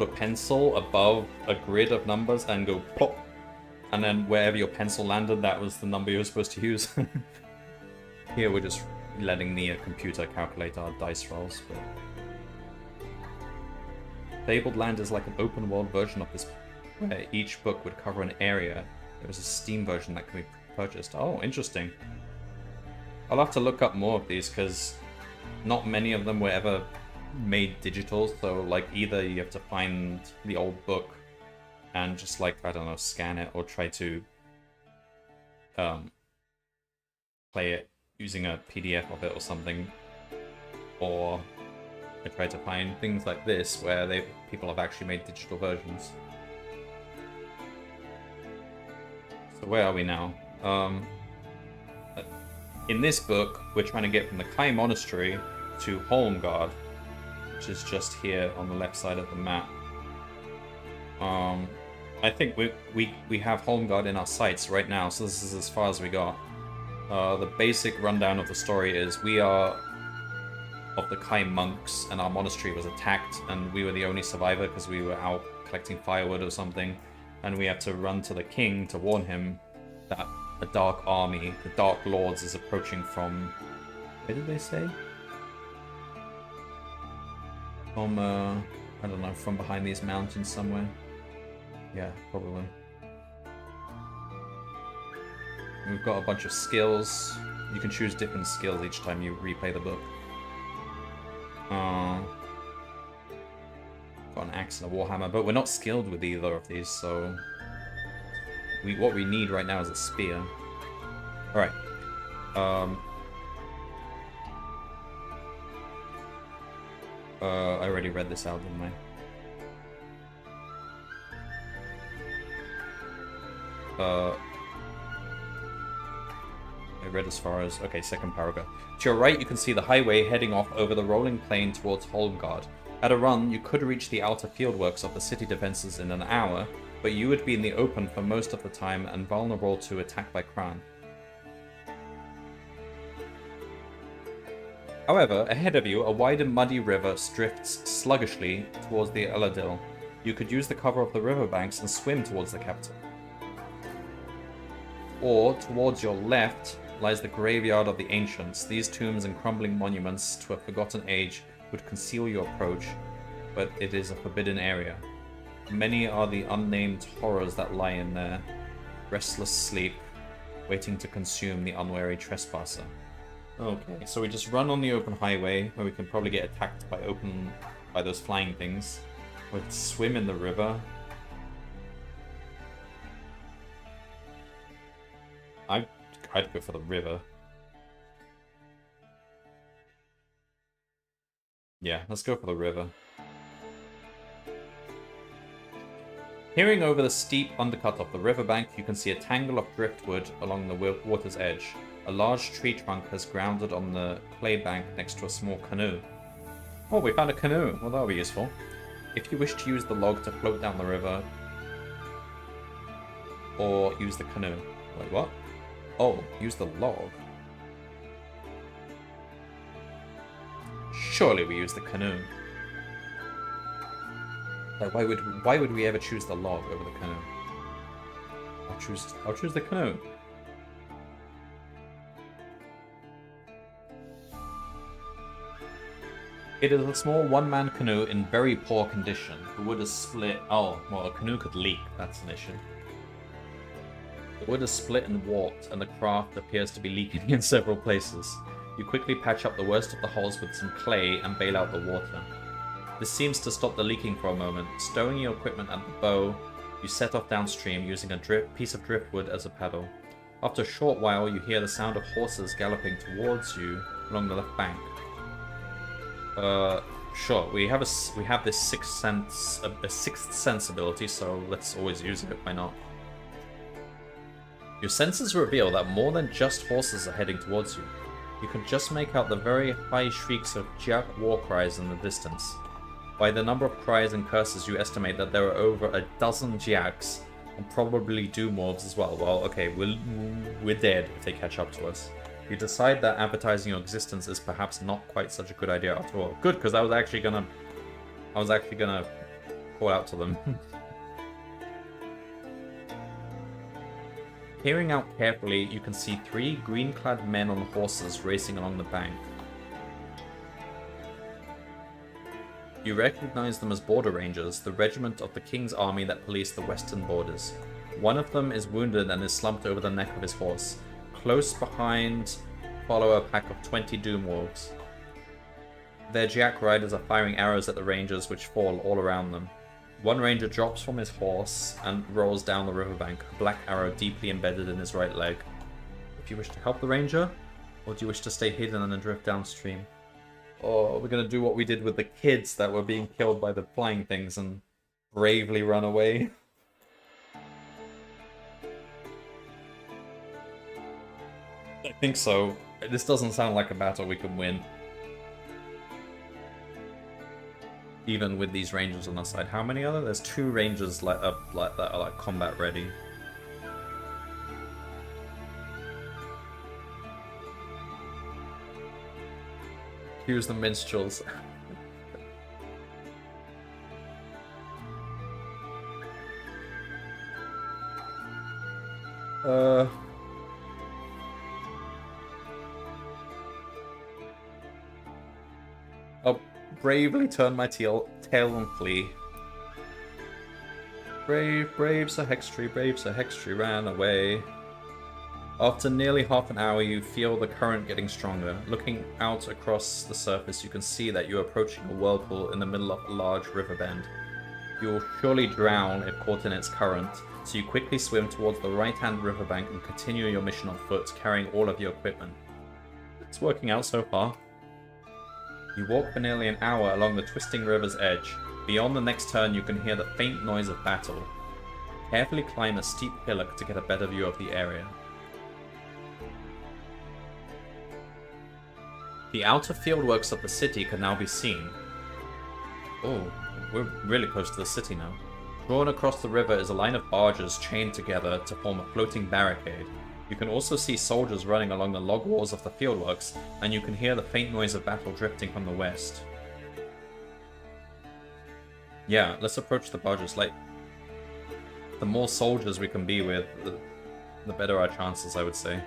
a pencil above a grid of numbers and go plop, and then wherever your pencil landed, that was the number you were supposed to use. Here we're just letting the computer calculate our dice rolls. But Fabled Land is like an open world version of this, where each book would cover an area. There was a Steam version that can be purchased. Oh, interesting. I'll have to look up more of these, because not many of them were ever made digital, so like either you have to find the old book and just like, I don't know, scan it, or try to play it using a PDF of it or something, or I try to find things like this where people have actually made digital versions. So where are we now? In this book, we're trying to get from the Kai Monastery to Holmgard, which is just here on the left side of the map. I think we have Holmgard in our sights right now, so this is as far as we got. The basic rundown of the story is we are of the Kai monks, and our monastery was attacked, and we were the only survivor because we were out collecting firewood or something, and we had to run to the king to warn him that a dark army, the Dark Lords, is approaching from... where did they say? From, I don't know, from behind these mountains somewhere. Yeah, probably. We've got a bunch of skills. You can choose different skills each time you replay the book. Got an axe and a warhammer, but we're not skilled with either of these, so... what we need right now is a spear. Alright. I already read this out, didn't I? I read as far as... okay, second paragraph. To your right, you can see the highway heading off over the rolling plain towards Holmgard. At a run, you could reach the outer fieldworks of the city defenses in an hour, but you would be in the open for most of the time and vulnerable to attack by Kran. However, ahead of you, a wide and muddy river drifts sluggishly towards the Eladil. You could use the cover of the riverbanks and swim towards the capital. Or, towards your left, lies the graveyard of the ancients. These tombs and crumbling monuments to a forgotten age would conceal your approach, but it is a forbidden area. Many are the unnamed horrors that lie in there, restless sleep, waiting to consume the unwary trespasser. Okay, so we just run on the open highway, where we can probably get attacked by those flying things. We swim in the river. I'd go for the river. Yeah, let's go for the river. Peering over the steep undercut of the riverbank, you can see a tangle of driftwood along the water's edge. A large tree trunk has grounded on the clay bank next to a small canoe. Oh, we found a canoe. Well, that'll be useful. If you wish to use the log to float down the river, or use the canoe. Wait, what? Oh, use the log. Surely we use the canoe. Like, why would we ever choose the log over the canoe? I'll choose the canoe. It is a small one-man canoe in very poor condition. The wood is split. Oh, well, a canoe could leak. That's an issue. The wood is split and warped, and the craft appears to be leaking in several places. You quickly patch up the worst of the holes with some clay and bail out the water. This seems to stop the leaking for a moment. Stowing your equipment at the bow, you set off downstream using a piece of driftwood as a paddle. After a short while, you hear the sound of horses galloping towards you along the left bank. Sure. We have this sixth sense ability, so let's always use it. Why not? Your senses reveal that more than just horses are heading towards you. You can just make out the very high shrieks of Jiak war cries in the distance. By the number of cries and curses, you estimate that there are over a dozen Jiaks, and probably Doomorphs as well. Well, okay, we're dead if they catch up to us. You decide that advertising your existence is perhaps not quite such a good idea after all. Good, because I was actually gonna call out to them. Peering out carefully, you can see 3 green-clad men on horses racing along the bank. You recognize them as border rangers, the regiment of the King's army that police the western borders. One of them is wounded and is slumped over the neck of his horse. Close behind follow a pack of 20 Doomorphs. Their Jiak riders are firing arrows at the rangers, which fall all around them. One ranger drops from his horse and rolls down the riverbank, a black arrow deeply embedded in his right leg. If you wish to help the ranger, or do you wish to stay hidden and then drift downstream? Or we're gonna do what we did with the kids that were being killed by the flying things and bravely run away. I think so. This doesn't sound like a battle we can win. Even with these rangers on our side. How many are there? There's 2 rangers like that are like combat ready. Use the minstrels. I'll bravely turn my tail and flee. Brave Sir Hextree ran away. After nearly half an hour, you feel the current getting stronger. Looking out across the surface, you can see that you're approaching a whirlpool in the middle of a large river bend. You will surely drown if caught in its current, so you quickly swim towards the right-hand riverbank and continue your mission on foot, carrying all of your equipment. It's working out so far. You walk for nearly an hour along the twisting river's edge. Beyond the next turn, you can hear the faint noise of battle. Carefully climb a steep hillock to get a better view of the area. The outer fieldworks of the city can now be seen. Oh, we're really close to the city now. Drawn across the river is a line of barges chained together to form a floating barricade. You can also see soldiers running along the log walls of the fieldworks, and you can hear the faint noise of battle drifting from the west. Yeah, let's approach the barges. Like, the more soldiers we can be with, the better our chances, I would say.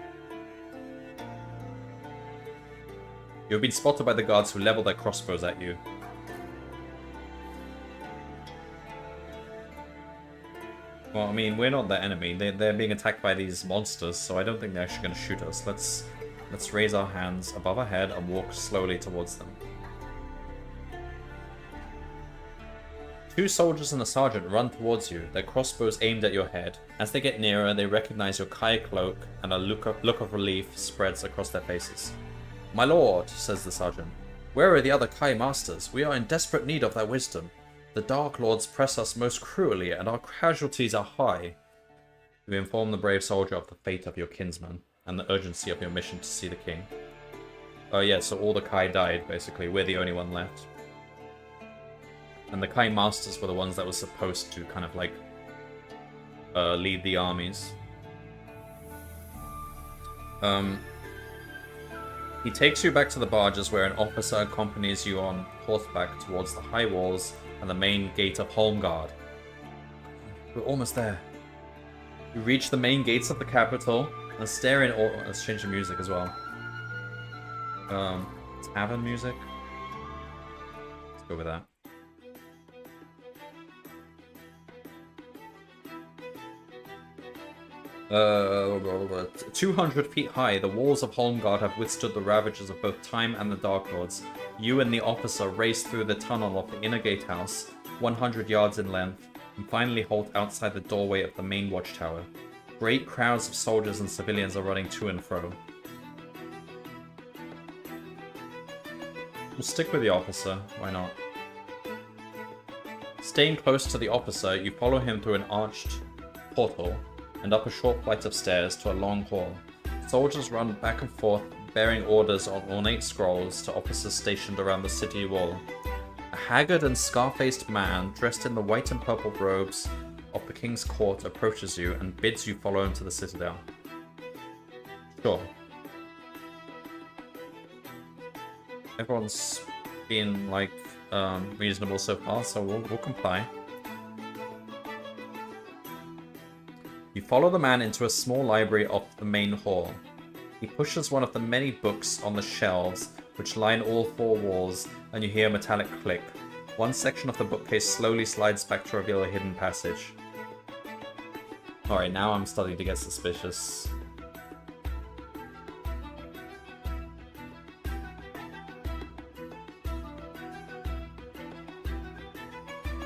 You've been spotted by the guards who level their crossbows at you. Well, I mean, we're not their enemy. They're being attacked by these monsters, so I don't think they're actually going to shoot us. Let's raise our hands above our head and walk slowly towards them. 2 soldiers and a sergeant run towards you, their crossbows aimed at your head. As they get nearer, they recognize your Kai cloak, and a look of relief spreads across their faces. "My lord," says the sergeant, "where are the other Kai masters? We are in desperate need of their wisdom. The Dark Lords press us most cruelly, and our casualties are high." You inform the brave soldier of the fate of your kinsman, and the urgency of your mission to see the king. Oh yeah, so all the Kai died, basically. We're the only one left. And the Kai masters were the ones that were supposed to kind of like lead the armies. He takes you back to the barges where an officer accompanies you on horseback towards the high walls and the main gate of Holmgard. We're almost there. You reach the main gates of the capital and stare in awe. Let's change the music as well. Tavern music. Let's go with that. 200 feet high, the walls of Holmgard have withstood the ravages of both time and the Dark Lords. You and the officer race through the tunnel of the inner gatehouse, 100 yards in length, and finally halt outside the doorway of the main watchtower. Great crowds of soldiers and civilians are running to and fro. We'll stick with the officer, why not? Staying close to the officer, you follow him through an arched portal and up a short flight of stairs to a long hall. Soldiers run back and forth, bearing orders on ornate scrolls to officers stationed around the city wall. A haggard and scar-faced man, dressed in the white and purple robes of the king's court, approaches you and bids you follow him to the citadel. Sure. Everyone's been, like, reasonable so far, so we'll comply. You follow the man into a small library off the main hall. He pushes one of the many books on the shelves, which line all four walls, and you hear a metallic click. One section of the bookcase slowly slides back to reveal a hidden passage. Alright, now I'm starting to get suspicious.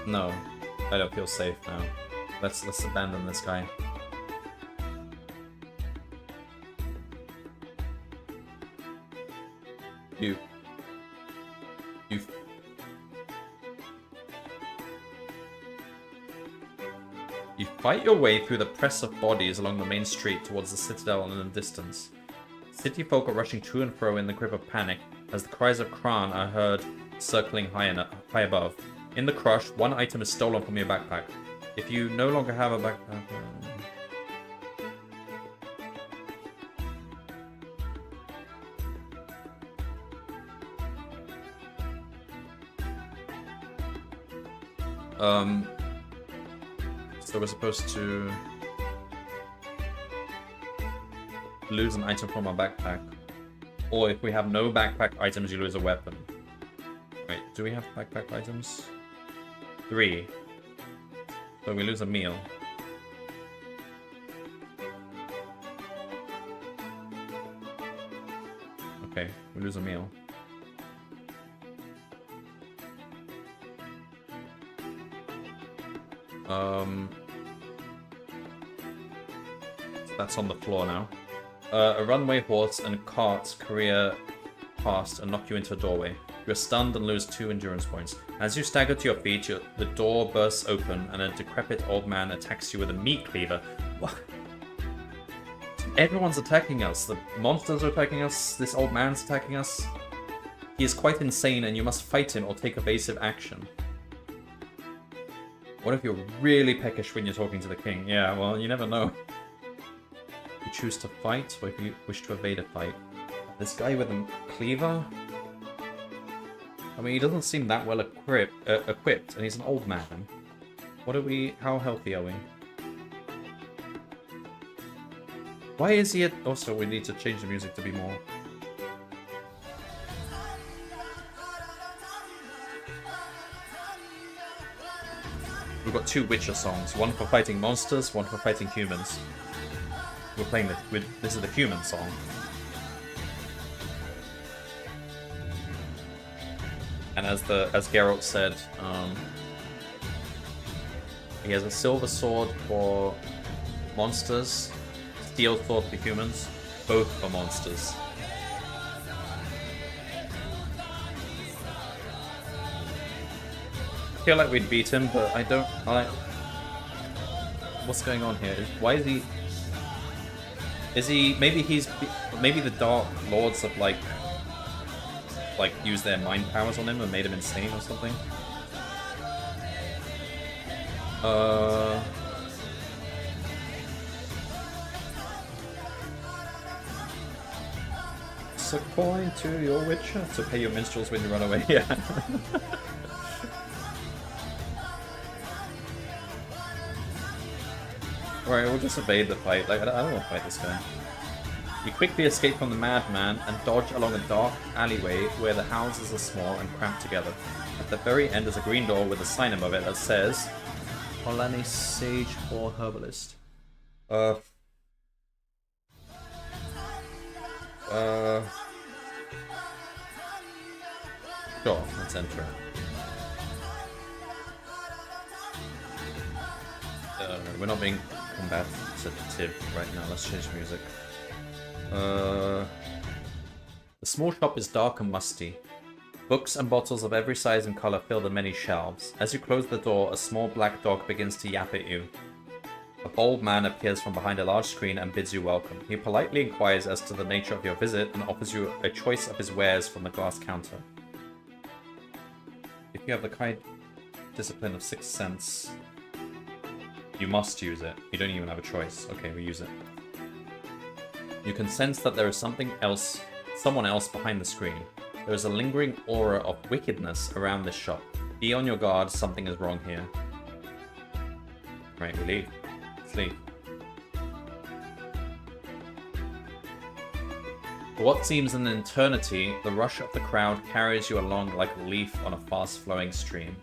No, I don't feel safe now. Let's abandon this guy. You fight your way through the press of bodies along the main street towards the citadel in the distance. City folk are rushing to and fro in the grip of panic as the cries of Kran are heard circling high above. In the crush, one item is stolen from your backpack. If you no longer have a backpack... So we're supposed to lose an item from our backpack. Or if we have no backpack items, you lose a weapon. Wait, do we have backpack items? 3. So we lose a meal. Okay, we lose a meal. That's on the floor now. A runway horse and cart career past and knock you into a doorway. You're stunned and lose 2 endurance points. As you stagger to your feet, the door bursts open and a decrepit old man attacks you with a meat cleaver. What? Everyone's attacking us. The monsters are attacking us. This old man's attacking us. He is quite insane and you must fight him or take evasive action. What if you're really peckish when you're talking to the king? Yeah, well, you never know. You choose to fight, or if you wish to evade a fight. This guy with a cleaver? I mean, he doesn't seem that well equipped, and he's an old man. What are we... How healthy are we? Why is he at... Also, we need to change the music to be more... We've got 2 Witcher songs. One for fighting monsters, one for fighting humans. We're playing this is the human song. And as Geralt said, he has a silver sword for monsters, steel sword for humans, both for monsters. I feel like we'd beat him, but I don't. What's going on here? Why is he? Is he? Maybe the Dark Lords have like used their mind powers on him and made him insane or something. Toss a coin to your witcher to pay your minstrels when you run away. Yeah. Alright, we'll just evade the fight. Like, I don't want to fight this guy. You quickly escape from the madman and dodge along a dark alleyway where the houses are small and cramped together. At the very end is a green door with a sign above it that says Olane Sage or Herbalist. Sure, let's enter it. We're not being combative right now, let's change music. The small shop is dark and musty. Books and bottles of every size and color fill the many shelves. As you close the door, a small black dog begins to yap at you. A bold man appears from behind a large screen and bids you welcome. He politely inquires as to the nature of your visit and offers you a choice of his wares from the glass counter. If you have the kind discipline of 6 cents, you must use it. You don't even have a choice. Okay, we use it. You can sense that there is someone else behind the screen. There is a lingering aura of wickedness around this shop. Be on your guard, something is wrong here. Right, we leave. Let's leave. For what seems an eternity, the rush of the crowd carries you along like a leaf on a fast-flowing stream.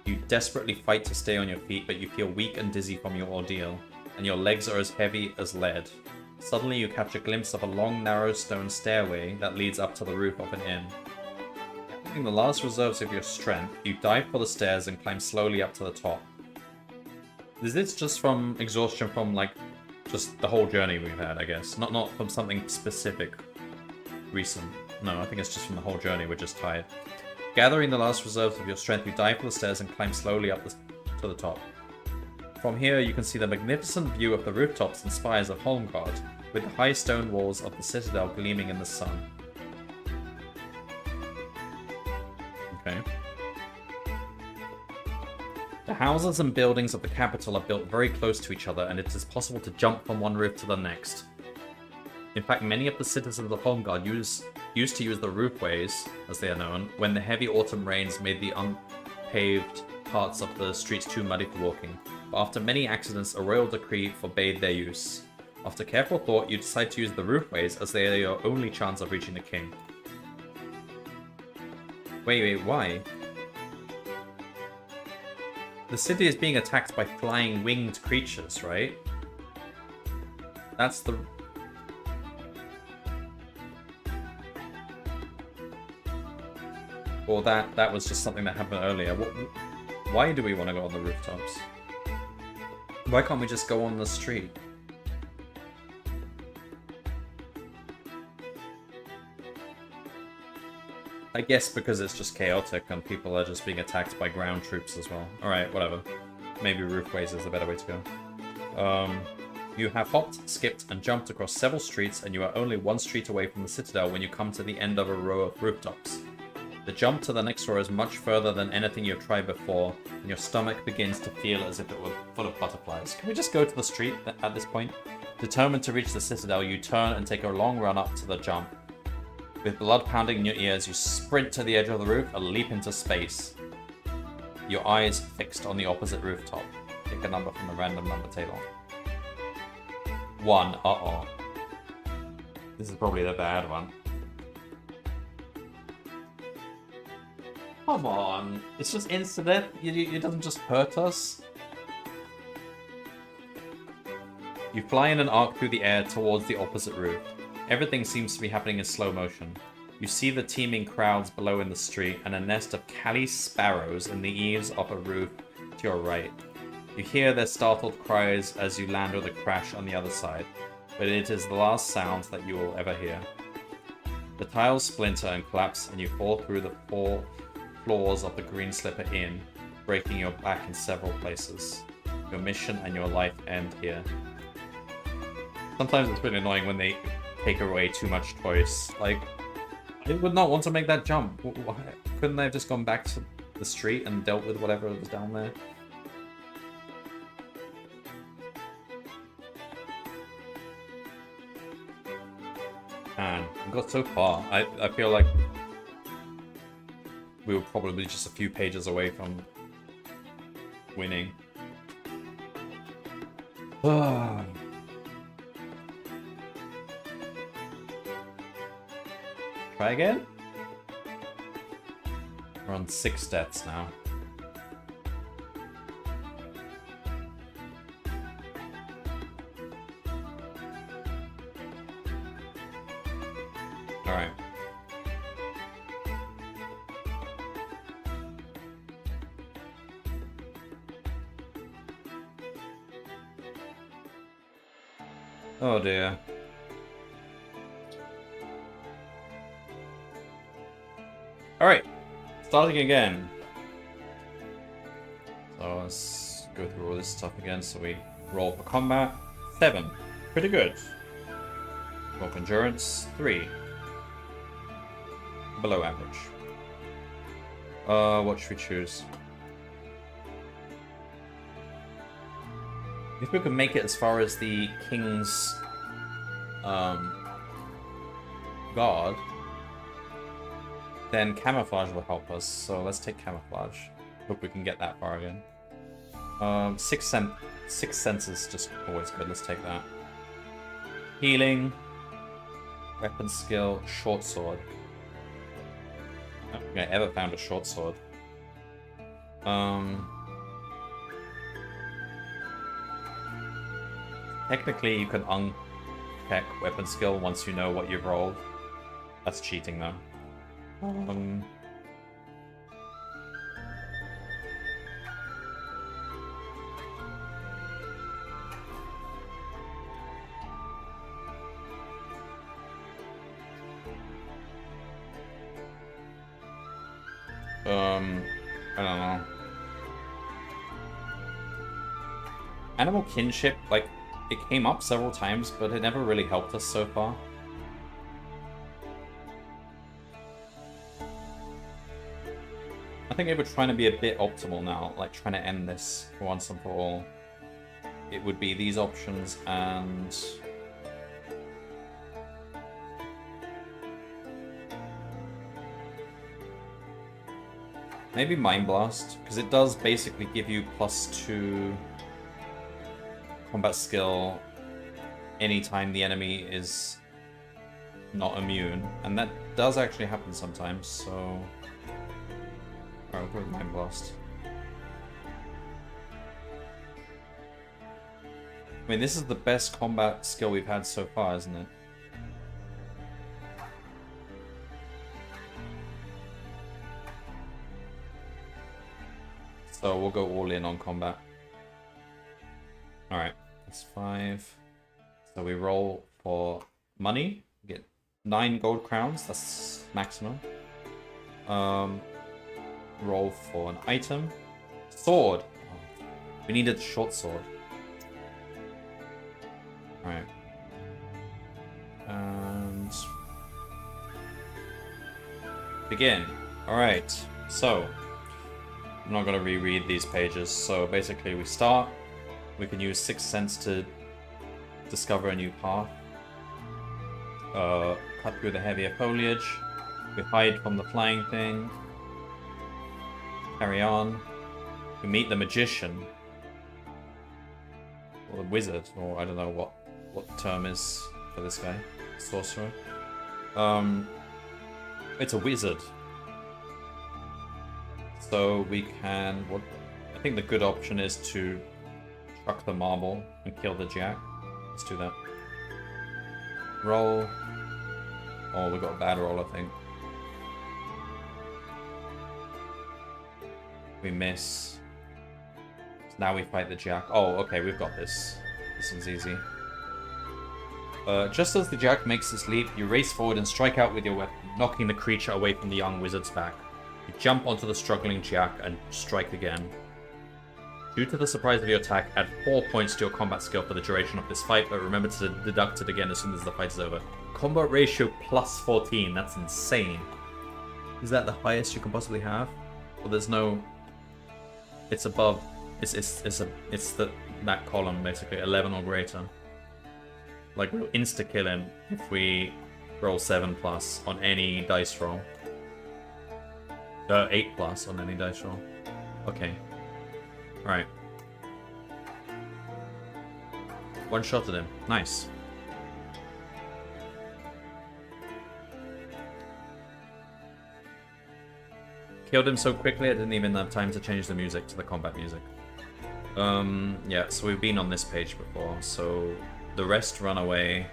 You desperately fight to stay on your feet, but you feel weak and dizzy from your ordeal, and your legs are as heavy as lead. Suddenly you catch a glimpse of a long, narrow stone stairway that leads up to the roof of an inn. Gathering the last reserves of your strength, you dive for the stairs and climb slowly up to the top. Is this just from exhaustion from, like, just the whole journey we've had, I guess? Not from something specific recent. No, I think it's just from the whole journey, we're just tired. Gathering the last reserves of your strength, you dive for the stairs and climb slowly up to the top. From here, you can see the magnificent view of the rooftops and spires of Holmgard, with the high stone walls of the citadel gleaming in the sun. Okay. The houses and buildings of the capital are built very close to each other, and it is possible to jump from one roof to the next. In fact, many of the citizens of Holmgard used to use the roofways, as they are known, when the heavy autumn rains made the unpaved parts of the streets too muddy for walking. But after many accidents, a royal decree forbade their use. After careful thought, you decide to use the roofways as they are your only chance of reaching the king. Wait, why? The city is being attacked by flying winged creatures, right? That's the... Or that was just something that happened earlier. Why do we want to go on the rooftops? Why can't we just go on the street? I guess because it's just chaotic and people are just being attacked by ground troops as well. Alright, whatever. Maybe roofways is a better way to go. You have hopped, skipped, and jumped across several streets, and you are only one street away from the citadel when you come to the end of a row of rooftops. The jump to the next row is much further than anything you've tried before, and your stomach begins to feel as if it were full of butterflies. Can we just go to the street at this point? Determined to reach the citadel, you turn and take a long run up to the jump. With blood pounding in your ears, you sprint to the edge of the roof and leap into space. Your eyes fixed on the opposite rooftop. Pick a number from the random number table. 1. Uh-oh. This is probably the bad one. Come on. It's just incident. It doesn't just hurt us. You fly in an arc through the air towards the opposite roof. Everything seems to be happening in slow motion. You see the teeming crowds below in the street and a nest of Cali sparrows in the eaves of a roof to your right. You hear their startled cries as you land with a crash on the other side, but it is the last sound that you will ever hear. The tiles splinter and collapse and you fall through the 4 floors of the Green Slipper Inn, breaking your back in several places. Your mission and your life end here. Sometimes it's really annoying when they take away too much choice. Like, I would not want to make that jump. Why? Couldn't they have just gone back to the street and dealt with whatever was down there? Man, I'm got so far. I feel like we were probably just a few pages away from winning. Try again? We're on 6 deaths now. Alright. Oh dear. Alright, starting again. So let's go through all this stuff again. So we roll for combat, 7. Pretty good. Roll for endurance, 3. Below average. What should we choose? If we can make it as far as the king's guard, then camouflage will help us. So let's take camouflage. Hope we can get that far again. 6 senses, just always good. Let's take that. Healing, weapon skill, short sword. I don't think I ever found a short sword. Technically, you can uncheck weapon skill once you know what you've rolled. That's cheating, though. I don't know. Animal kinship, like, it came up several times, but it never really helped us so far. I think if we're trying to be a bit optimal now, like trying to end this once and for all, it would be these options and... maybe Mind Blast, because it does basically give you +2 combat skill anytime the enemy is not immune, and that does actually happen sometimes, so... Alright, we'll go with Mind Blast. I mean, this is the best combat skill we've had so far, isn't it? So we'll go all in on combat. Alright, that's 5. So we roll for money. We get 9 gold crowns, that's maximum. Roll for an item. Sword. Oh, we needed a short sword. Alright. And... begin. Alright, so... I'm not going to reread these pages, so basically we start, we can use 6th Sense to discover a new path, cut through the heavier foliage, we hide from the flying thing, carry on, we meet the magician, or the wizard, or I don't know what the term is for this guy, sorcerer. It's a wizard. So we can, I think the good option is to chuck the marble and kill the jack. Let's do that. Roll. Oh, we got a bad roll, I think. We miss. So now we fight the jack. Oh, okay, we've got this. This one's easy. Just as the jack makes its leap, you race forward and strike out with your weapon, knocking the creature away from the young wizard's back. You jump onto the struggling jack and strike again. Due to the surprise of your attack, add 4 points to your combat skill for the duration of this fight, but remember to deduct it again as soon as the fight is over. Combat ratio +14, that's insane. Is that the highest you can possibly have? Well, there's no... it's above... it's that column, basically, 11 or greater. Like, we'll insta-kill him if we roll 7+ on any dice roll. 8+ on any dice roll. Okay. Right. One shot at him. Nice. Killed him so quickly I didn't even have time to change the music to the combat music. Yeah, so we've been on this page before. So the rest run away.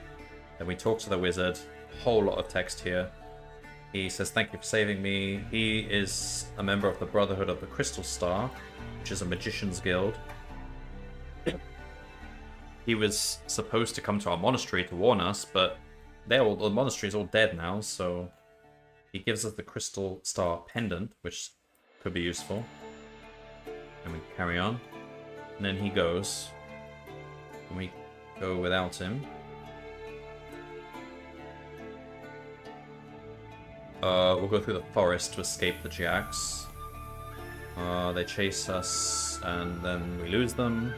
Then we talk to the wizard. Whole lot of text here. He says, thank you for saving me. He is a member of the Brotherhood of the Crystal Star, which is a magician's guild. He was supposed to come to our monastery to warn us, but the monastery's all dead now, so he gives us the Crystal Star pendant, which could be useful. And we carry on. And then he goes. And we go without him. We'll go through the forest to escape the Jacks. They chase us, and then we lose them.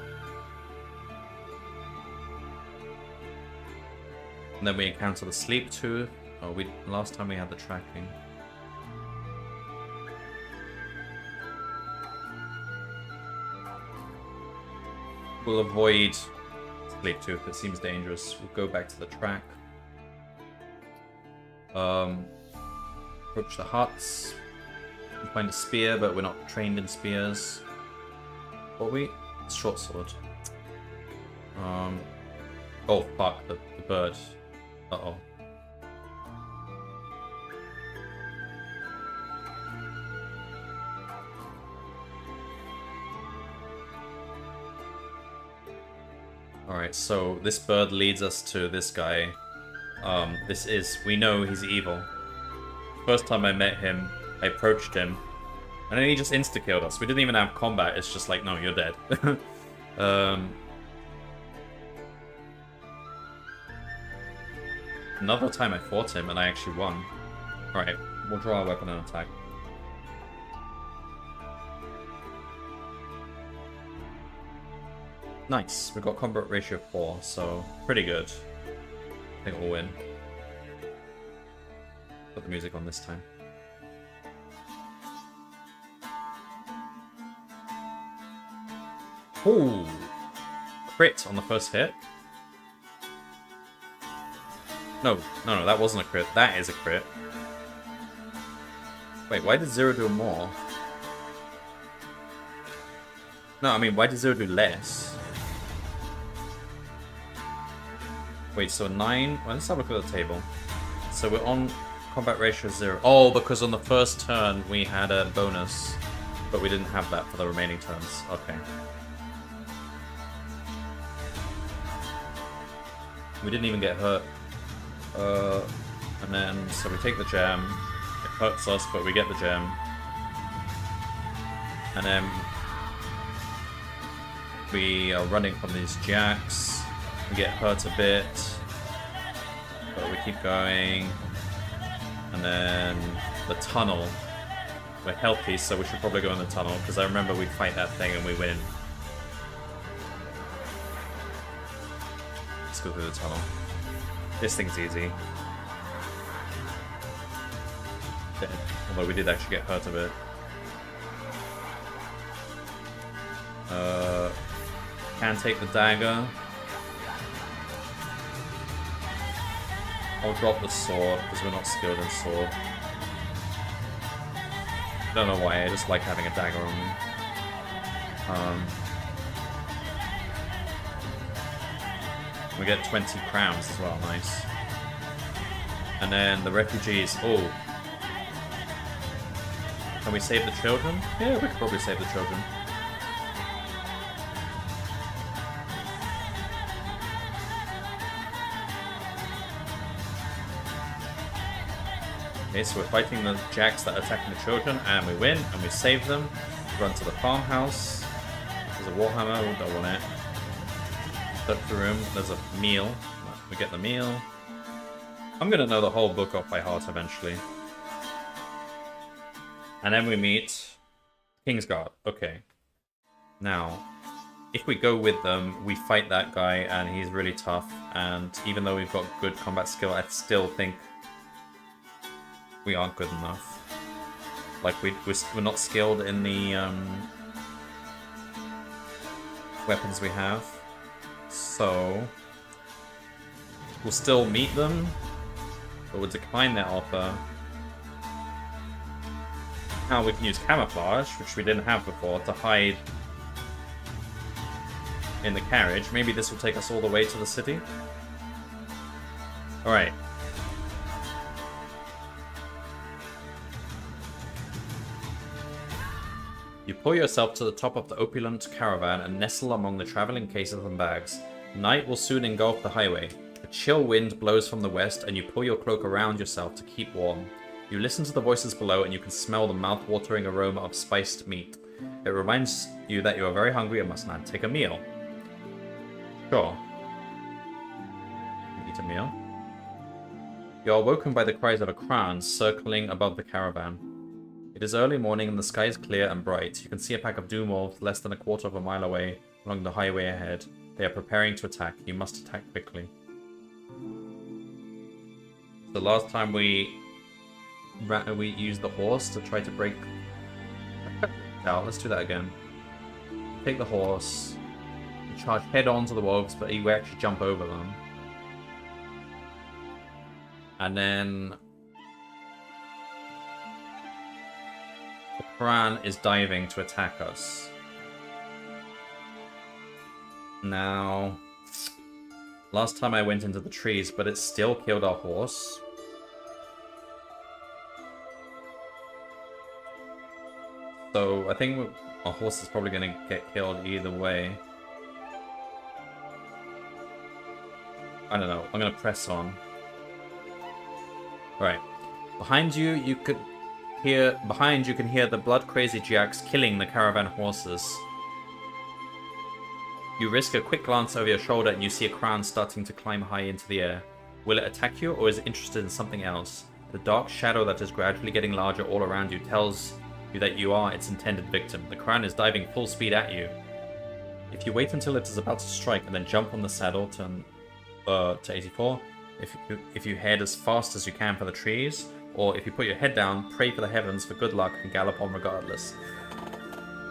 And then we encounter the Sleep Tooth. Oh, last time we had the tracking. We'll avoid Sleep Tooth. It seems dangerous. We'll go back to the track. Approach the huts. We find a spear, but we're not trained in spears. What we? Short sword. Oh fuck, the bird. Uh-oh. Alright, so this bird leads us to this guy. We know he's evil. First time I met him, I approached him, and then he just insta-killed us. We didn't even have combat, it's just like, no, you're dead. Another time I fought him, and I actually won. Alright, we'll draw our weapon and attack. Nice, we got combat ratio 4, so pretty good. I think we'll win. Put the music on this time. Ooh! Crit on the first hit. No, that wasn't a crit. That is a crit. Wait, why did 0 do more? No, I mean, why did 0 do less? Wait, so 9... Well, let's have a look at the table. So we're on combat ratio 0. Oh, because on the first turn we had a bonus, but we didn't have that for the remaining turns. Okay. We didn't even get hurt. And then, so we take the gem. It hurts us, but we get the gem. And then we are running from these Jacks. We get hurt a bit, but we keep going. And then the tunnel. We're healthy, so we should probably go in the tunnel, because I remember we fight that thing and we win. Let's go through the tunnel. This thing's easy. Dead. Although we did actually get hurt a bit. Can take the dagger. I'll drop the sword, because we're not skilled in sword. I don't know why, I just like having a dagger on me. We get 20 crowns as well, nice. And then the refugees, oh. Can we save the children? Yeah, we could probably save the children. Okay, so we're fighting the Jacks that are attacking the children, and we win, and we save them. We run to the farmhouse. There's a warhammer, we don't want it. Look the room, there's a meal. We get the meal. I'm gonna know the whole book off by heart eventually. And then we meet Kingsguard. Okay. Now, if we go with them, we fight that guy, and he's really tough. And even though we've got good combat skill, I still think we aren't good enough. Like, we're not skilled in the weapons we have. So we'll still meet them, but we'll decline their offer. Now we can use camouflage, which we didn't have before, to hide in the carriage. Maybe this will take us all the way to the city. Alright. You pull yourself to the top of the opulent caravan and nestle among the traveling cases and bags. Night will soon engulf the highway. A chill wind blows from the west, and you pull your cloak around yourself to keep warm. You listen to the voices below, and you can smell the mouth-watering aroma of spiced meat. It reminds you that you are very hungry and must now take a meal. Sure. Eat a meal. You are woken by the cries of a crane circling above the caravan. It is early morning and the sky is clear and bright. You can see a pack of doom wolves less than a quarter of a mile away along the highway ahead. They are preparing to attack. You must attack quickly. The last time we used the horse to try to break out. Let's do that again. Take the horse. You charge head on to the wolves, but you actually jump over them. And then the Quran is diving to attack us. Now, last time I went into the trees, but it still killed our horse. So I think our horse is probably going to get killed either way. I don't know. I'm going to press on. Alright. Behind you can hear the blood-crazy Jacks killing the caravan horses. You risk a quick glance over your shoulder and you see a crown starting to climb high into the air. Will it attack you, or is it interested in something else? The dark shadow that is gradually getting larger all around you tells you that you are its intended victim. The crown is diving full speed at you. If you wait until it is about to strike and then jump on the saddle, turn to 84. If you head as fast as you can for the trees, or if you put your head down, pray for the heavens for good luck and gallop on regardless.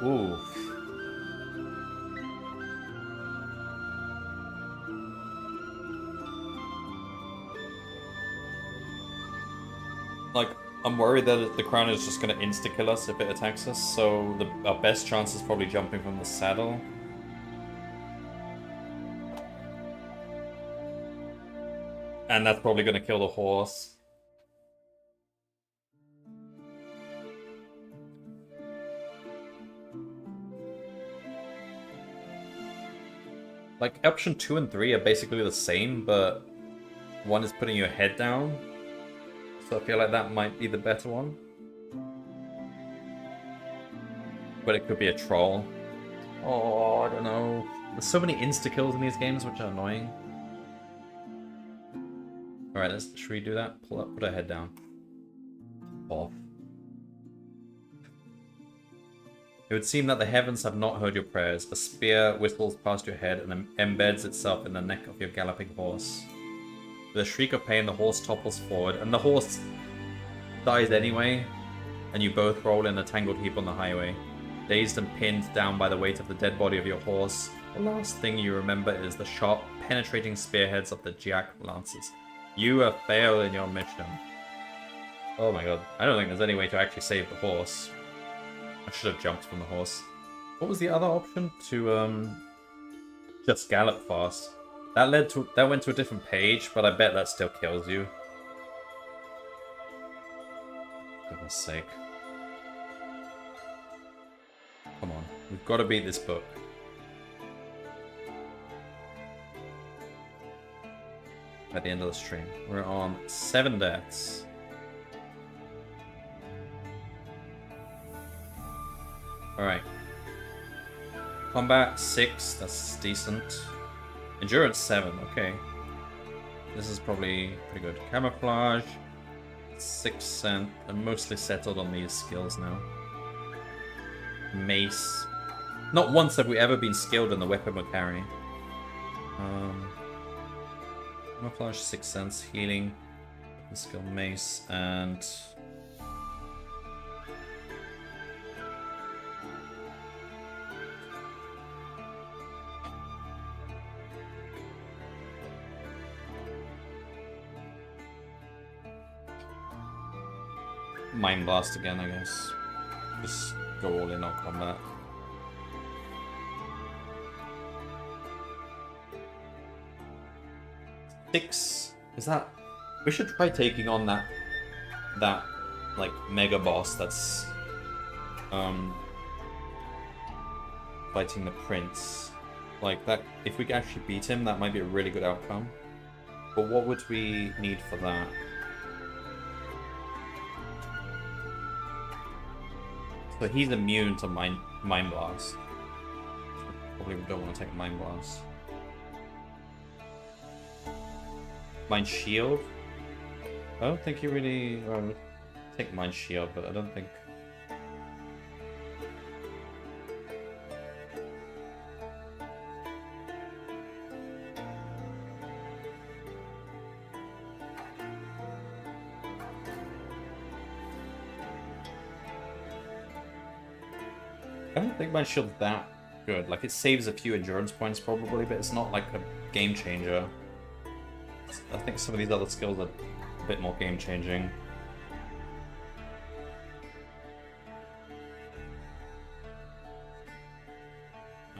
Ooh. Like, I'm worried that the crown is just going to insta-kill us if it attacks us, so our best chance is probably jumping from the saddle. And that's probably going to kill the horse. Like, option 2 and 3 are basically the same, but one is putting your head down. So I feel like that might be the better one. But it could be a troll. Oh, I don't know. There's so many insta-kills in these games, which are annoying. Alright, should we do that? Put our head down. Off. It would seem that the heavens have not heard your prayers. A spear whistles past your head and embeds itself in the neck of your galloping horse. With a shriek of pain, the horse topples forward, and the horse dies anyway, and you both roll in a tangled heap on the highway. Dazed and pinned down by the weight of the dead body of your horse, the last thing you remember is the sharp, penetrating spearheads of the Jack Lancers. You have failed in your mission. Oh my god. I don't think there's any way to actually save the horse. I should have jumped from the horse. What was the other option? To, just gallop fast. That went to a different page, but I bet that still kills you. For goodness sake. Come on. We've got to beat this book. At the end of the stream. We're on 7 deaths. Alright. Combat 6, that's decent. Endurance 7, okay. This is probably pretty good. Camouflage 6, and I'm mostly settled on these skills now. Mace. Not once have we ever been skilled in the weapon we carry. Camouflage, 6 sense, healing, skill mace, and Mind Blast again, I guess. Just go all in on combat. Six. Is that... We should try taking on that like mega boss that's fighting the prince. Like that, if we actually beat him, that might be a really good outcome. But what would we need for that? So he's immune to Mind Blast. Probably don't want to take Mind Blast. Mind Shield? I don't think he really... Well, take Mind Shield, but I don't think... I don't think Mind Shield's that good. Like, it saves a few endurance points probably, but it's not like a game changer. I think some of these other skills are a bit more game changing.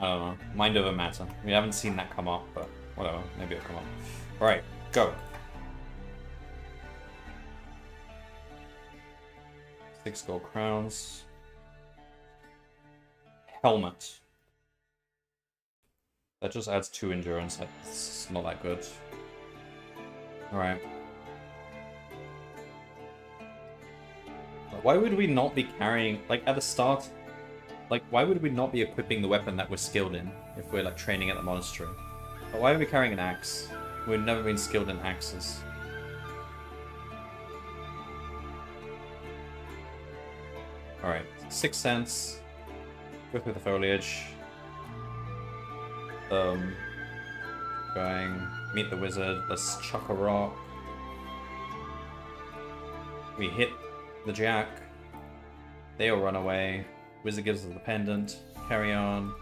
I don't know. Mind over matter. We haven't seen that come up, but whatever. Maybe it'll come up. Alright, go. 6 gold crowns. Helmet. That just adds 2 endurance. It's not that good. Alright. Why would we not be carrying, like, at the start, like, why would we not be equipping the weapon that we're skilled in if we're, like, training at the monastery? But why are we carrying an axe? We've never been skilled in axes. Alright, 6 cents. Go through the foliage. Going, meet the wizard, let's chuck a rock. We hit the jack. They all run away. Wizard gives us the pendant. Carry on.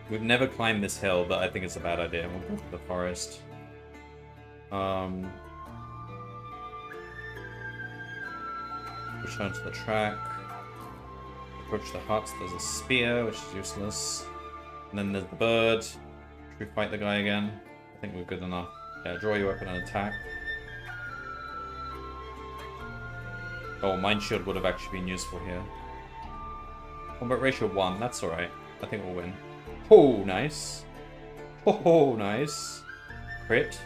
We've never climbed this hill, but I think it's a bad idea. We'll go to the forest. Return to the track. Approach the huts. There's a spear, which is useless. And then there's the bird. Should we fight the guy again? I think we're good enough. Yeah, draw your weapon and attack. Oh, Mind Shield would have actually been useful here. Combat ratio 1, that's alright. I think we'll win. Oh, nice. Oh, nice. Crit.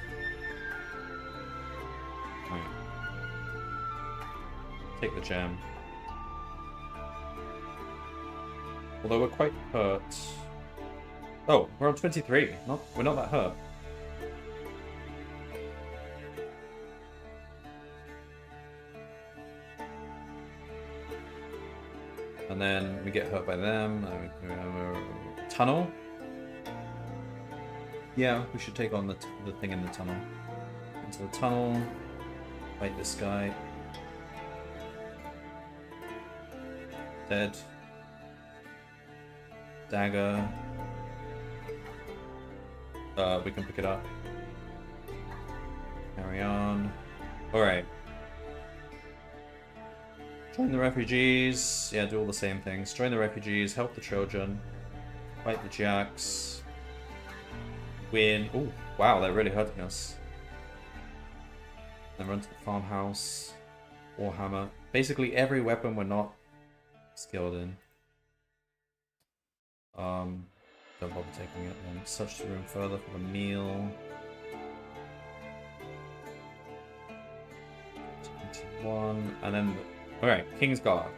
Right. Take the gem. Although we're quite hurt. Oh, we're on 23. We're not that hurt. And then we get hurt by them. Tunnel. Yeah, we should take on the thing in the tunnel. Into the tunnel. Fight this guy. Dead. Dagger. We can pick it up. Carry on. Alright. Join the refugees. Yeah, do all the same things. Join the refugees, help the children, fight the jacks, win. Oh, wow, they're really hurting us. Then run to the farmhouse. Warhammer. Basically every weapon we're not skilled in. Don't bother taking it then. Search the room further for the meal. 21. And then... Alright, King's Guard.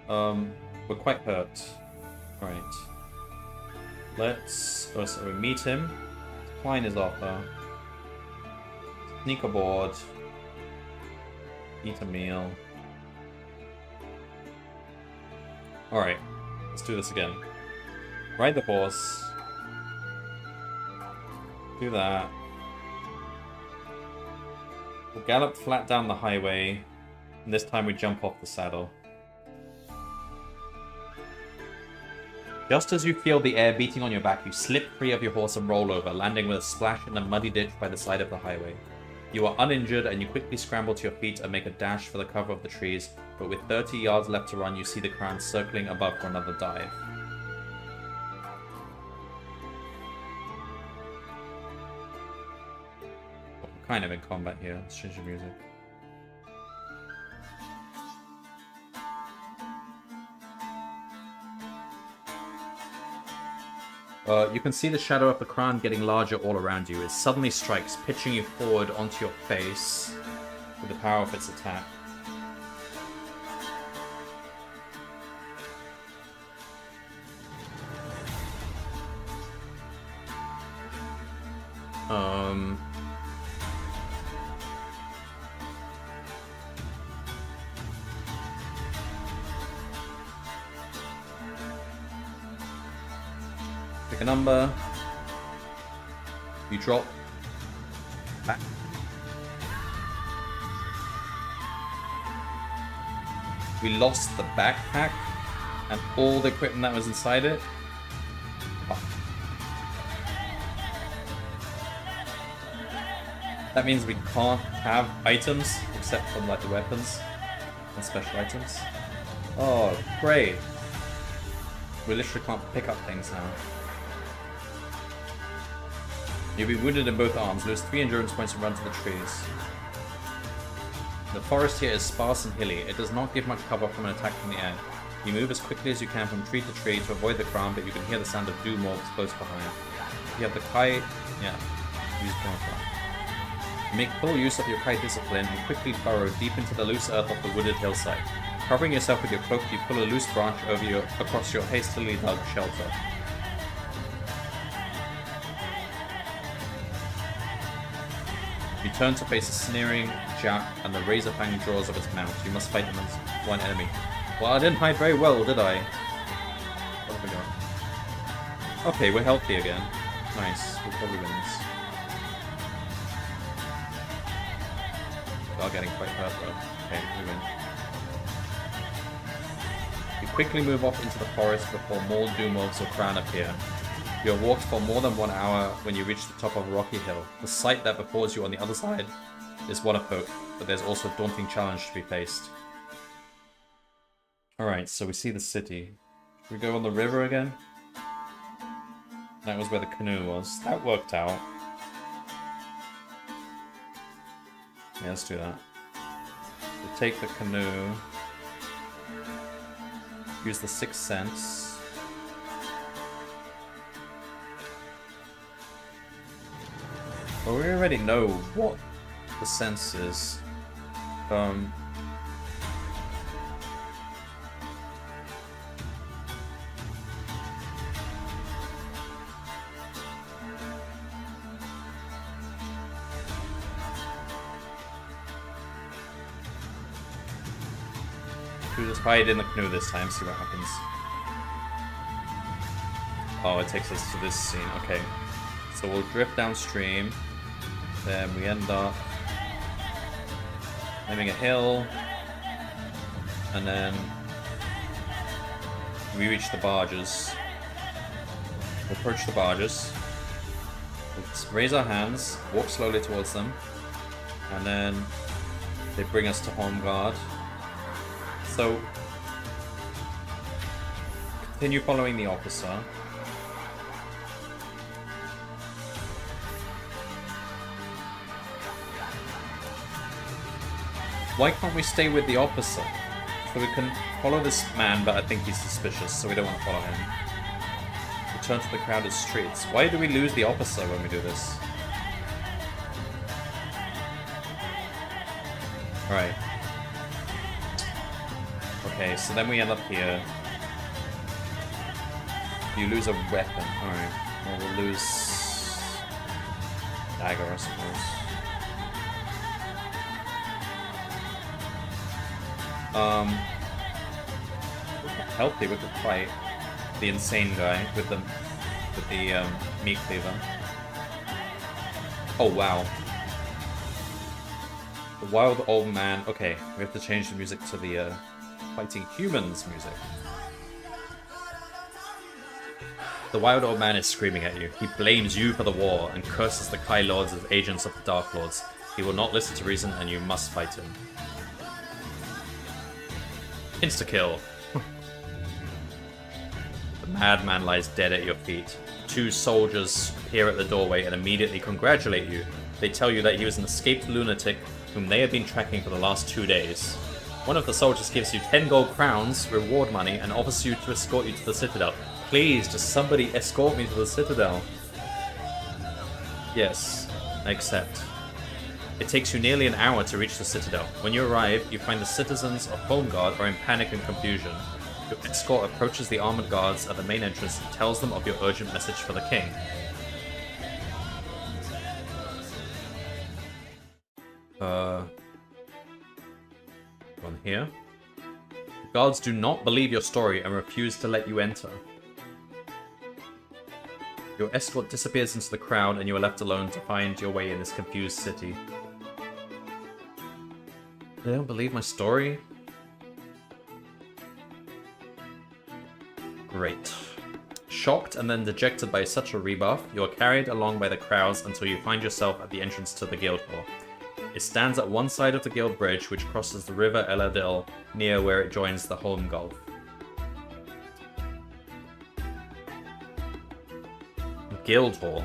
We're quite hurt. Alright. Let's... Oh, so we meet him. Decline his offer. Sneak aboard. Eat a meal. Alright. Let's do this again. Ride the horse. Do that. We'll gallop flat down the highway. And this time we jump off the saddle. Just as you feel the air beating on your back, you slip free of your horse and roll over, landing with a splash in a muddy ditch by the side of the highway. You are uninjured, and you quickly scramble to your feet and make a dash for the cover of the trees, but with 30 yards left to run, you see the crown circling above for another dive. We're kind of in combat here. Let's change the music. You can see the shadow of the crown getting larger all around you. It suddenly strikes, pitching you forward onto your face with the power of its attack. Pick a number. You drop back. We lost the backpack and all the equipment that was inside it. That means we can't have items except for like the weapons and special items. Oh, great. We literally can't pick up things now. You'll be wounded in both arms, lose 3 endurance points and run to the trees. The forest here is sparse and hilly. It does not give much cover from an attack from the air. You move as quickly as you can from tree to tree to avoid the crown, but you can hear the sound of doom orbs close behind. You have the kite. Yeah, use camouflage. You make full use of your kite discipline and quickly burrow deep into the loose earth of the wooded hillside. Covering yourself with your cloak, you pull a loose branch over across your hastily dug shelter. You turn to face a sneering Jack and the razor-fanged jaws of its mouth. You must fight them as one enemy. Well, I didn't hide very well, did I? What have we got? Okay, we're healthy again. Nice. We'll probably win this. We are getting quite hurt though. Okay, we win. You quickly move off into the forest before more doom orbs or crown appear. You have walked for more than 1 hour when you reach the top of a rocky hill. The sight that befalls you on the other side is one of hope, but there's also a daunting challenge to be faced. Alright, so we see the city. Should we go on the river again? That was where the canoe was. That worked out. Yeah, let's do that. We'll take the canoe. Use the 6th sense. Well, we already know what the sense is. We'll just hide in the canoe this time, see what happens. Oh, it takes us to this scene. Okay. So we'll drift downstream. Then we end up climbing a hill. And then we reach the barges. We'll approach the barges. We'll raise our hands, walk slowly towards them. And then they bring us to home guard. So continue following the officer. Why can't we stay with the officer? So we can follow this man, but I think he's suspicious, so we don't want to follow him. Return to the crowded streets. Why do we lose the officer when we do this? Alright. Okay, so then we end up here. You lose a weapon. Alright. Well, we'll lose... dagger, I suppose. Healthy with the fight. The insane guy with the meat cleaver. Oh wow. The wild old man. Okay, we have to change the music to the fighting humans music. The wild old man is screaming at you. He blames you for the war and curses the Kai Lords as agents of the Dark Lords. He will not listen to reason and you must fight him. Insta-kill. The madman lies dead at your feet. 2 soldiers appear at the doorway and immediately congratulate you. They tell you that he was an escaped lunatic whom they have been tracking for the last 2 days. One of the soldiers gives you 10 gold crowns, reward money, and offers you to escort you to the Citadel. Please, just somebody escort me to the Citadel. Yes, I accept. It takes you nearly an hour to reach the Citadel. When you arrive, you find the citizens of Holmgard are in panic and confusion. Your escort approaches the armored guards at the main entrance and tells them of your urgent message for the king. One here. The guards do not believe your story and refuse to let you enter. Your escort disappears into the crowd and you are left alone to find your way in this confused city. They don't believe my story? Great. Shocked and then dejected by such a rebuff, you are carried along by the crowds until you find yourself at the entrance to the guild hall. It stands at one side of the guild bridge which crosses the river Eladil near where it joins the Holm Gulf. Guild hall.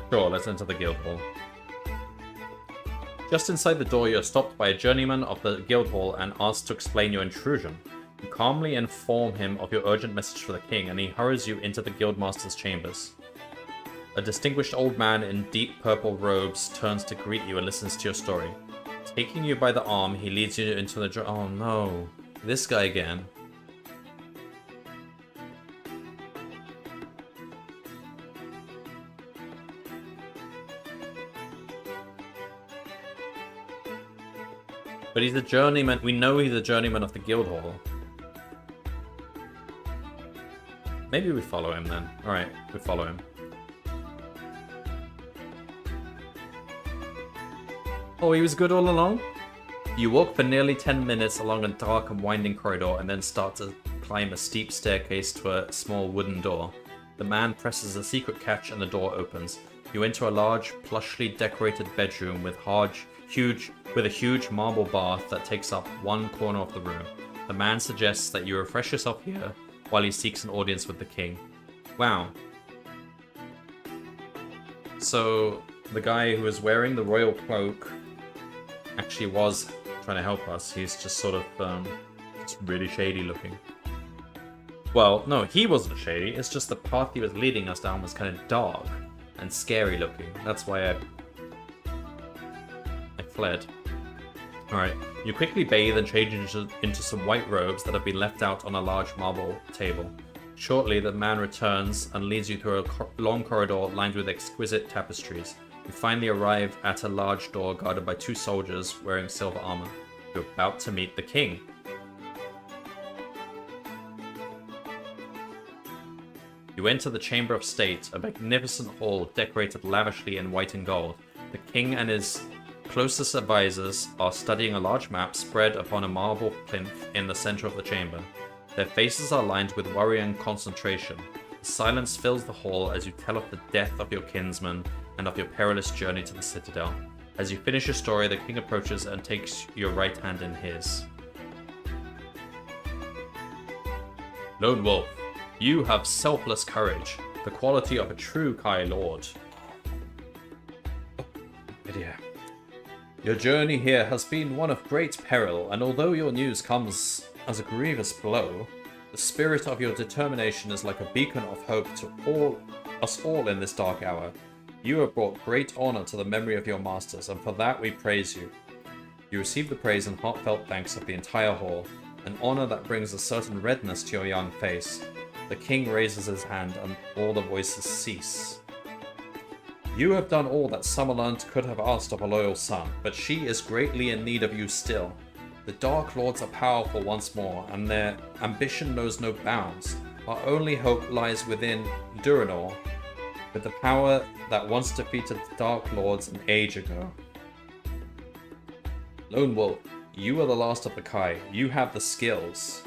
Sure, let's enter the guild hall. Just inside the door, you're stopped by a journeyman of the guild hall and asked to explain your intrusion. You calmly inform him of your urgent message for the king, and he hurries you into the guildmaster's chambers. A distinguished old man in deep purple robes turns to greet you and listens to your story. Taking you by the arm, he leads you into the oh no, this guy again. But he's a journeyman. We know he's a journeyman of the guild hall. Maybe we follow him then. Alright, we follow him. Oh, he was good all along? You walk for nearly 10 minutes along a dark and winding corridor and then start to climb a steep staircase to a small wooden door. The man presses a secret catch and the door opens. You enter a large, plushly decorated bedroom with a huge marble bath that takes up one corner of the room. The man suggests that you refresh yourself here while he seeks an audience with the king. Wow. So, the guy who is wearing the royal cloak actually was trying to help us. He's just sort of, just really shady looking. Well, no, he wasn't shady. It's just the path he was leading us down was kind of dark and scary looking. That's why I fled. Alright, you quickly bathe and change into some white robes that have been left out on a large marble table. Shortly, the man returns and leads you through a long corridor lined with exquisite tapestries. You finally arrive at a large door guarded by 2 soldiers wearing silver armor. You're about to meet the king. You enter the Chamber of State, a magnificent hall decorated lavishly in white and gold. The king and his closest advisors are studying a large map spread upon a marble plinth in the center of the chamber. Their faces are lined with worry and concentration. Silence fills the hall as you tell of the death of your kinsman and of your perilous journey to the Citadel. As you finish your story, the king approaches and takes your right hand in his. Lone Wolf, you have selfless courage, the quality of a true Kai Lord. Dear. Your journey here has been one of great peril, and although your news comes as a grievous blow, the spirit of your determination is like a beacon of hope to us all in this dark hour. You have brought great honor to the memory of your masters, and for that we praise you. You receive the praise and heartfelt thanks of the entire hall, an honor that brings a certain redness to your young face. The king raises his hand, and all the voices cease. You have done all that Summerland could have asked of a loyal son, but she is greatly in need of you still. The Dark Lords are powerful once more, and their ambition knows no bounds. Our only hope lies within Durinor, with the power that once defeated the Dark Lords an age ago. Lone Wolf, you are the last of the Kai. You have the skills.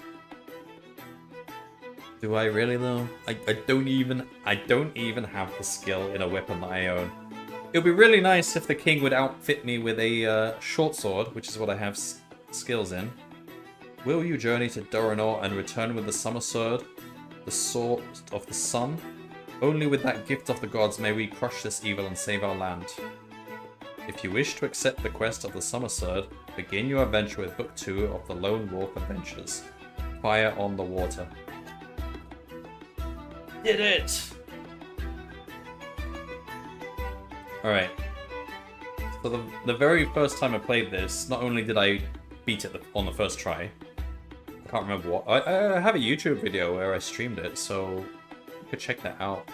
Do I really though? I don't even have the skill in a weapon that I own. It would be really nice if the king would outfit me with a short sword, which is what I have skills in. Will you journey to Doranor and return with the summer sword, the sword of the sun? Only with that gift of the gods may we crush this evil and save our land. If you wish to accept the quest of the summer sword, begin your adventure with Book 2 of the Lone Wolf Adventures. Fire on the Water. Did it! Alright. So the very first time I played this, not only did I beat it on the first try, I can't remember what. I have a YouTube video where I streamed it, so you could check that out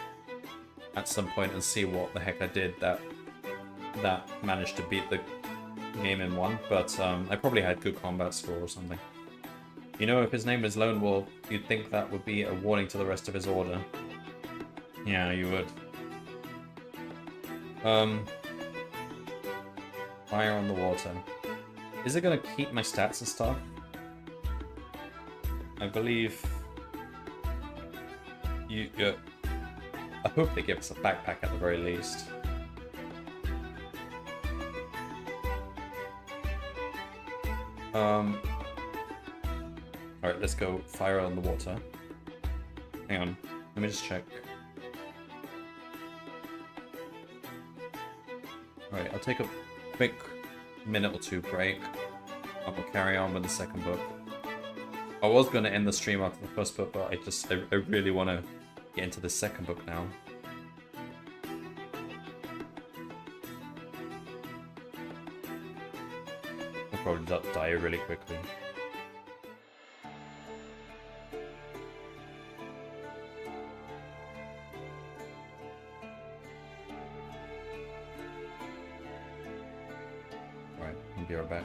at some point and see what the heck I did that managed to beat the game in one. But I probably had good combat score or something. You know, if his name was Lone Wolf, you'd think that would be a warning to the rest of his order. Yeah, you would. Fire on the Water. Is it gonna keep my stats and stuff? I believe... I hope they give us a backpack at the very least. Alright, let's go Fire on the Water. Hang on, let me just check. Alright, I'll take a quick minute or two break. I will carry on with the second book. I was going to end the stream after the first book, but I really want to get into the second book now. I'll probably die really quickly. Alright, I'll be right back.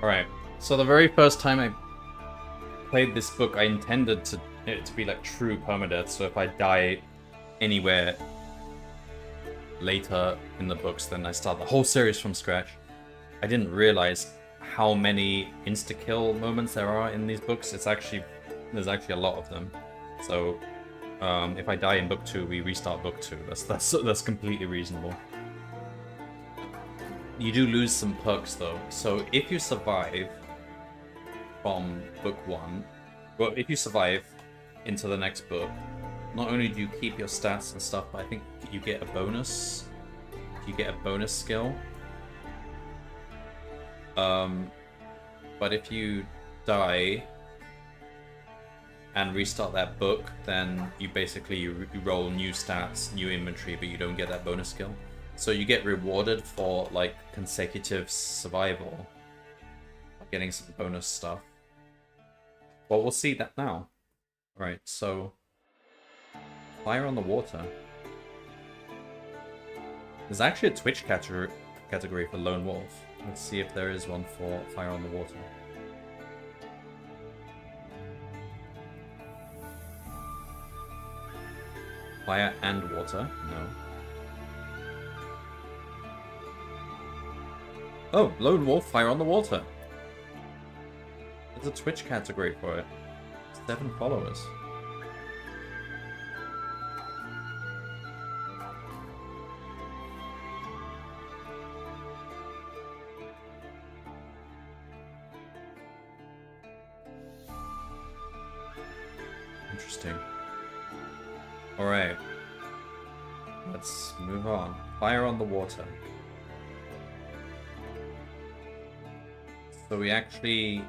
Alright, so the very first time I played this book, I intended it to be like true permadeath, so if I die anywhere later in the books, then I start the whole series from scratch. I didn't realize how many insta-kill moments there are in these books. There's actually a lot of them. So if I die in book 2, we restart book 2. That's completely reasonable. You do lose some perks though. So if you survive from book 1, well, if you survive into the next book, not only do you keep your stats and stuff, but I think you get a bonus. You get a bonus skill. But if you die and restart that book, then you basically you roll new stats, new inventory, but you don't get that bonus skill. So you get rewarded for like consecutive survival, getting some bonus stuff. Well, we'll see that now. Alright, so Fire on the Water. There's actually a Twitch category for Lone Wolf. Let's see if there is one for Fire on the Water. Fire and Water? No. Oh, Lone Wolf, Fire on the Water. There's a Twitch category for it. 7 followers. interesting. Alright. Let's move on. Fire on the water. So we actually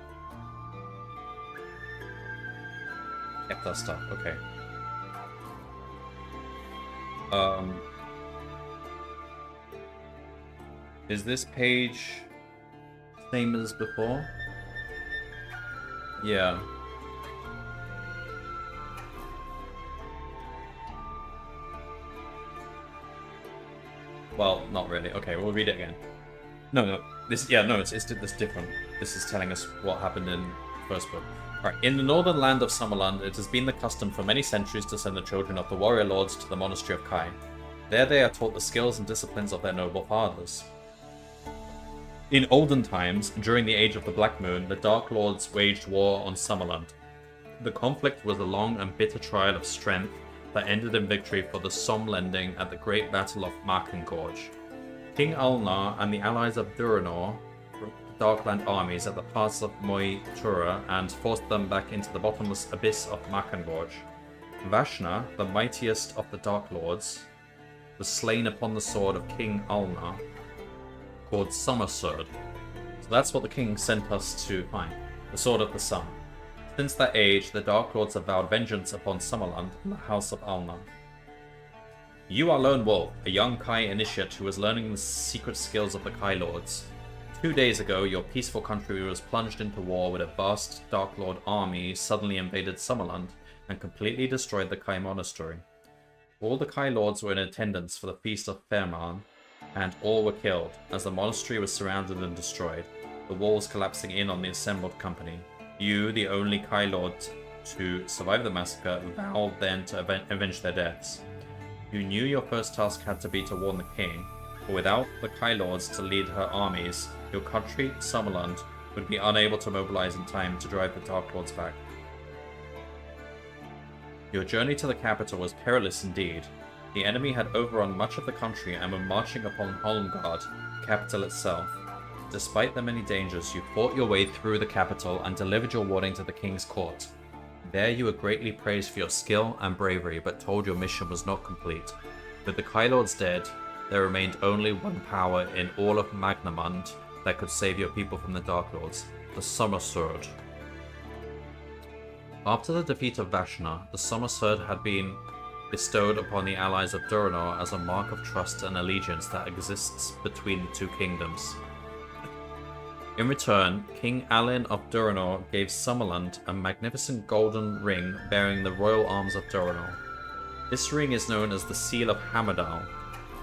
kept our stuff. Okay. Is this page same as before? Yeah. Well, not really. Okay, we'll read it again. No. This, yeah, no, it's different. This is telling us what happened in the first book. Alright, in the northern land of Summerland, it has been the custom for many centuries to send the children of the warrior lords to the monastery of Kai. There they are taught the skills and disciplines of their noble fathers. In olden times, during the Age of the Black Moon, the Dark Lords waged war on Summerland. The conflict was a long and bitter trial of strength that ended in victory for the Somlending at the Great Battle of Markengorge. King Ulnar and the allies of Durinor broke the Darkland armies at the pass of Moitura and forced them back into the bottomless abyss of Markengorge. Vashna, the mightiest of the Dark Lords, was slain upon the sword of King Ulnar, called Summer Sword. So that's what the king sent us to find, the Sword of the Sun. Since that age, the Dark Lords have vowed vengeance upon Summerland and the House of Ulnar. You are Lone Wolf, a young Kai initiate who was learning the secret skills of the Kai Lords. 2 days ago, your peaceful country was plunged into war when a vast Dark Lord army suddenly invaded Summerland and completely destroyed the Kai Monastery. All the Kai Lords were in attendance for the Feast of Fairman, and all were killed, as the monastery was surrounded and destroyed, the walls collapsing in on the assembled company. You, the only Kai Lord to survive the massacre, vowed then to avenge their deaths. You knew your first task had to be to warn the king, for without the Kai Lords to lead her armies, your country, Summerland, would be unable to mobilize in time to drive the Dark Lords back. Your journey to the capital was perilous indeed. The enemy had overrun much of the country and were marching upon Holmgard, the capital itself. Despite the many dangers, you fought your way through the capital and delivered your warning to the king's court. There you were greatly praised for your skill and bravery, but told your mission was not complete. With the Kai Lords dead, there remained only one power in all of Magnamund that could save your people from the Dark Lords, the Summer Sword. After the defeat of Vashna, the Summer Sword had been bestowed upon the allies of Durinor as a mark of trust and allegiance that exists between the two kingdoms. In return, King Alin of Durinor gave Summerland a magnificent golden ring bearing the royal arms of Durinor. This ring is known as the Seal of Hammerdal.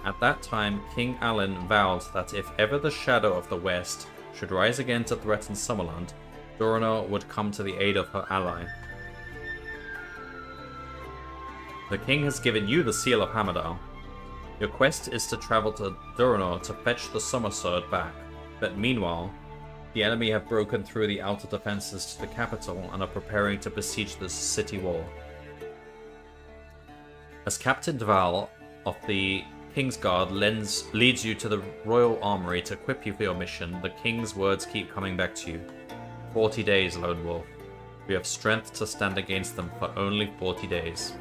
At that time, King Alin vowed that if ever the Shadow of the West should rise again to threaten Summerland, Durinor would come to the aid of her ally. The king has given you the Seal of Hammerdal. Your quest is to travel to Durinor to fetch the Summer Sword back, but meanwhile, the enemy have broken through the outer defenses to the capital and are preparing to besiege the city wall. As Captain Dval of the King's Guard leads you to the Royal Armory to equip you for your mission, the King's words keep coming back to you. 40 days, Lone Wolf. We have strength to stand against them for only 40 days.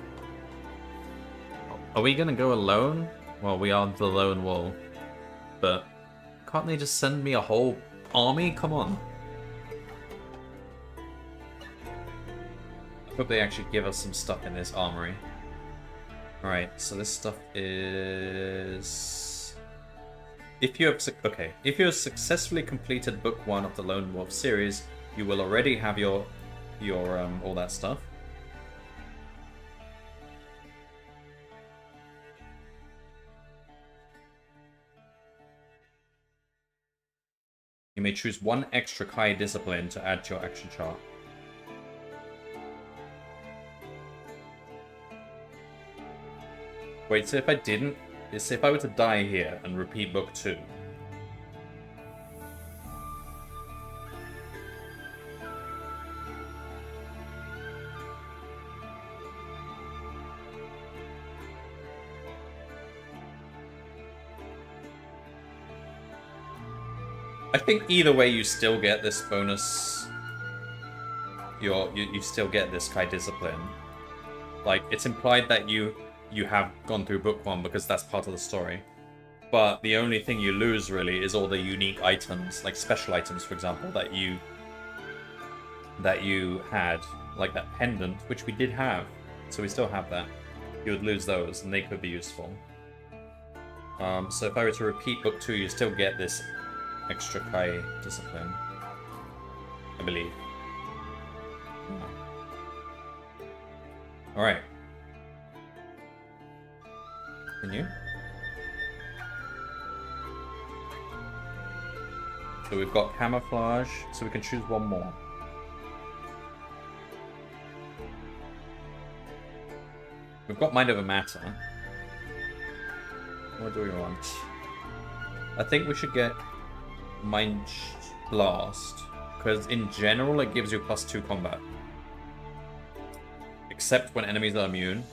Are we gonna go alone? Well, we are the Lone Wolf. But can't they just send me a whole army? Come on. I hope they actually give us some stuff in this armory. Alright, so this stuff is... If you have successfully completed book 1 of the Lone Wolf series, you will already have your all that stuff. You may choose one extra Kai discipline to add to your action chart. Wait, so if I were to die here and repeat book 2. I think either way you still get this bonus. You still get this Kai discipline. Like, it's implied that you have gone through book 1 because that's part of the story. But the only thing you lose, really, is all the unique items, like special items, for example, that you had. Like that pendant, which we did have. So we still have that. You would lose those, and they could be useful. So if I were to repeat book 2, you still get this extra Kai discipline, I believe. Alright. Continue. So we've got camouflage, so we can choose one more. We've got Mind Over Matter. What do we want? I think we should get Mind Blast, because in general it gives you +2 combat. Except when enemies are immune.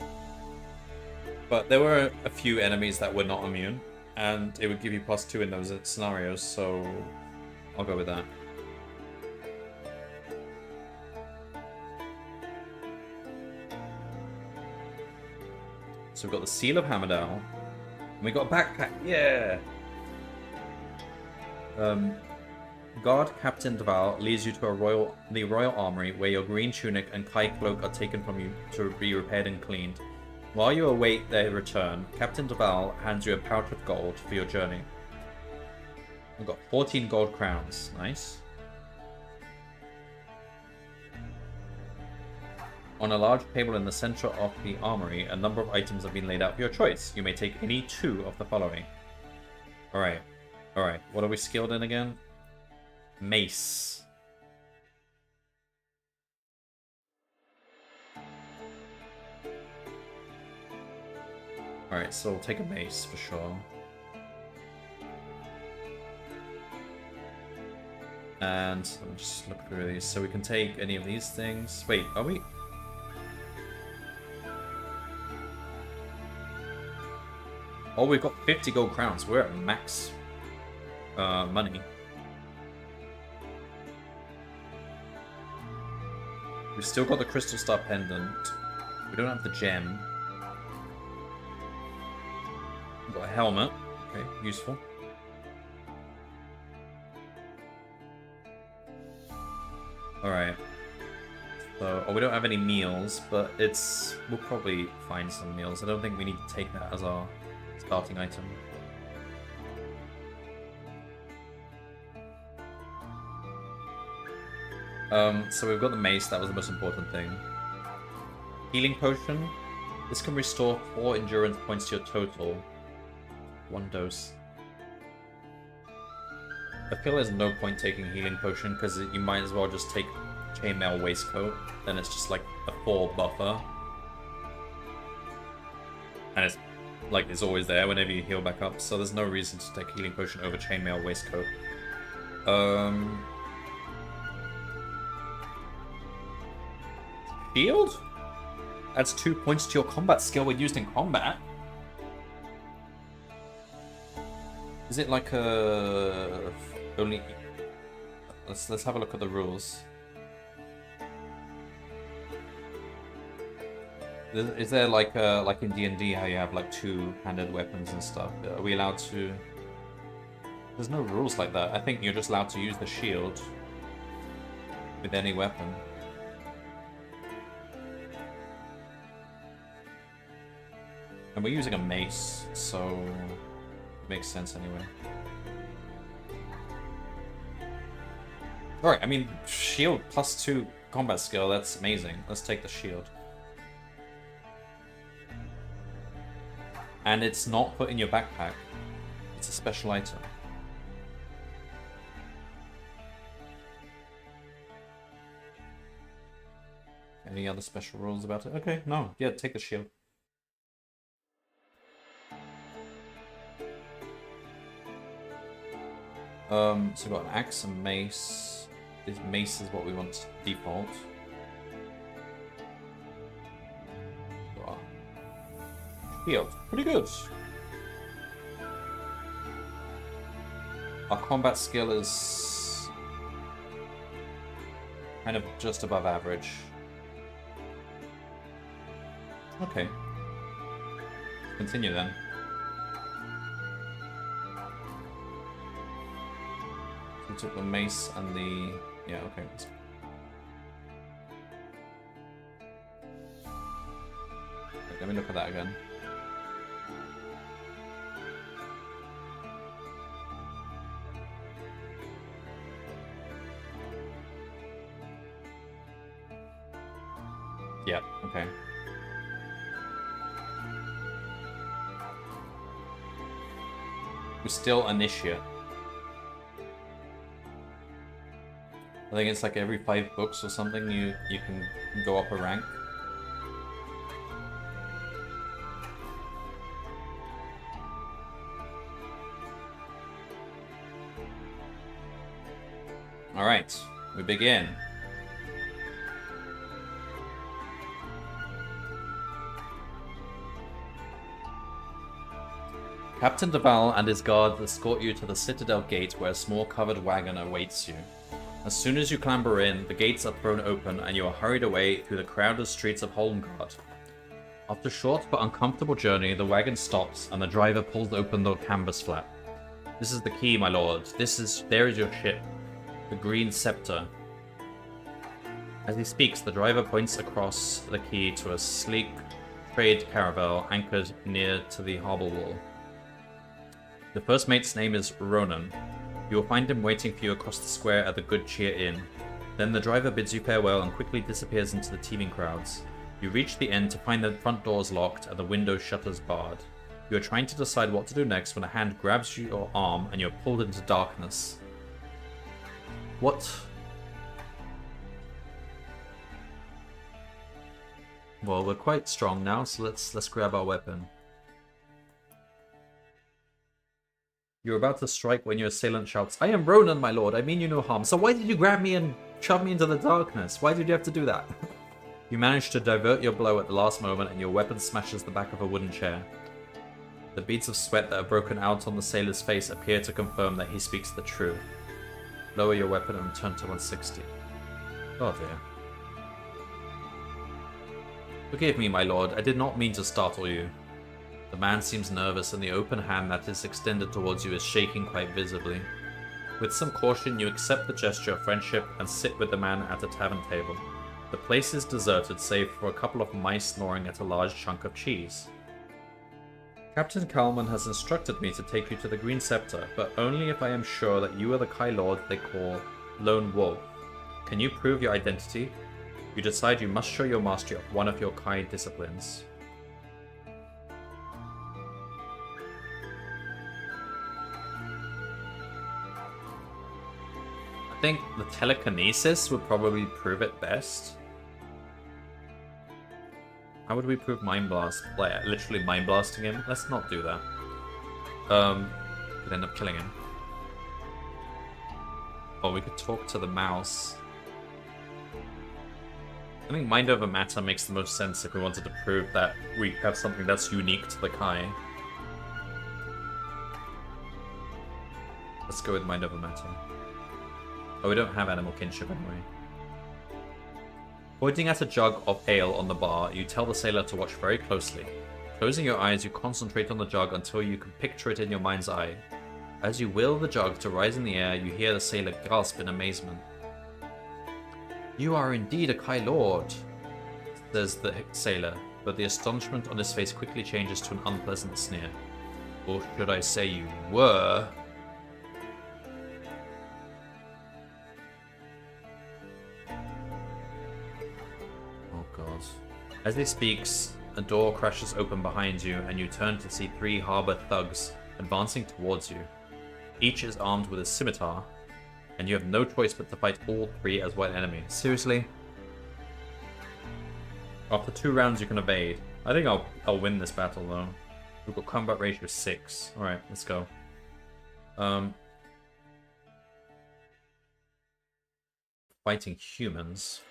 But there were a few enemies that were not immune, and it would give you +2 in those scenarios, so I'll go with that. So we've got the Seal of Hammerdale, and we got a backpack, yeah! Guard Captain Duval leads you to the Royal Armory, where your green tunic and Kai cloak are taken from you to be repaired and cleaned. While you await their return, Captain Duval hands you a pouch of gold for your journey. We've got 14 gold crowns, nice. On a large table in the center of the armory, a number of items have been laid out for your choice. You may take any 2 of the following. Alright. Alright. What are we skilled in again? Mace. Alright, so we'll take a mace for sure. And let me just look through these. So we can take any of these things. Wait, are we? Oh, we've got 50 gold crowns. We're at max money. We've still got the Crystal Star Pendant. We don't have the gem. We've got a helmet. Okay, useful. Alright. So, we don't have any meals, but we'll probably find some meals. I don't think we need to take that as our starting item. So we've got the mace, that was the most important thing. Healing potion. This can restore 4 endurance points to your total. 1 dose. I feel there's no point taking healing potion, because you might as well just take chainmail waistcoat. Then it's just like a 4 buffer. And it's like it's always there whenever you heal back up, so there's no reason to take healing potion over chainmail waistcoat. Shield? Adds 2 points to your combat skill when used in combat. Is it like a only? Let's have a look at the rules. Is there like in D&D how you have like 2-handed weapons and stuff? Are we allowed to? There's no rules like that. I think you're just allowed to use the shield with any weapon. And we're using a mace, so it makes sense anyway. Alright, I mean, shield +2 combat skill, that's amazing. Let's take the shield. And it's not put in your backpack. It's a special item. Any other special rules about it? Okay, no. Yeah, take the shield. So we've got an axe and mace. This mace is what we want to default. Shield. Pretty good. Our combat skill is kind of just above average. Okay. Continue then. So we took the mace and the... Yeah, okay. Let me look at that again. Yeah, okay. We're still initiate. I think it's like every 5 books or something you can go up a rank. Alright, we begin. Captain Duval and his guards escort you to the Citadel gate where a small covered wagon awaits you. As soon as you clamber in, the gates are thrown open and you are hurried away through the crowded streets of Holmgard. After a short but uncomfortable journey, the wagon stops and the driver pulls open the canvas flap. This is the key, my lord. There is your ship, the Green Scepter. As he speaks, the driver points across the quay to a sleek trade caravel anchored near to the harbour wall. The first mate's name is Ronan. You will find him waiting for you across the square at the Good Cheer Inn. Then the driver bids you farewell and quickly disappears into the teeming crowds. You reach the inn to find the front doors locked and the window shutters barred. You are trying to decide what to do next when a hand grabs your arm and you're pulled into darkness. What? Well, we're quite strong now, so let's grab our weapon. You're about to strike when your assailant shouts, "I am Ronan, my lord, I mean you no harm. So why did you grab me and shove me into the darkness? Why did you have to do that?" You manage to divert your blow at the last moment and your weapon smashes the back of a wooden chair. The beads of sweat that have broken out on the sailor's face appear to confirm that he speaks the truth. Lower your weapon and return to 160. Oh dear. Forgive me, my lord, I did not mean to startle you. The man seems nervous and the open hand that is extended towards you is shaking quite visibly. With some caution, you accept the gesture of friendship and sit with the man at a tavern table. The place is deserted save for a couple of mice gnawing at a large chunk of cheese. Captain Kalman has instructed me to take you to the Green Scepter, but only if I am sure that you are the Kai Lord they call Lone Wolf. Can you prove your identity? You decide you must show your mastery of one of your Kai disciplines. I think the telekinesis would probably prove it best. How would we prove Mind Blast? Like, literally Mind Blasting him? Let's not do that. Could end up killing him. Or we could talk to the mouse. I think Mind Over Matter makes the most sense if we wanted to prove that we have something that's unique to the Kai. Let's go with Mind Over Matter. Oh, we don't have animal kinship anyway. Pointing at a jug of ale on the bar, you tell the sailor to watch very closely. Closing your eyes, you concentrate on the jug until you can picture it in your mind's eye. As you will the jug to rise in the air, you hear the sailor gasp in amazement. "You are indeed a Kai Lord," says the sailor, but the astonishment on his face quickly changes to an unpleasant sneer. "Or should I say you were?" As he speaks, a door crashes open behind you and you turn to see 3 harbour thugs advancing towards you. Each is armed with a scimitar, and you have no choice but to fight all 3 as one enemy. Seriously? After 2 rounds you can evade. I think I'll win this battle though. We've got combat ratio 6. Alright, let's go. Fighting humans.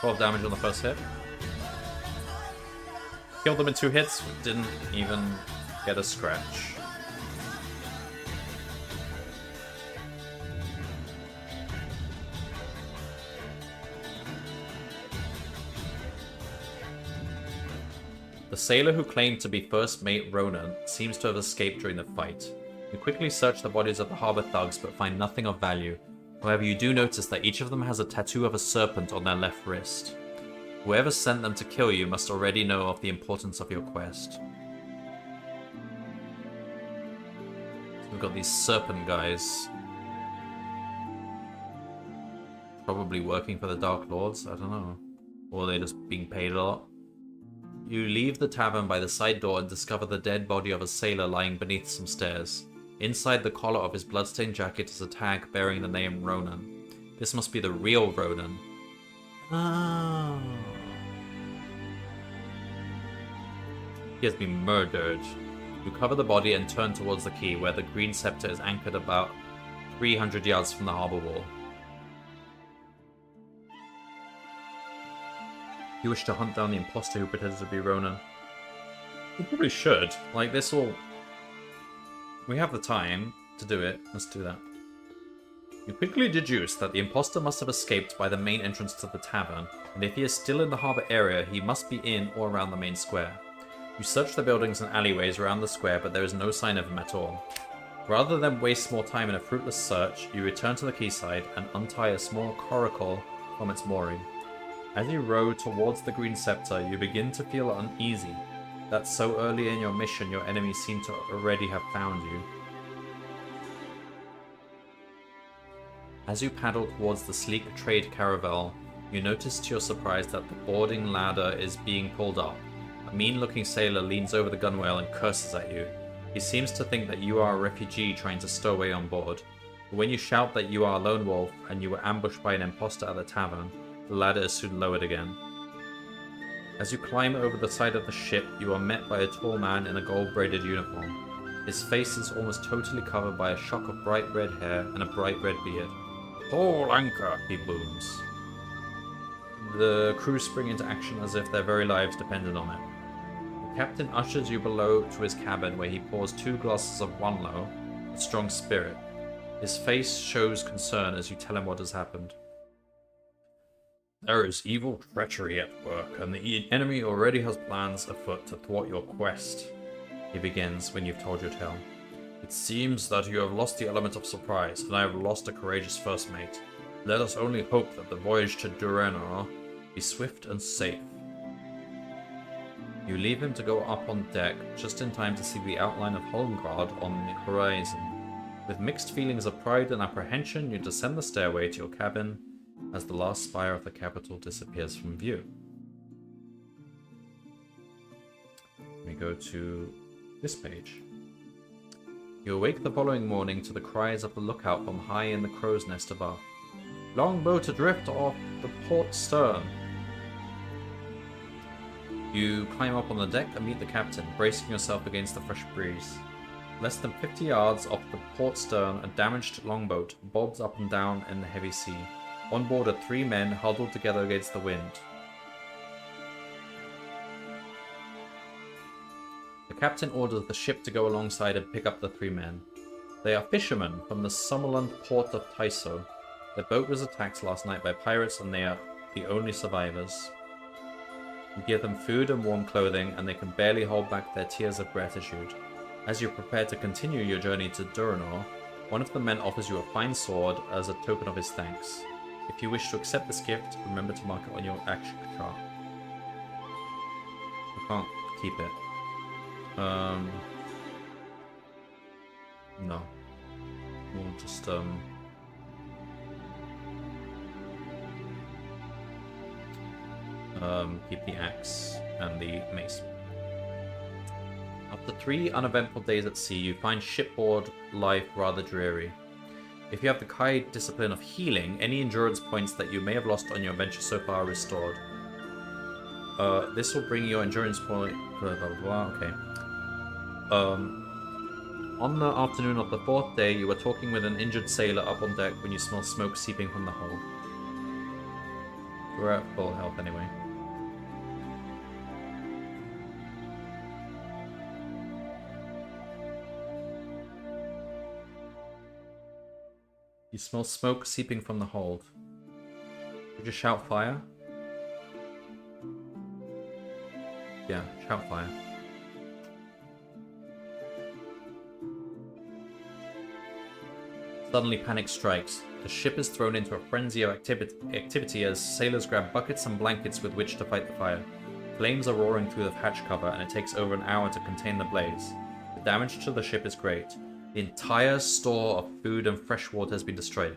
12 damage on the first hit. Killed them in 2 hits, didn't even get a scratch. The sailor who claimed to be first mate Ronan seems to have escaped during the fight. You quickly search the bodies of the harbor thugs but find nothing of value. However, you do notice that each of them has a tattoo of a serpent on their left wrist. Whoever sent them to kill you must already know of the importance of your quest. So we've got these serpent guys. Probably working for the Dark Lords, I don't know. Or they're just being paid a lot. You leave the tavern by the side door and discover the dead body of a sailor lying beneath some stairs. Inside the collar of his bloodstained jacket is a tag bearing the name Ronan. This must be the real Ronan. Oh. He has been murdered. You cover the body and turn towards the quay, where the green scepter is anchored about 300 yards from the harbor wall. You wish to hunt down the imposter who pretends to be Ronan. We probably should. Like, this will... We have the time to do it. Let's do that. You quickly deduce that the imposter must have escaped by the main entrance to the tavern, and if he is still in the harbor area, he must be in or around the main square. You search the buildings and alleyways around the square, but there is no sign of him at all. Rather than waste more time in a fruitless search, you return to the quayside and untie a small coracle from its mooring. As you row towards the green scepter, you begin to feel uneasy that so early in your mission your enemies seem to already have found you. As you paddle towards the sleek trade caravel, you notice to your surprise that the boarding ladder is being pulled up. A mean-looking sailor leans over the gunwale and curses at you. He seems to think that you are a refugee trying to stow away on board. But when you shout that you are a lone wolf and you were ambushed by an imposter at the tavern, the ladder is soon lowered again. As you climb over the side of the ship, you are met by a tall man in a gold-braided uniform. His face is almost totally covered by a shock of bright red hair and a bright red beard. "Haul anchor," he booms. The crew spring into action as if their very lives depended on it. The captain ushers you below to his cabin, where he pours 2 glasses of Wanlo, a strong spirit. His face shows concern as you tell him what has happened. "There is evil treachery at work, and the enemy already has plans afoot to thwart your quest," he begins when you've told your tale. "It seems that you have lost the element of surprise, and I have lost a courageous first mate. Let us only hope that the voyage to Duranor be swift and safe." You leave him to go up on deck just in time to see the outline of Holmgard on the horizon. With mixed feelings of pride and apprehension, you descend the stairway to your cabin as the last spire of the capital disappears from view. We go to this page. You awake the following morning to the cries of the lookout from high in the crow's nest above. "Longboat adrift off the port stern." You climb up on the deck and meet the captain, bracing yourself against the fresh breeze. Less than 50 yards off the port stern, a damaged longboat bobs up and down in the heavy sea. On board are 3 men huddled together against the wind. The captain orders the ship to go alongside and pick up the 3 men. They are fishermen from the Summerland port of Tyso. Their boat was attacked last night by pirates and they are the only survivors. You give them food and warm clothing, and they can barely hold back their tears of gratitude. As you prepare to continue your journey to Duranor, one of the men offers you a fine sword as a token of his thanks. If you wish to accept this gift, remember to mark it on your action chart. I can't keep it. No. We'll just, keep the axe and the mace. After 3 uneventful days at sea, you find shipboard life rather dreary. If you have the Kai discipline of healing, any endurance points that you may have lost on your adventure so far are restored. This will bring your endurance point... blah blah blah, okay. On the afternoon of the 4th day, you were talking with an injured sailor up on deck when you smell smoke seeping from the hold. We're at full health anyway. You smell smoke seeping from the hold. Would you shout fire? Yeah, shout fire. Suddenly panic strikes. The ship is thrown into a frenzy of activity as sailors grab buckets and blankets with which to fight the fire. Flames are roaring through the hatch cover, and it takes over an hour to contain the blaze. The damage to the ship is great. The entire store of food and fresh water has been destroyed.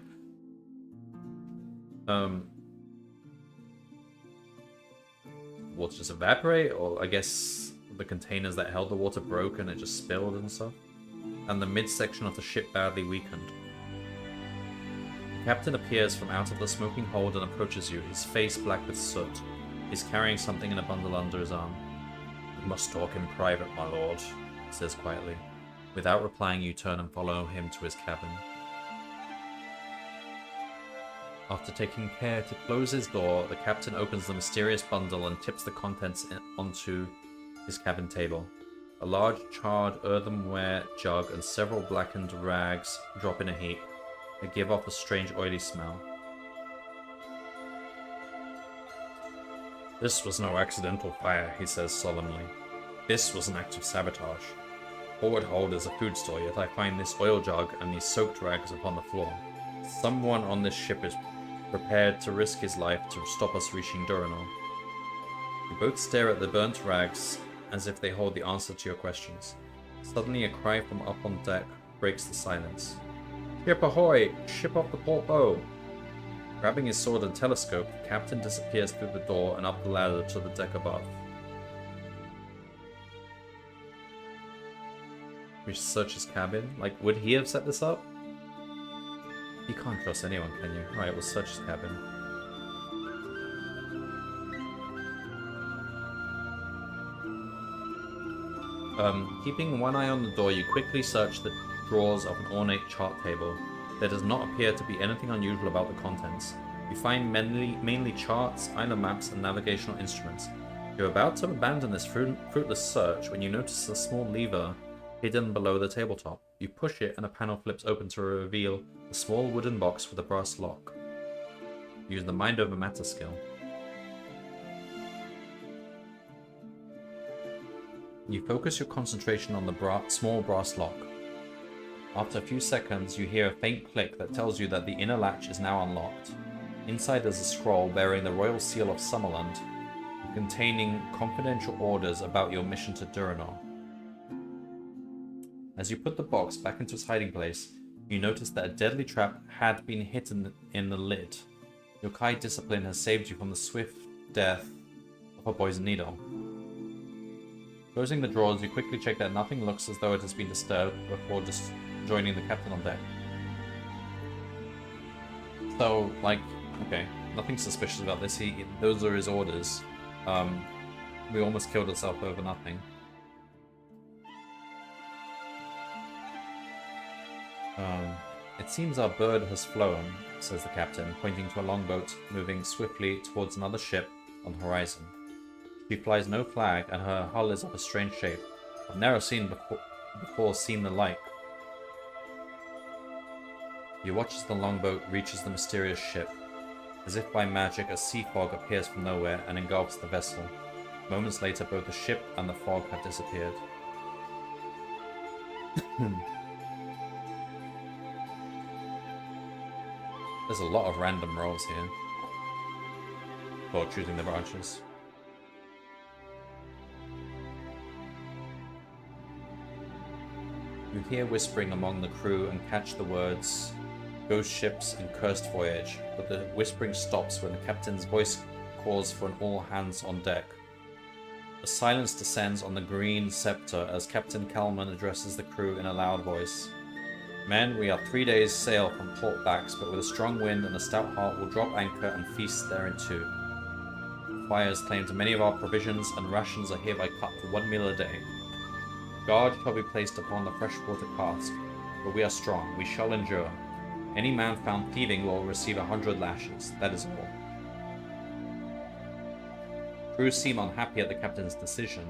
Water just evaporate, or I guess the containers that held the water broke and it just spilled and stuff. And the midsection of the ship badly weakened. The captain appears from out of the smoking hold and approaches you, his face black with soot. He's carrying something in a bundle under his arm. "We must talk in private, my lord," he says quietly. Without replying, you turn and follow him to his cabin. After taking care to close his door, the captain opens the mysterious bundle and tips the contents onto his cabin table. A large charred earthenware jug and several blackened rags drop in a heap. They give off a strange oily smell. "This was no accidental fire," he says solemnly. "This was an act of sabotage. Forward hold is a food store, yet I find this oil jug and these soaked rags upon the floor. Someone on this ship is prepared to risk his life to stop us reaching Duranor." You both stare at the burnt rags as if they hold the answer to your questions. Suddenly a cry from up on deck breaks the silence. "Ship ahoy! Ship off the port bow!" Grabbing his sword and telescope, the captain disappears through the door and up the ladder to the deck above. We search his cabin. Like, would he have set this up? You can't trust anyone, can you? Alright, we'll search his cabin. Keeping one eye on the door, you quickly search the drawers of an ornate chart table. There does not appear to be anything unusual about the contents. You find mainly charts, island maps, and navigational instruments. You're about to abandon this fruitless search when you notice a small lever hidden below the tabletop. You push it and a panel flips open to reveal a small wooden box with a brass lock. Use the mind over matter skill. You focus your concentration on the small brass lock. After a few seconds, you hear a faint click that tells you that the inner latch is now unlocked. Inside is a scroll bearing the royal seal of Summerland, containing confidential orders about your mission to Duranor. As you put the box back into its hiding place, you notice that a deadly trap had been hidden in the lid. Your Kai discipline has saved you from the swift death of a poison needle. Closing the drawers, you quickly check that nothing looks as though it has been disturbed before just joining the captain on deck. So, like, okay, nothing suspicious about this. Those are his orders. We almost killed ourselves over nothing. It seems our bird has flown, says the captain, pointing to a longboat moving swiftly towards another ship on the horizon. She flies no flag, and her hull is of a strange shape. I've never before seen the like. You watch as the longboat reaches the mysterious ship. As if by magic, a sea fog appears from nowhere and engulfs the vessel. Moments later, both the ship and the fog have disappeared. There's a lot of random rolls here for choosing the branches. You hear whispering among the crew and catch the words "ghost ships" and "cursed voyage," but the whispering stops when the captain's voice calls for an all hands on deck. A silence descends on the Green Scepter as Captain Kalman addresses the crew in a loud voice. "Men, we are 3 days' sail from Port Bax, but with a strong wind and a stout heart we'll drop anchor and feast therein too. Fires claimed many of our provisions, and rations are hereby cut to 1 meal a day. Guard shall be placed upon the freshwater cask, but we are strong, we shall endure. Any man found thieving will receive 100 lashes, that is all." Crew seem unhappy at the captain's decision,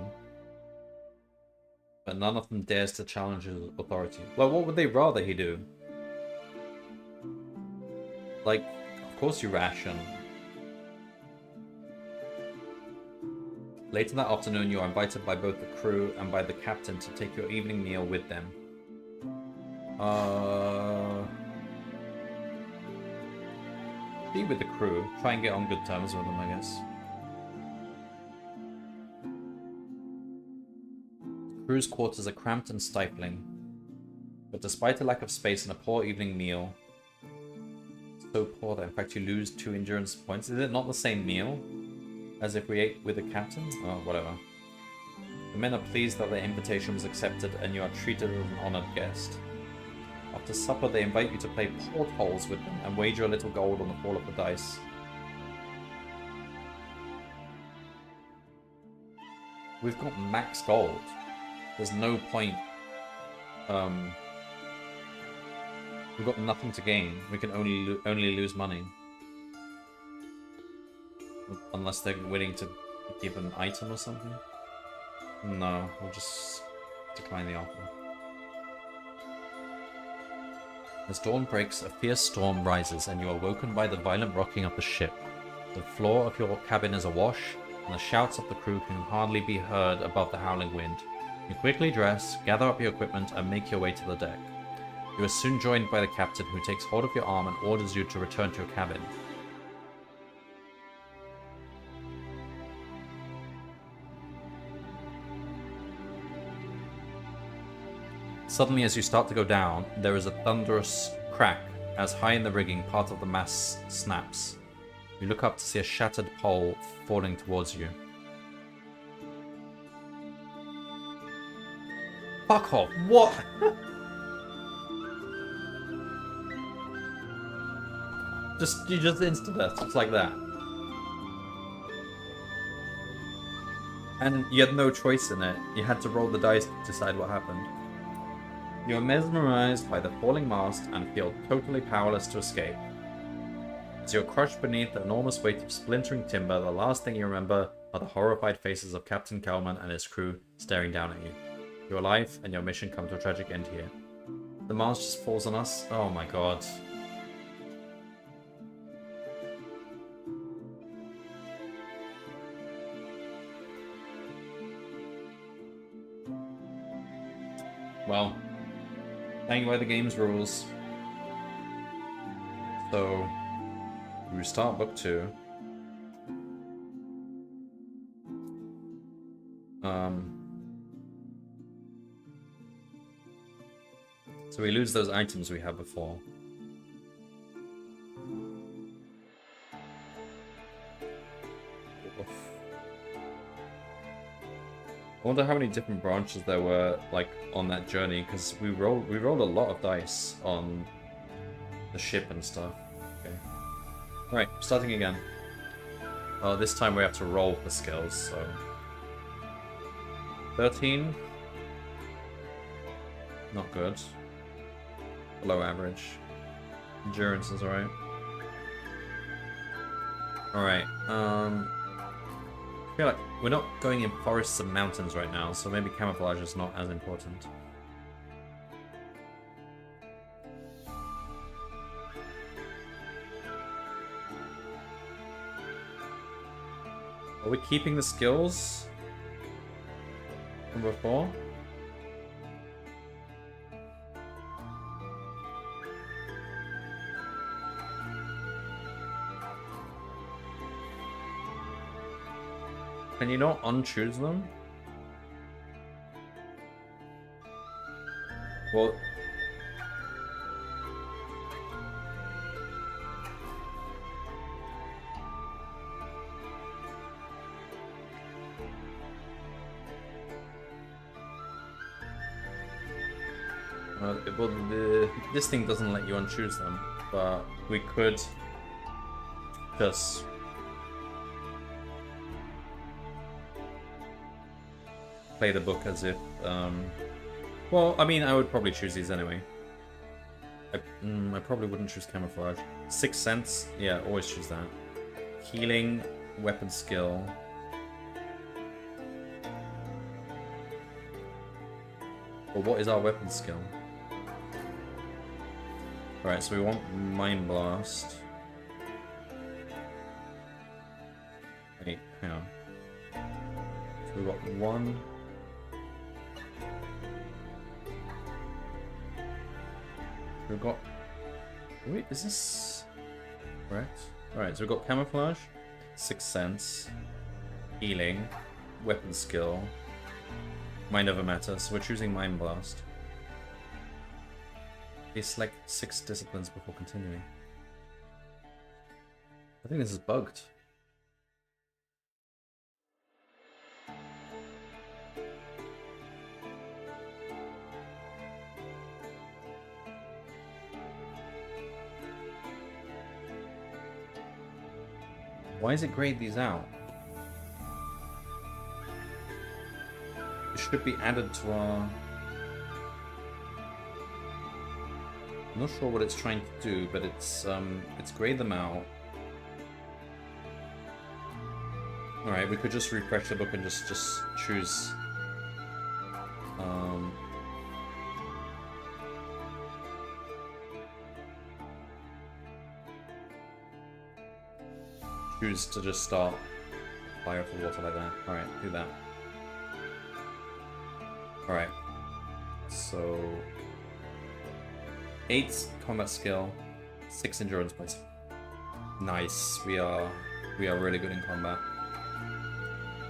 but none of them dares to challenge his authority. Well, what would they rather he do? Like, of course you ration. Later that afternoon, you are invited by both the crew and by the captain to take your evening meal with them. Be with the crew. Try and get on good terms with them, I guess. The crew's quarters are cramped and stifling. But despite a lack of space and a poor evening meal, so poor that in fact you lose 2 endurance points. Is it not the same meal as if we ate with the captain? Oh, whatever. The men are pleased that their invitation was accepted and you are treated as an honored guest. After supper, they invite you to play portholes with them and wager a little gold on the fall of the dice. We've got max gold. There's no point. We've got nothing to gain. We can only lose money. Unless they're willing to give an item or something. No, we'll just decline the offer. As dawn breaks, a fierce storm rises, and you are woken by the violent rocking of the ship. The floor of your cabin is awash, and the shouts of the crew can hardly be heard above the howling wind. You quickly dress, gather up your equipment, and make your way to the deck. You are soon joined by the captain, who takes hold of your arm and orders you to return to your cabin. Suddenly, as you start to go down, there is a thunderous crack as high in the rigging part of the mast snaps. You look up to see a shattered pole falling towards you. Fuck off! What? You just insta-death, just like that. And you had no choice in it. You had to roll the dice to decide what happened. You are mesmerized by the falling mast and feel totally powerless to escape. As you're crushed beneath the enormous weight of splintering timber, the last thing you remember are the horrified faces of Captain Kelman and his crew staring down at you. Your life and your mission come to a tragic end here. The mast just falls on us? Oh my god. Well, playing by the game's rules. So, we start book 2. So we lose those items we had before. I wonder how many different branches there were, like, on that journey, because we rolled a lot of dice on the ship and stuff. Okay. Alright, starting again. Oh, this time we have to roll for skills, so... 13. Not good. Below average. Endurance is alright. Alright, I feel like we're not going in forests and mountains right now, so maybe camouflage is not as important. Are we keeping the skills from before? Can you not unchoose them? Well... this thing doesn't let you unchoose them, but we could just play the book as if, well, I mean, I would probably choose these anyway. I probably wouldn't choose camouflage. 6th Sense, yeah, always choose that. Healing, weapon skill. Well, what is our weapon skill? Alright, so we want Mind Blast. Wait, hang on. We've got one. We've got... Wait, is this... correct? Alright, so we've got Camouflage, Sixth Sense, Healing, Weapon Skill, Mind Over Matter, so we're choosing Mind Blast. Please select 6 disciplines before continuing. I think this is bugged. Why does it grade these out? It should be added to our... I'm not sure what it's trying to do, but it's grade them out. Alright, we could just refresh the book and just choose choose to just start fire for water like that. Alright, do that. Alright. So 8 combat skill, 6 endurance points. Nice. We are really good in combat.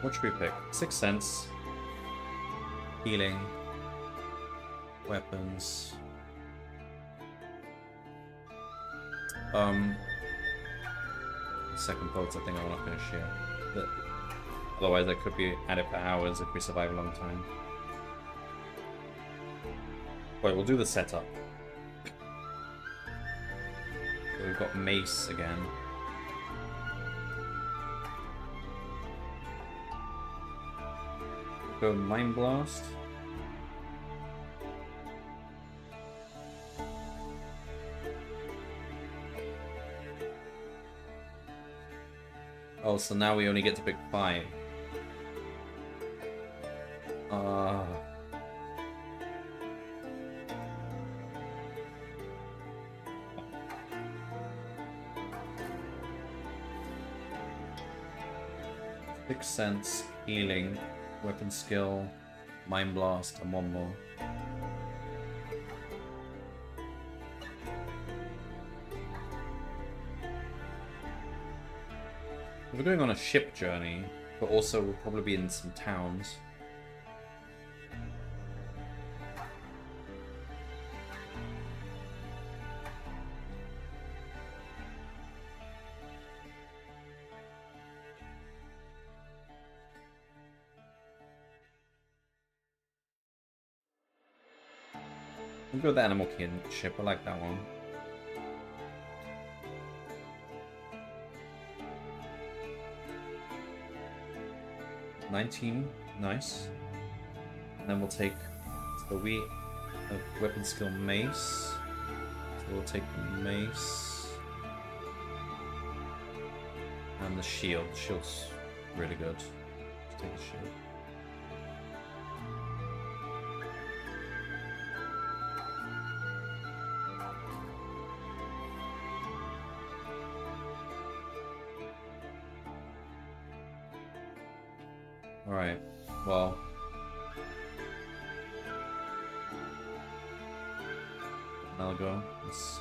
What should we pick? Sixth Sense, Healing, Weapons. Second thoughts, I think I want to finish here. But otherwise, I could be at it for hours if we survive a long time. Wait, we'll do the setup. So we've got Mace again. Go Mind Blast. Oh, so now we only get to pick 5. Sixth Sense, Healing, Weapon Skill, Mind Blast, and one more. We're going on a ship journey, but also we'll probably be in some towns. We'll go with the Animal King ship, I like that one. $19, nice. And then we'll take, so we have weapon skill Mace. So we'll take the Mace. And the shield. The shield's really good. Let's take the shield. Alright, well. I'll go. Let's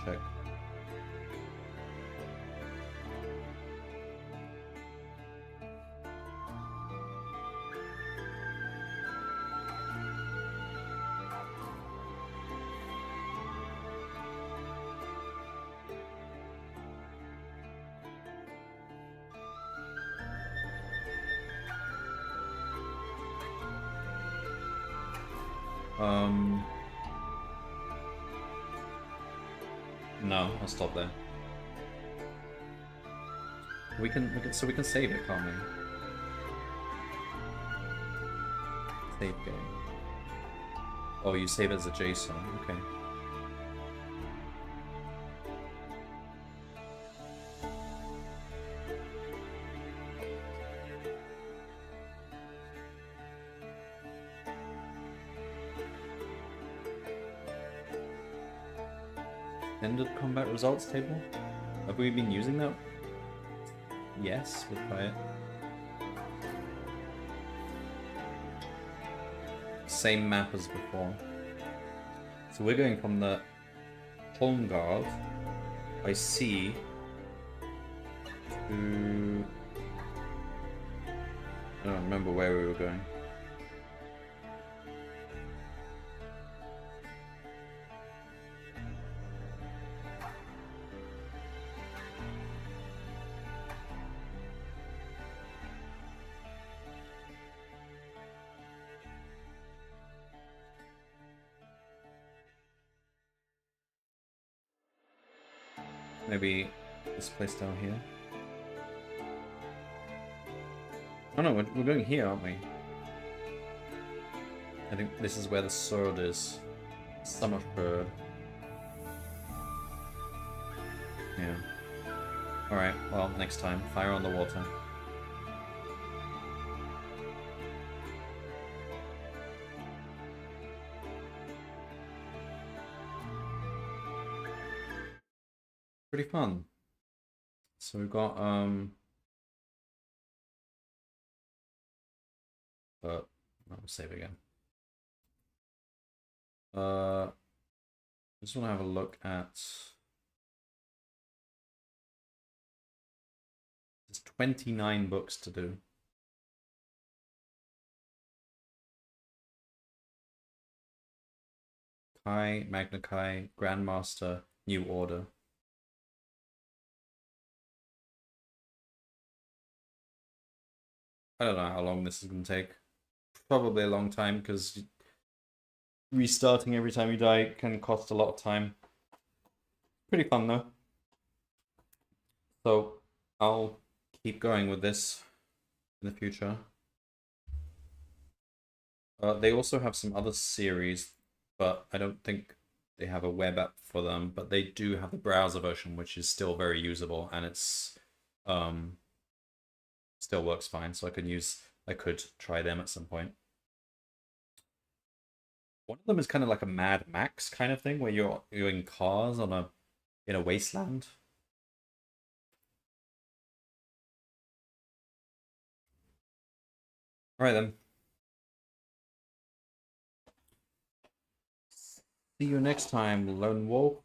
check. No, I'll stop there. We can save it, can't we? Save game. Oh, you save it as a JSON, okay. Ended combat results table? Have we been using that? Yes, we'll try it. same map as before. So we're going from the home guard by sea to... I don't remember where we were going. Maybe this place down here. Oh no, we're going here, aren't we? I think this is where the sword is. Summerford. Yeah. Alright, well, next time. Fire on the water. Pretty fun. So we've got, I'll save again. I just want to have a look at... There's 29 books to do. Kai, Magna Kai, Grandmaster, New Order. I don't know how long this is going to take. Probably a long time, because restarting every time you die can cost a lot of time. Pretty fun though. So I'll keep going with this in the future. They also have some other series, but I don't think they have a web app for them. But they do have the browser version, which is still very usable, and it's still works fine. So I could try them at some point. One of them is kind of like a Mad Max kind of thing, where you're in cars in a wasteland. All right then. See you next time, Lone Wolf.